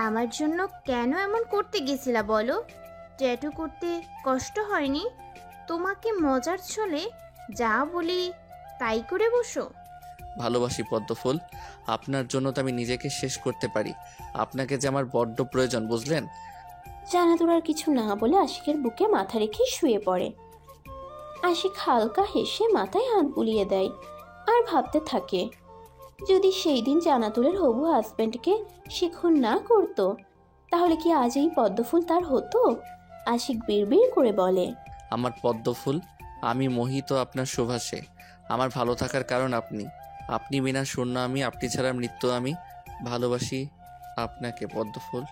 আমার জন্য কেন এমন করতে গেছিলা বলো? ট্যাটু করতে কষ্ট হয়নি? তোমাকে মজার ছলে যা বলি তাই করে বসো।
ভালোবাসি পদ্মফুল, আপনার জন্য তো আমি নিজেকে শেষ করতে পারি। আপনাকে যে আমার বড্ড প্রয়োজন, বুঝলেন?
জান্নাতুল আর কিছু না বলে আশিকের বুকে মাথা রেখে শুয়ে পড়ে। আশিক হালকা হেসে মাথায় হাত বুলিয়ে দেয় আর ভাবতে থাকে, যদি সেই দিন জান্নাতুলের হবু হাজব্যান্ডকে সে খুন না করতো তাহলে কি আজ এই পদ্মফুল তার হতো? আশিক বিড়বিড় করে বলে,
আমার পদ্মফুল, আমি মোহিত আপনার সুভাষে। আমার ভালো থাকার কারণ আপনি। আপনি বিনা শূন্য আমি, আপনি ছাড়া মৃত্যু আমি। ভালোবাসি আপনাকে পদ্মফুল।